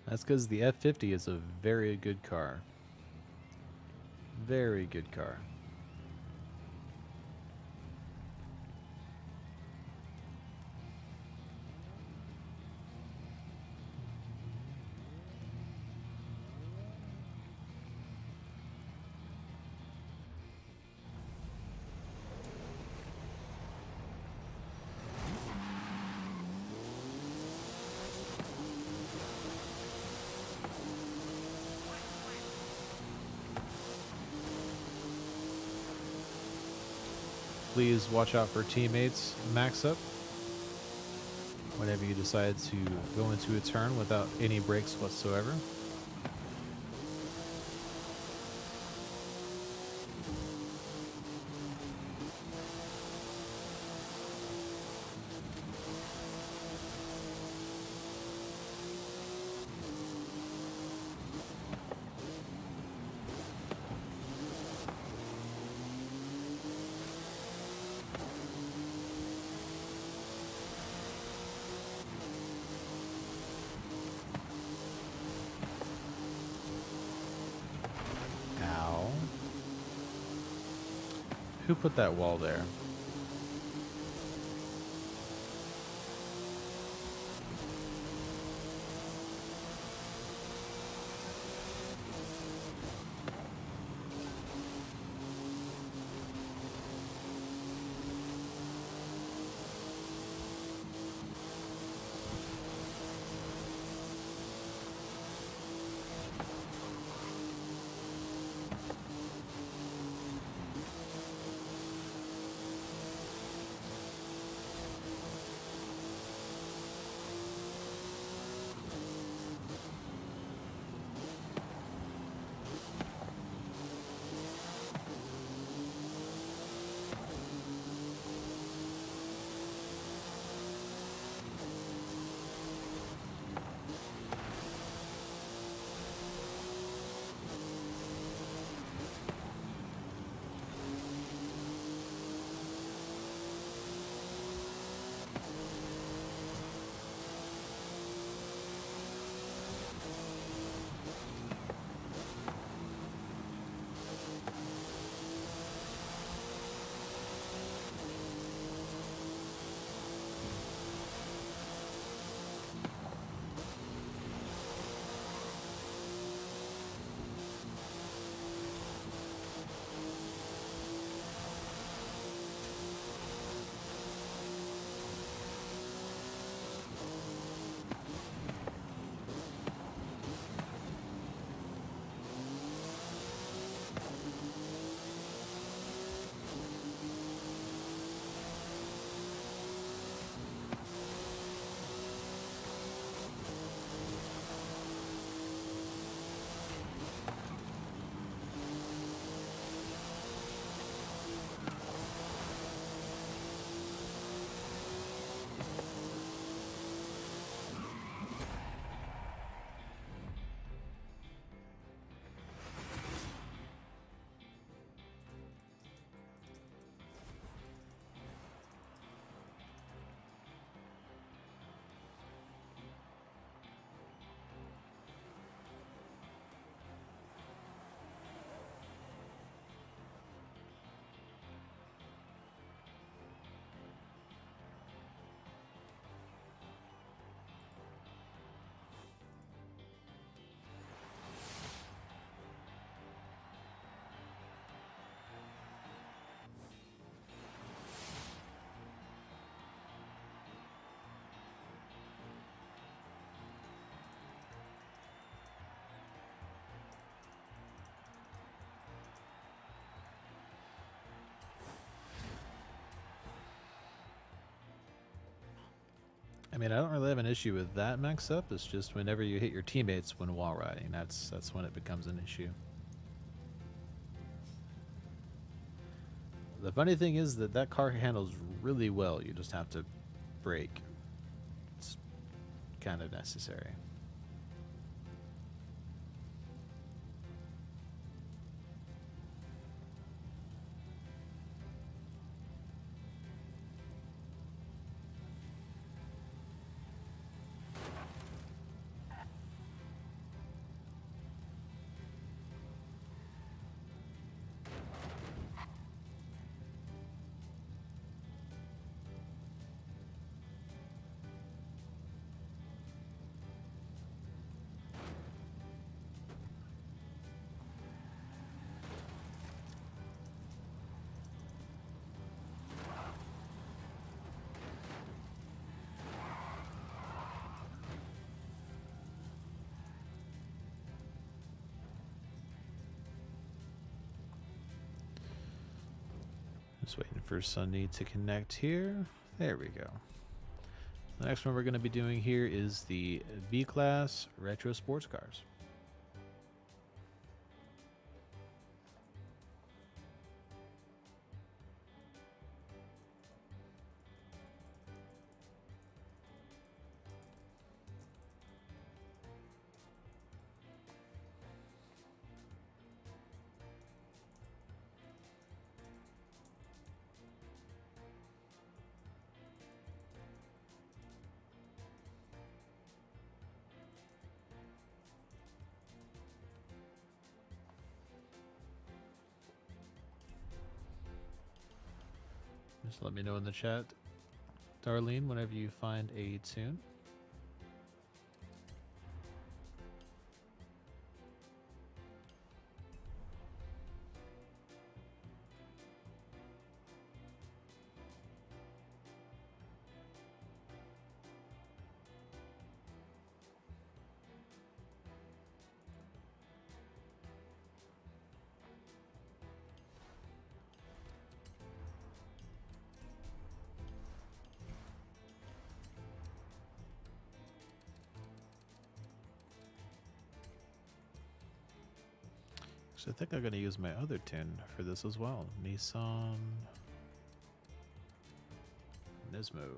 Speaker 1: That's because the F50 is a very good car. Very good car. Please watch out for teammates max up whenever you decide to go into a turn without any brakes whatsoever. Who put that wall there? I mean, I don't really have an issue with that max up. It's just whenever you hit your teammates when wall riding, that's when it becomes an issue. The funny thing is that that car handles really well. You just have to brake. It's kind of necessary. Just waiting for Sunny to connect here. There we go. The next one we're going to be doing here is the V-Class Retro Sports Cars. Just let me know in the chat, Darlene, whenever you find a tune. So I think I'm going to use my other tin for this as well. Nissan Nismo.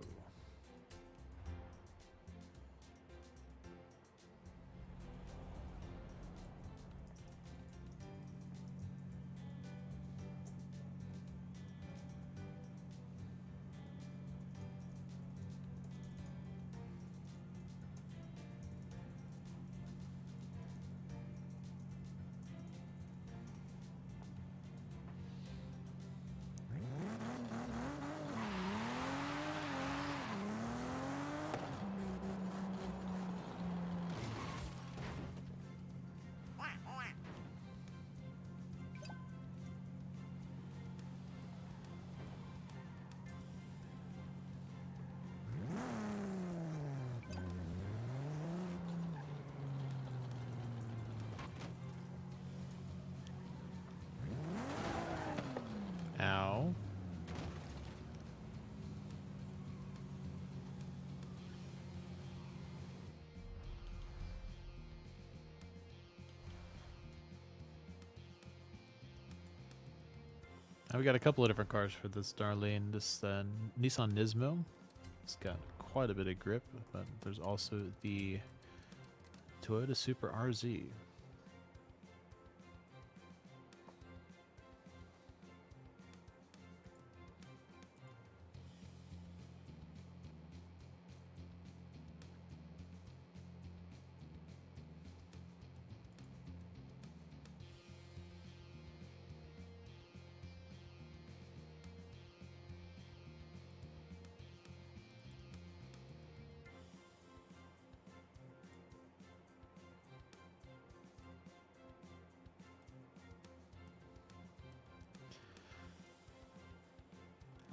Speaker 1: Ow. Now we got a couple of different cars for this Darlene. This Nissan Nismo. It's got quite a bit of grip, but there's also the Toyota Super RZ.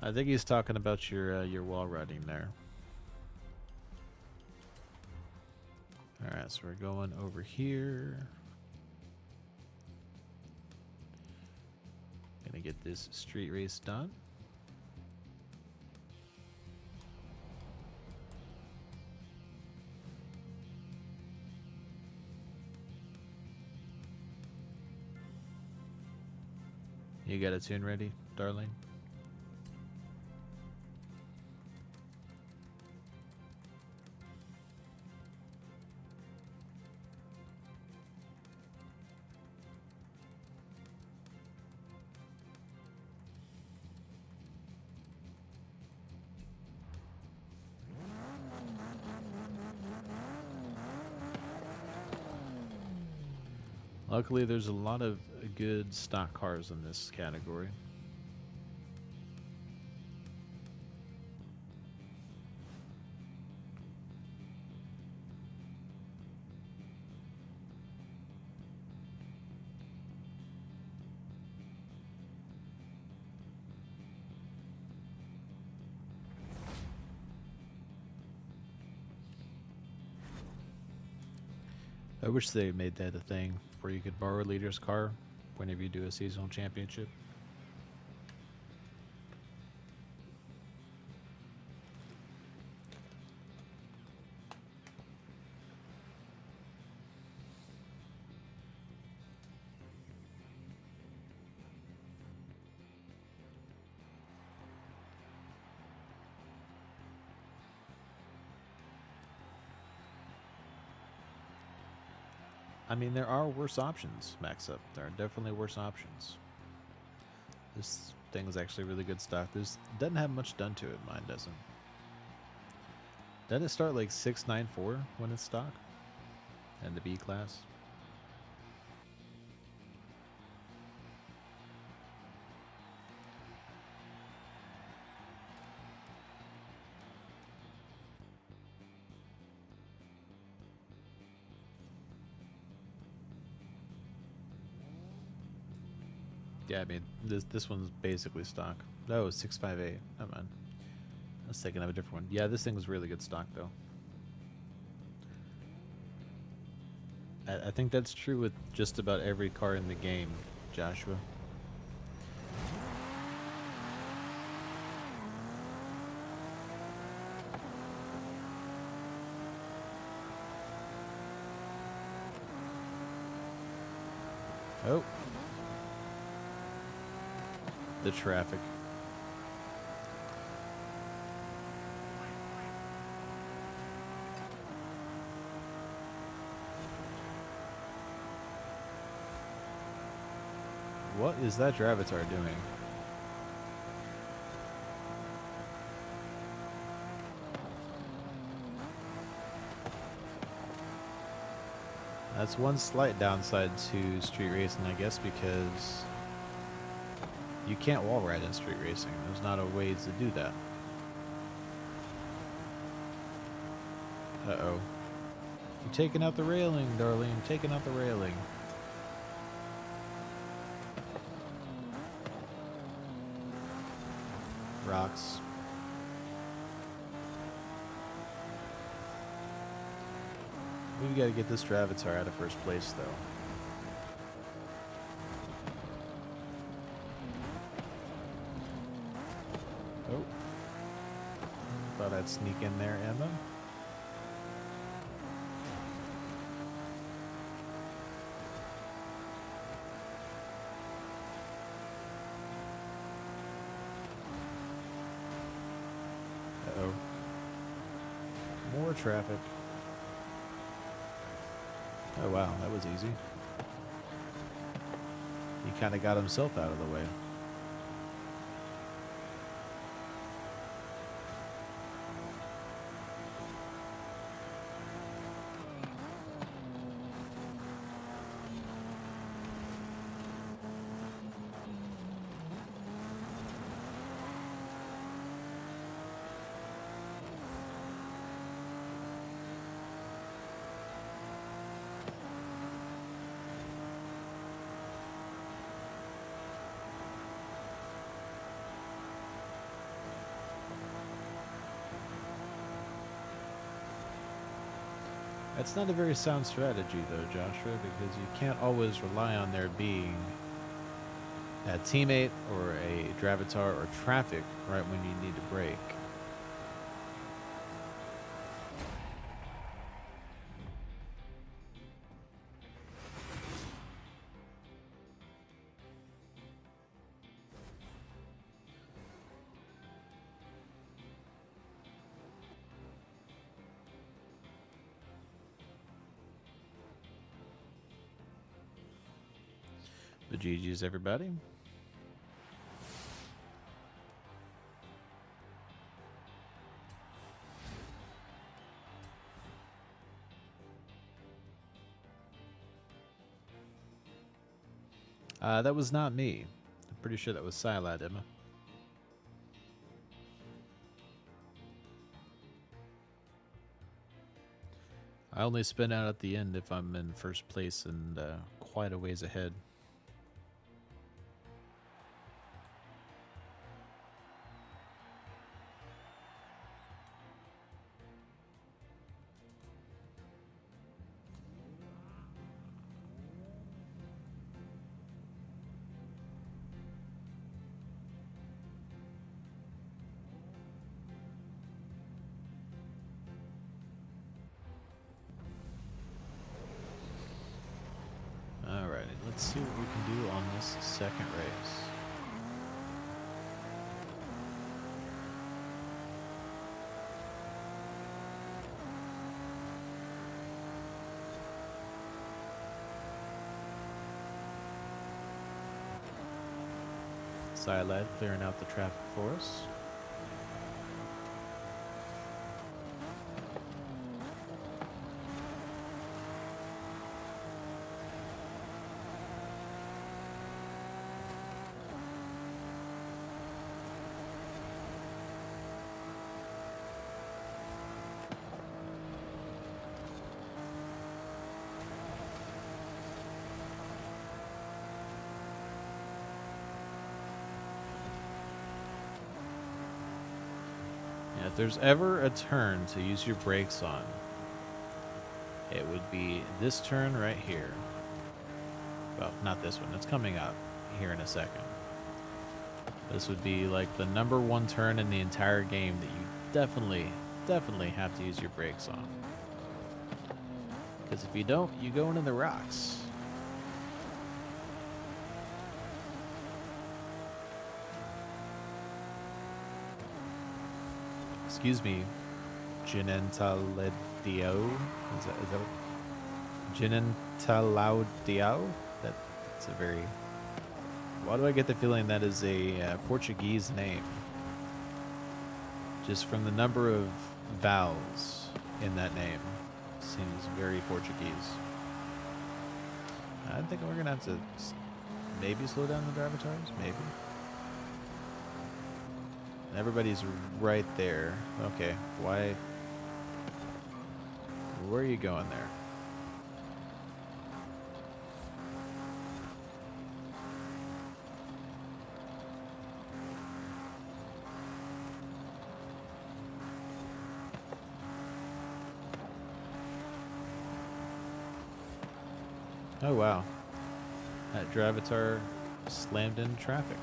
Speaker 1: I think he's talking about your wall riding there. All right, so we're going over here. Gonna get this street race done. You got a tune ready, darling? Luckily, there's a lot of good stock cars in this category. I wish they made that a thing where you could borrow a leader's car whenever you do a seasonal championship. I mean, there are worse options, Max Up. There are definitely worse options. This thing is actually really good stock. This doesn't have much done to it. Mine doesn't. Doesn't it start like 694 when it's stock? And the B class? Yeah, I mean, this one's basically stock. Oh, 658. Never mind. I was thinking of a different one. Yeah, this thing was really good stock, though. I think that's true with just about every car in the game, Joshua. Oh. The traffic. What is that Dravatar doing? That's one slight downside to street racing, I guess, because you can't wall ride in street racing. There's not a way to do that. Uh-oh. You're taking out the railing, darling. You're taking out the railing. Rocks. We've got to get this Dravatar out of first place, though. Oh. Thought I'd sneak in there, Emma. Uh-oh. More traffic. Oh wow, that was easy. He kind of got himself out of the way. That's not a very sound strategy, though, Joshua, because you can't always rely on there being a teammate or a Dravatar or traffic right when you need to brake. The GG's, everybody. That was not me. I'm pretty sure that was Silad, Emma. I only spin out at the end if I'm in first place and quite a ways ahead. Alrighty, let's see what we can do on this second race. Silad clearing out the traffic for us. If there's ever a turn to use your brakes on, it would be this turn right here. Well, not this one. It's coming up here in a second. This would be like the #1 turn in the entire game that you definitely have to use your brakes on. Because if you don't, you go into the rocks. Excuse me, Ginentaledio? Is that Ginentalaudio? That's a very... Why do I get the feeling that is a Portuguese name? Just from the number of vowels in that name. Seems very Portuguese. I think we're going to have to maybe slow down the Gravatars, maybe. Everybody's right there. Okay, why? Where are you going there? Oh wow. That Gravatar slammed into traffic.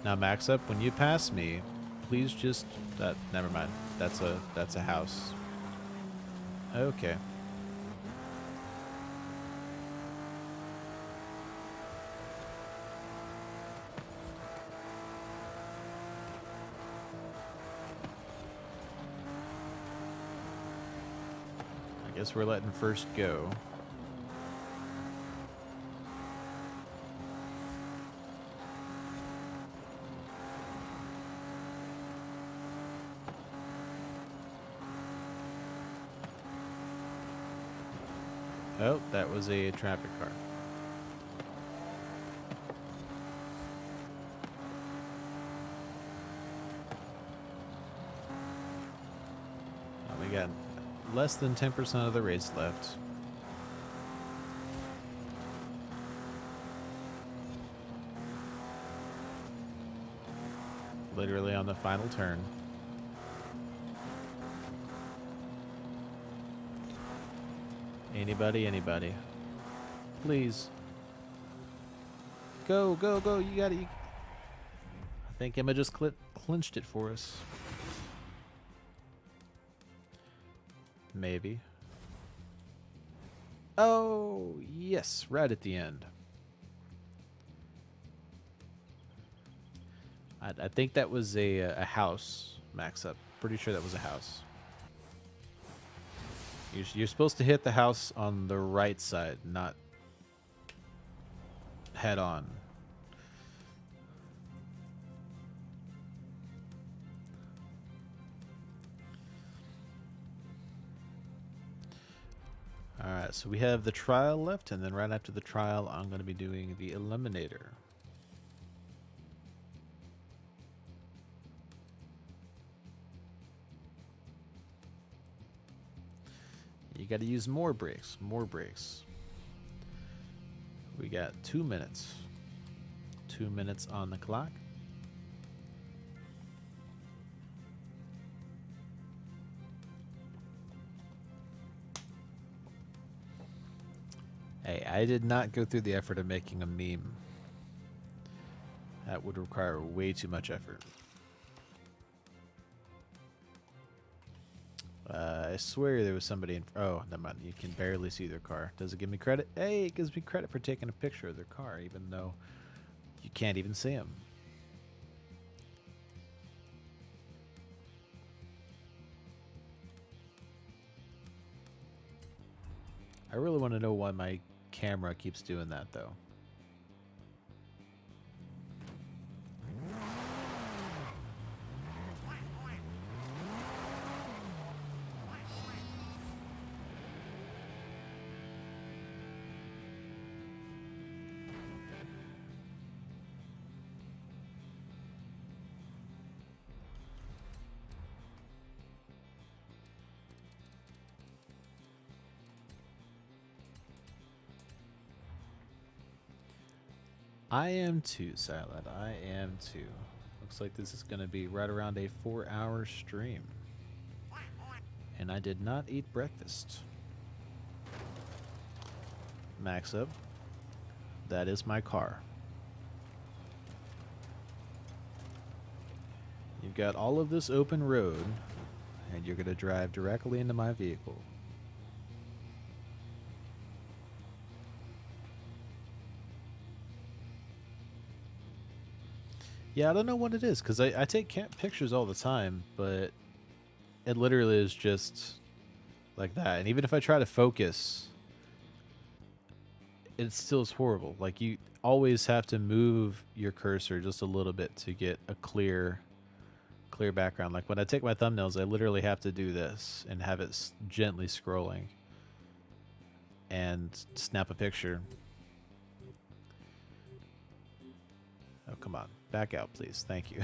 Speaker 1: Now, Max Up, when you pass me, please just... never mind. That's a house. Okay. I guess we're letting first go. Oh, that was a traffic car. We got less than 10% of the race left. Literally on the final turn. Anybody. Please. Go. You got it. I think Emma just clinched it for us. Maybe. Oh, yes. Right at the end. I think that was a house, Max Up. Pretty sure that was a house. You're supposed to hit the house on the right side, not head on. Alright, so we have the trial left, and then right after the trial, I'm going to be doing the eliminator. You got to use more brakes, more brakes. We got 2 minutes. 2 minutes on the clock. Hey, I did not go through the effort of making a meme. That would require way too much effort. I swear there was somebody in... Oh, never mind. You can barely see their car. Does it give me credit? Hey, it gives me credit for taking a picture of their car, even though you can't even see them. I really want to know why my camera keeps doing that, though. I am too, Silent. I am too. Looks like this is going to be right around a 4-hour stream. And I did not eat breakfast. Max up. That is my car. You've got all of this open road, and you're going to drive directly into my vehicle. Yeah, I don't know what it is, because I take pictures all the time, but it literally is just like that. And even if I try to focus, it still is horrible. Like, you always have to move your cursor just a little bit to get a clear background. Like, when I take my thumbnails, I literally have to do this and have it gently scrolling and snap a picture. Oh, come on. Back out, please. Thank you.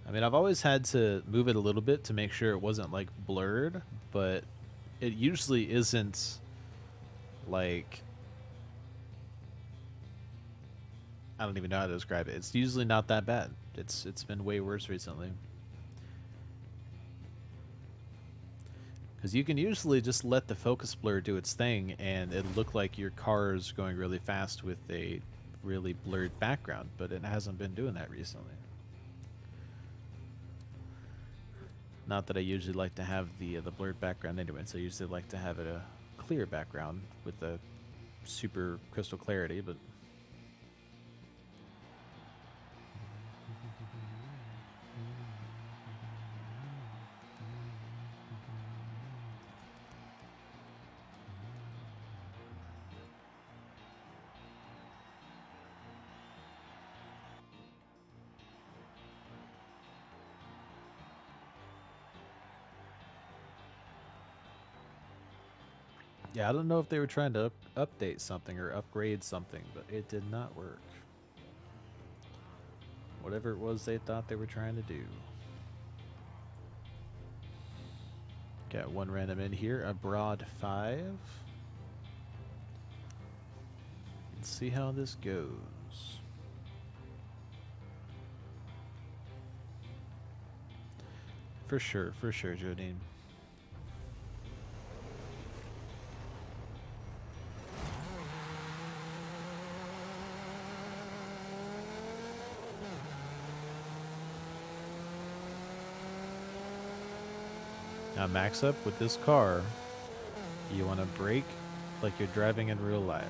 Speaker 1: I mean, I've always had to move it a little bit to make sure it wasn't, like, blurred, but it usually isn't, like... I don't even know how to describe it. It's usually not that bad. It's been way worse recently. Because you can usually just let the focus blur do its thing, and it look like your car is going really fast with a really blurred background, but it hasn't been doing that recently. Not that I usually like to have the blurred background anyway, so I usually like to have it a clear background with the super crystal clarity, but... Yeah, I don't know if they were trying to update something or upgrade something, but it did not work. Whatever it was they thought they were trying to do. Got one random in here, a broad 5. Let's see how this goes. For sure, Jodine. Now max up with this car. You want to brake like you're driving in real life.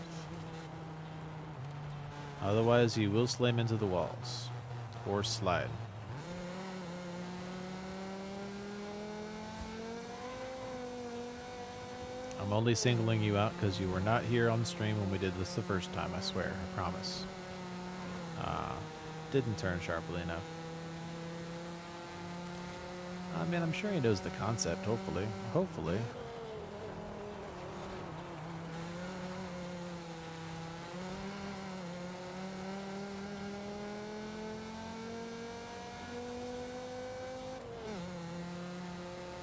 Speaker 1: Otherwise you will slam into the walls. Or slide. I'm only singling you out because you were not here on stream when we did this the first time, I swear, I promise. Didn't turn sharply enough. I mean, I'm sure he knows the concept, hopefully. Hopefully.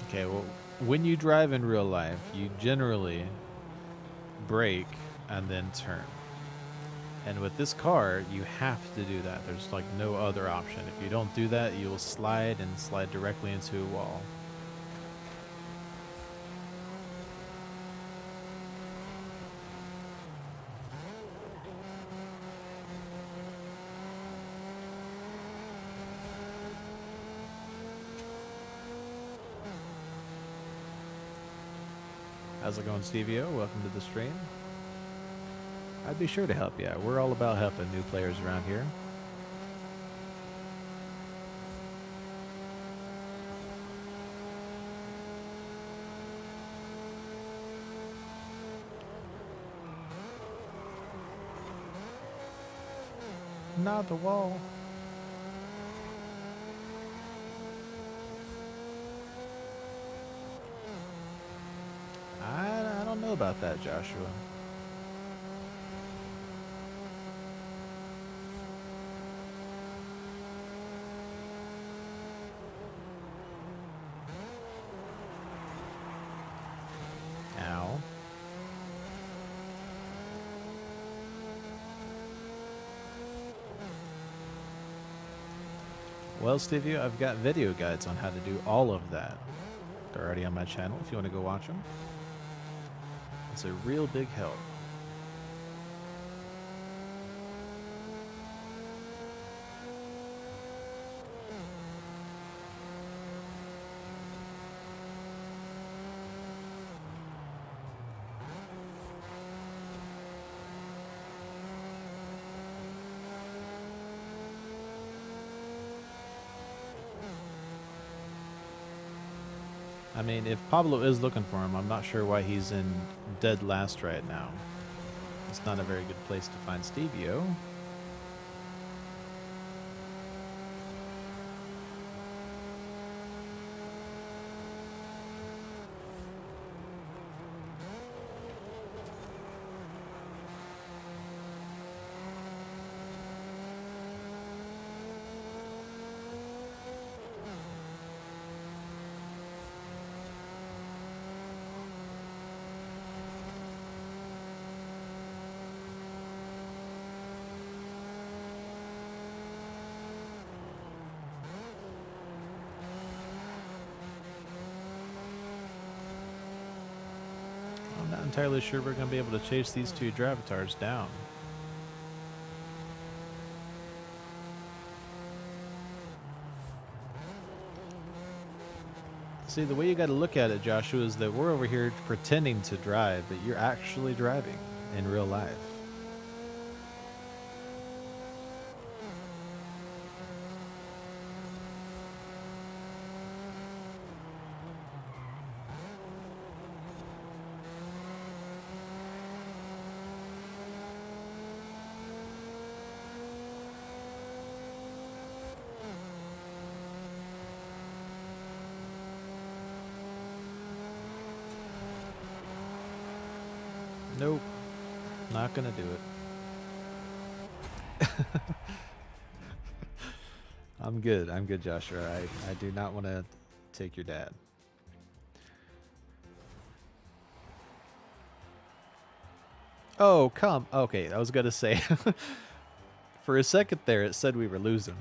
Speaker 1: Okay, well, when you drive in real life, you generally brake and then turn. And with this car, you have to do that. There's like no other option. If you don't do that, you'll slide and slide directly into a wall. How's it going, Stevio? Welcome to the stream. I'd be sure to help you out. We're all about helping new players around here. Not the wall. I don't know about that, Joshua. Ow. Well, Stevie, I've got video guides on how to do all of that. They're already on my channel if you want to go watch them. It's a real big help. I mean, if Pablo is looking for him, I'm not sure why he's in dead last right now. It's not a very good place to find Stevio. Entirely sure we're going to be able to chase these two Dravatars down. See, the way you got to look at it, Joshua, is that we're over here pretending to drive, but you're actually driving in real life. Nope, not gonna do it. I'm good, Joshua. I do not want to take your dad. Oh, come. Okay, I was gonna say. For a second there, it said we were losing.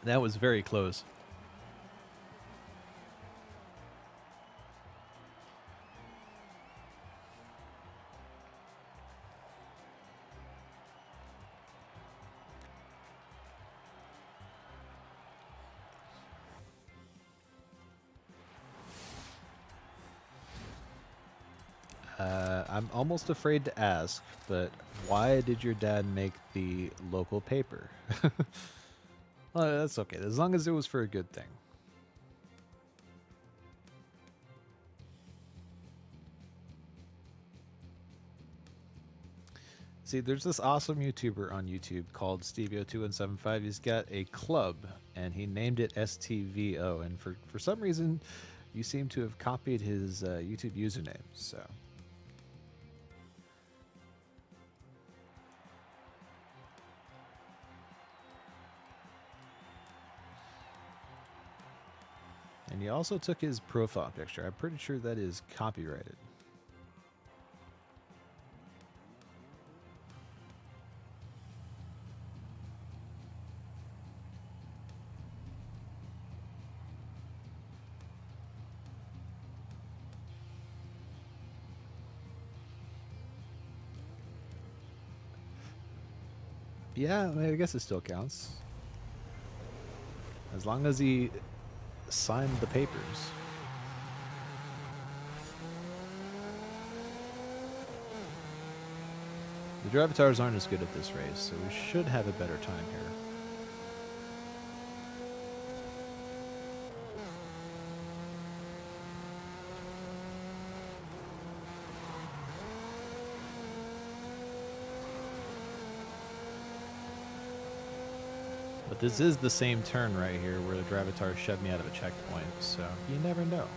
Speaker 1: That was very close. I'm almost afraid to ask, but why did your dad make the local paper? Well, that's okay, as long as it was for a good thing. See, there's this awesome YouTuber on YouTube called Stevio2175. He's got a club, and he named it STVO. And for some reason, you seem to have copied his YouTube username. So, and he also took his profile picture. I'm pretty sure that is copyrighted. Yeah, I guess it still counts. As long as he signed the papers. The Drivatars aren't as good at this race, so we should have a better time here. But this is the same turn right here where the Drivatar shoved me out of a checkpoint, so you never know.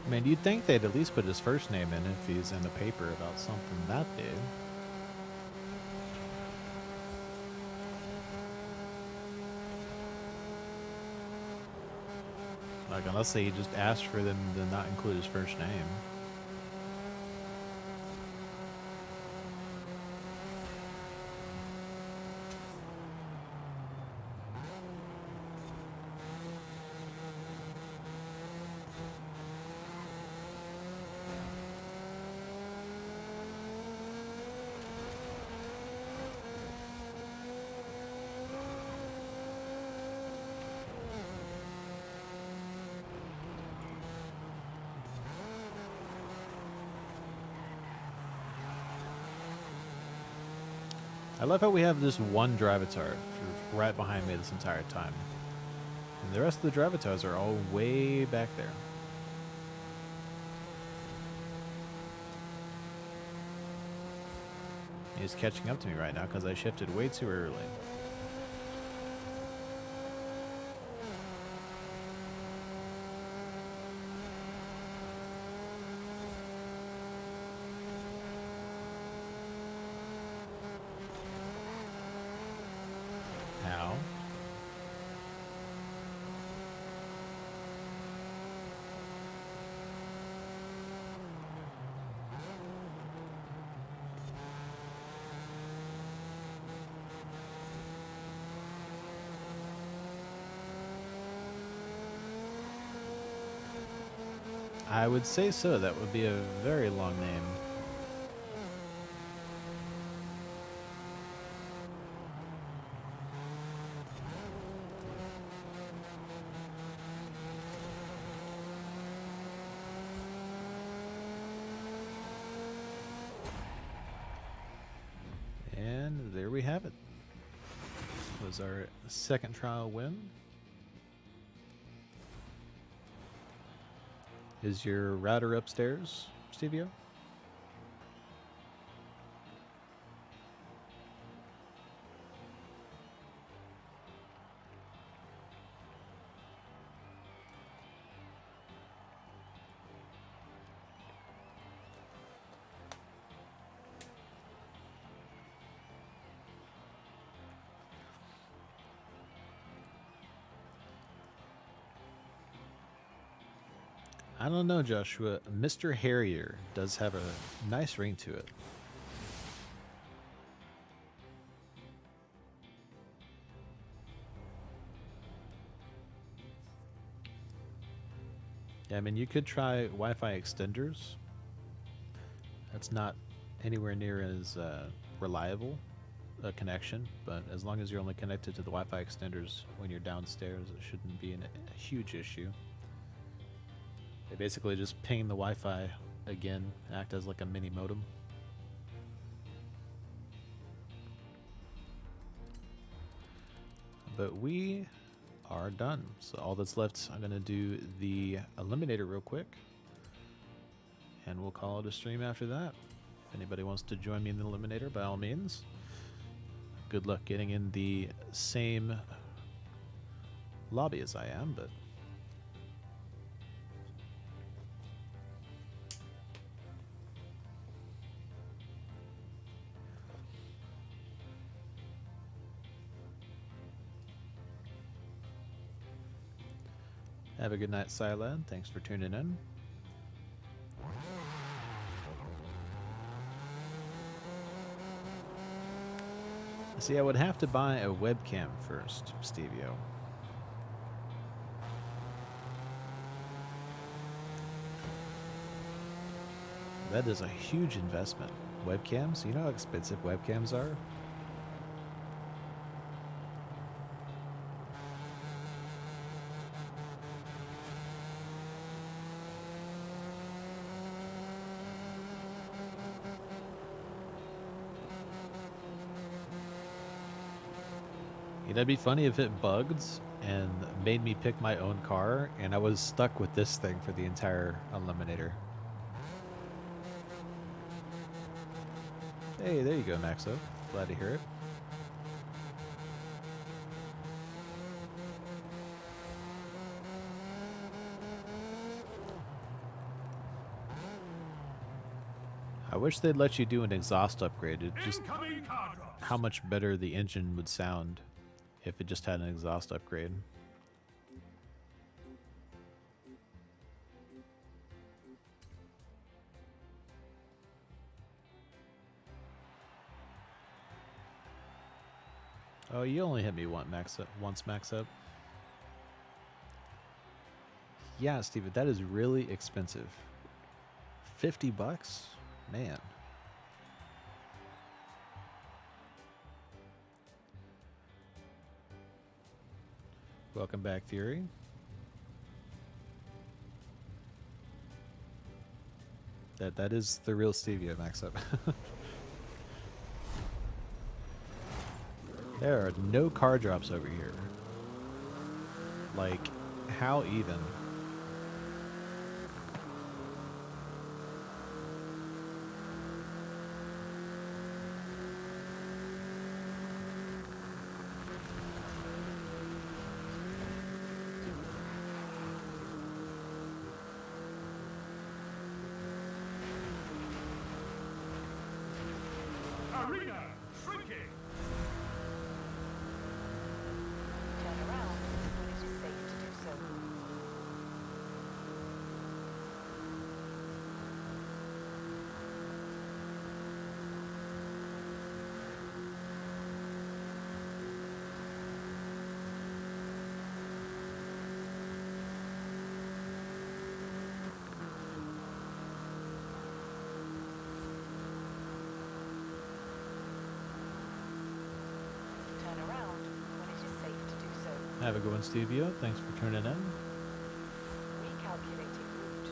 Speaker 1: I mean, you'd think they'd at least put his first name in if he's in the paper about something that big. Like, unless they just asked for them to not include his first name. I love how we have this one Drivatar right behind me this entire time. And the rest of the Drivatars are all way back there. He's catching up to me right now because I shifted way too early. How? I would say so. That would be a very long name. And there we have it. Was our second trial win. Is your router upstairs, Stevio? I don't know, Joshua. Mr. Harrier does have a nice ring to it. Yeah, I mean, you could try Wi-Fi extenders. That's not anywhere near as reliable a connection, but as long as you're only connected to the Wi-Fi extenders when you're downstairs, it shouldn't be a huge issue. They basically just ping the Wi-Fi again, act as like a mini modem. But we are done. So all that's left, I'm gonna do the eliminator real quick, and we'll call it a stream after that. If anybody wants to join me in the eliminator, by all means. Good luck getting in the same lobby as I am, but have a good night, Silad. Thanks for tuning in. See, I would have to buy a webcam first, Stevio. That is a huge investment. Webcams? You know how expensive webcams are? That'd be funny if it bugged and made me pick my own car, and I was stuck with this thing for the entire eliminator. Hey, there you go, Maxo. Glad to hear it. I wish they'd let you do an exhaust upgrade. It just how much better the engine would sound if it just had an exhaust upgrade. Oh, you only hit me once, Max Up. Yeah, Steven, that is really expensive. $50? Man. Welcome back, Fury. That is the real Stevia, Max Up. There are no car drops over here. Like, how even? Have a good one, Stevia. Thanks for tuning in.
Speaker 2: Recalculating route.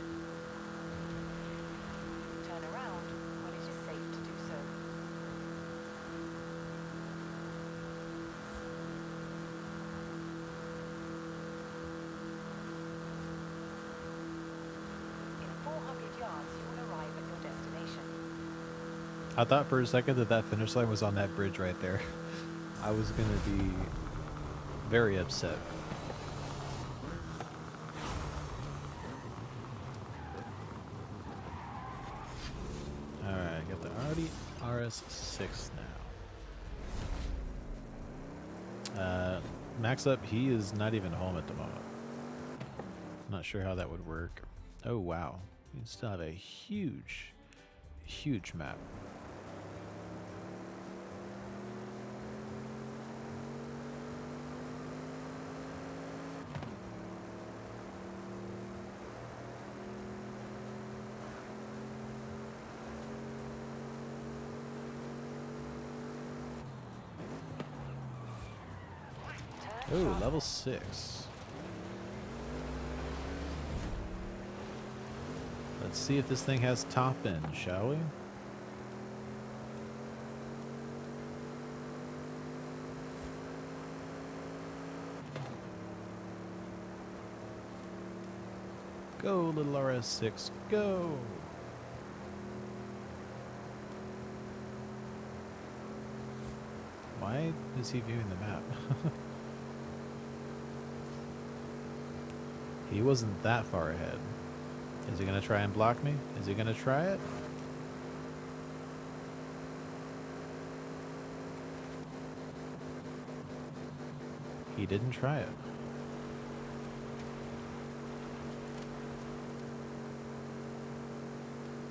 Speaker 2: Turn around when it is safe to do so. In 400 yards, you will arrive at your destination.
Speaker 1: I thought for a second that finish line was on that bridge right there. I was going to be very upset. Alright, got the Audi RS6 now. Max Up, he is not even home at the moment. Not sure how that would work. Oh wow, you still have a huge, huge map. Oh, level 6. Let's see if this thing has top end, shall we? Go, little RS6, go! Why is he viewing the map? He wasn't that far ahead. Is he going to try and block me? Is he going to try it? He didn't try it.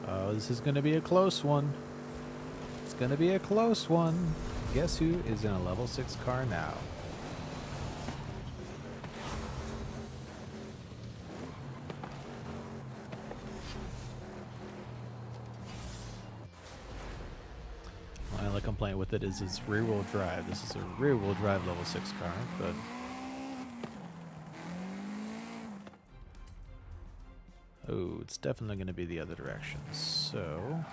Speaker 1: Oh, this is going to be a close one. It's going to be a close one. Guess who is in a level 6 car now? My only complaint with it is it's rear-wheel drive. This is a rear-wheel drive level 6 car, but oh, it's definitely going to be the other direction. So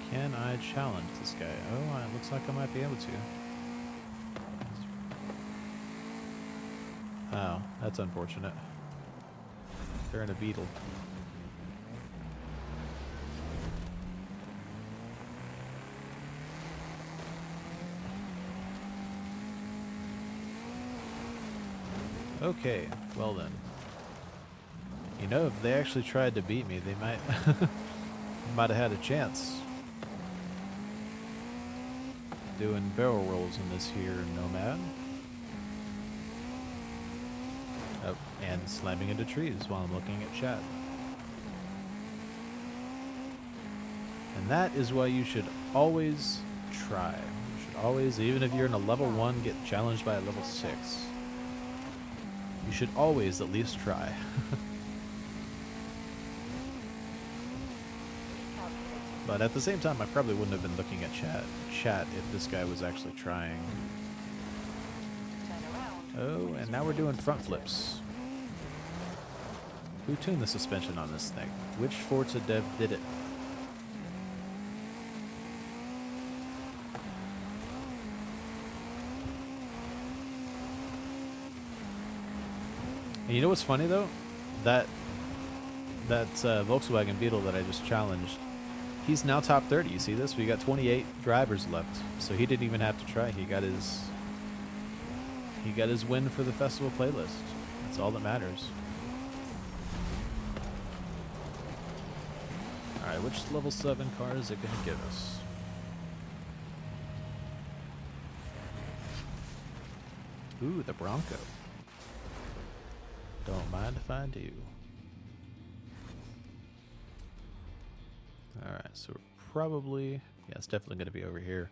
Speaker 1: can I challenge this guy? Oh, it looks like I might be able to. Oh, that's unfortunate. They're in a Beetle. Okay, well then. You know, if they actually tried to beat me, they might have had a chance. Doing barrel rolls in this here Nomad. Oh, and slamming into trees while I'm looking at chat. And that is why you should always try. You should always, even if you're in a level 1, get challenged by a level 6. You should always at least try. But at the same time, I probably wouldn't have been looking at chat if this guy was actually trying. Oh, and now we're doing front flips. Who tuned the suspension on this thing? Which Forza dev did it? And you know what's funny though? That Volkswagen Beetle that I just challenged, he's now top 30. You see this? We got 28 drivers left, so he didn't even have to try. He got his win for the festival playlist. That's all that matters. All right, which level 7 car is it going to give us? Ooh, the Bronco. Don't mind if I do. Alright, so we're probably... yeah, it's definitely going to be over here.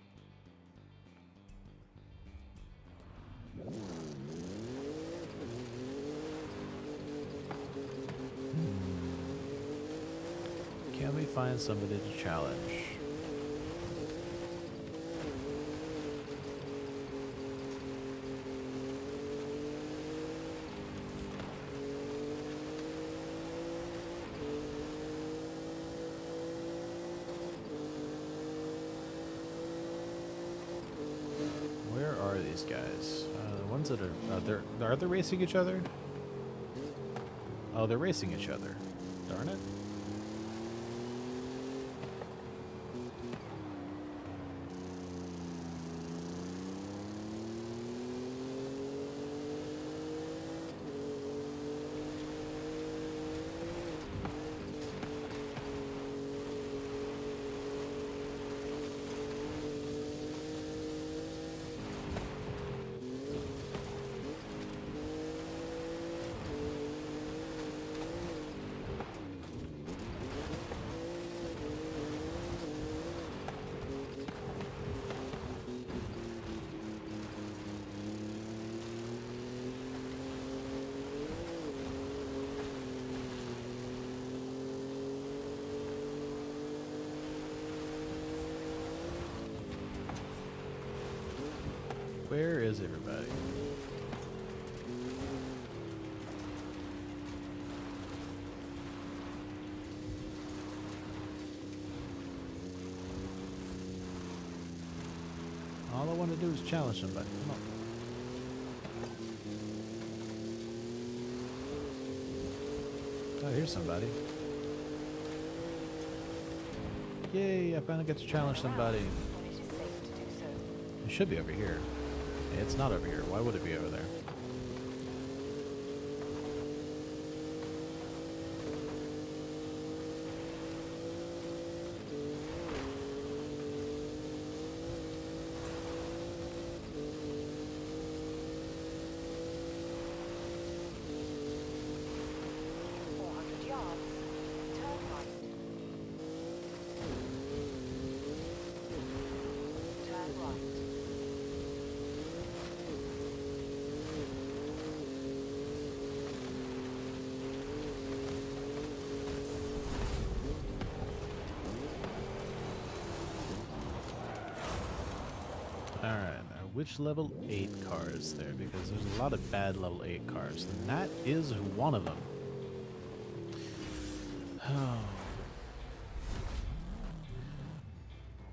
Speaker 1: Can we find somebody to challenge? Guys, the ones that are they racing each other? Oh, they're racing each other. Darn it. Where is everybody? All I want to do is challenge somebody. Come on. Oh, here's somebody. Yay, I finally get to challenge somebody.
Speaker 2: When it is safe to do so.
Speaker 1: It should be over here. It's not over here. Why would it be over there? Alright, now which level 8 car is there? Because there's a lot of bad level 8 cars, and that is one of them. Oh.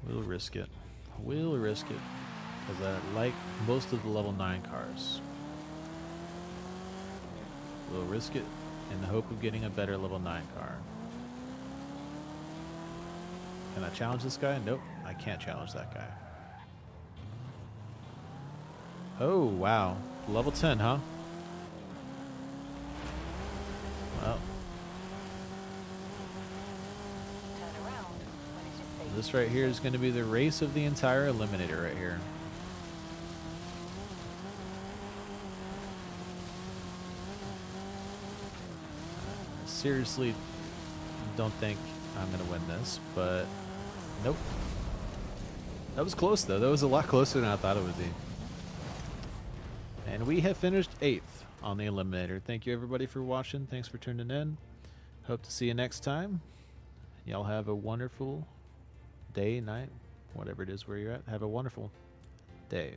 Speaker 1: We'll risk it. We'll risk it. Because I like most of the level 9 cars. We'll risk it in the hope of getting a better level 9 car. Can I challenge this guy? Nope, I can't challenge that guy. Oh, wow. Level 10, huh? Well.
Speaker 2: Turn around when it is safe.
Speaker 1: This right here is going to be the race of the entire Eliminator right here. I seriously don't think I'm going to win this, but nope. That was close, though. That was a lot closer than I thought it would be. And we have finished 8th on the Eliminator. Thank you, everybody, for watching. Thanks for tuning in. Hope to see you next time. Y'all have a wonderful day, night, whatever it is where you're at. Have a wonderful day.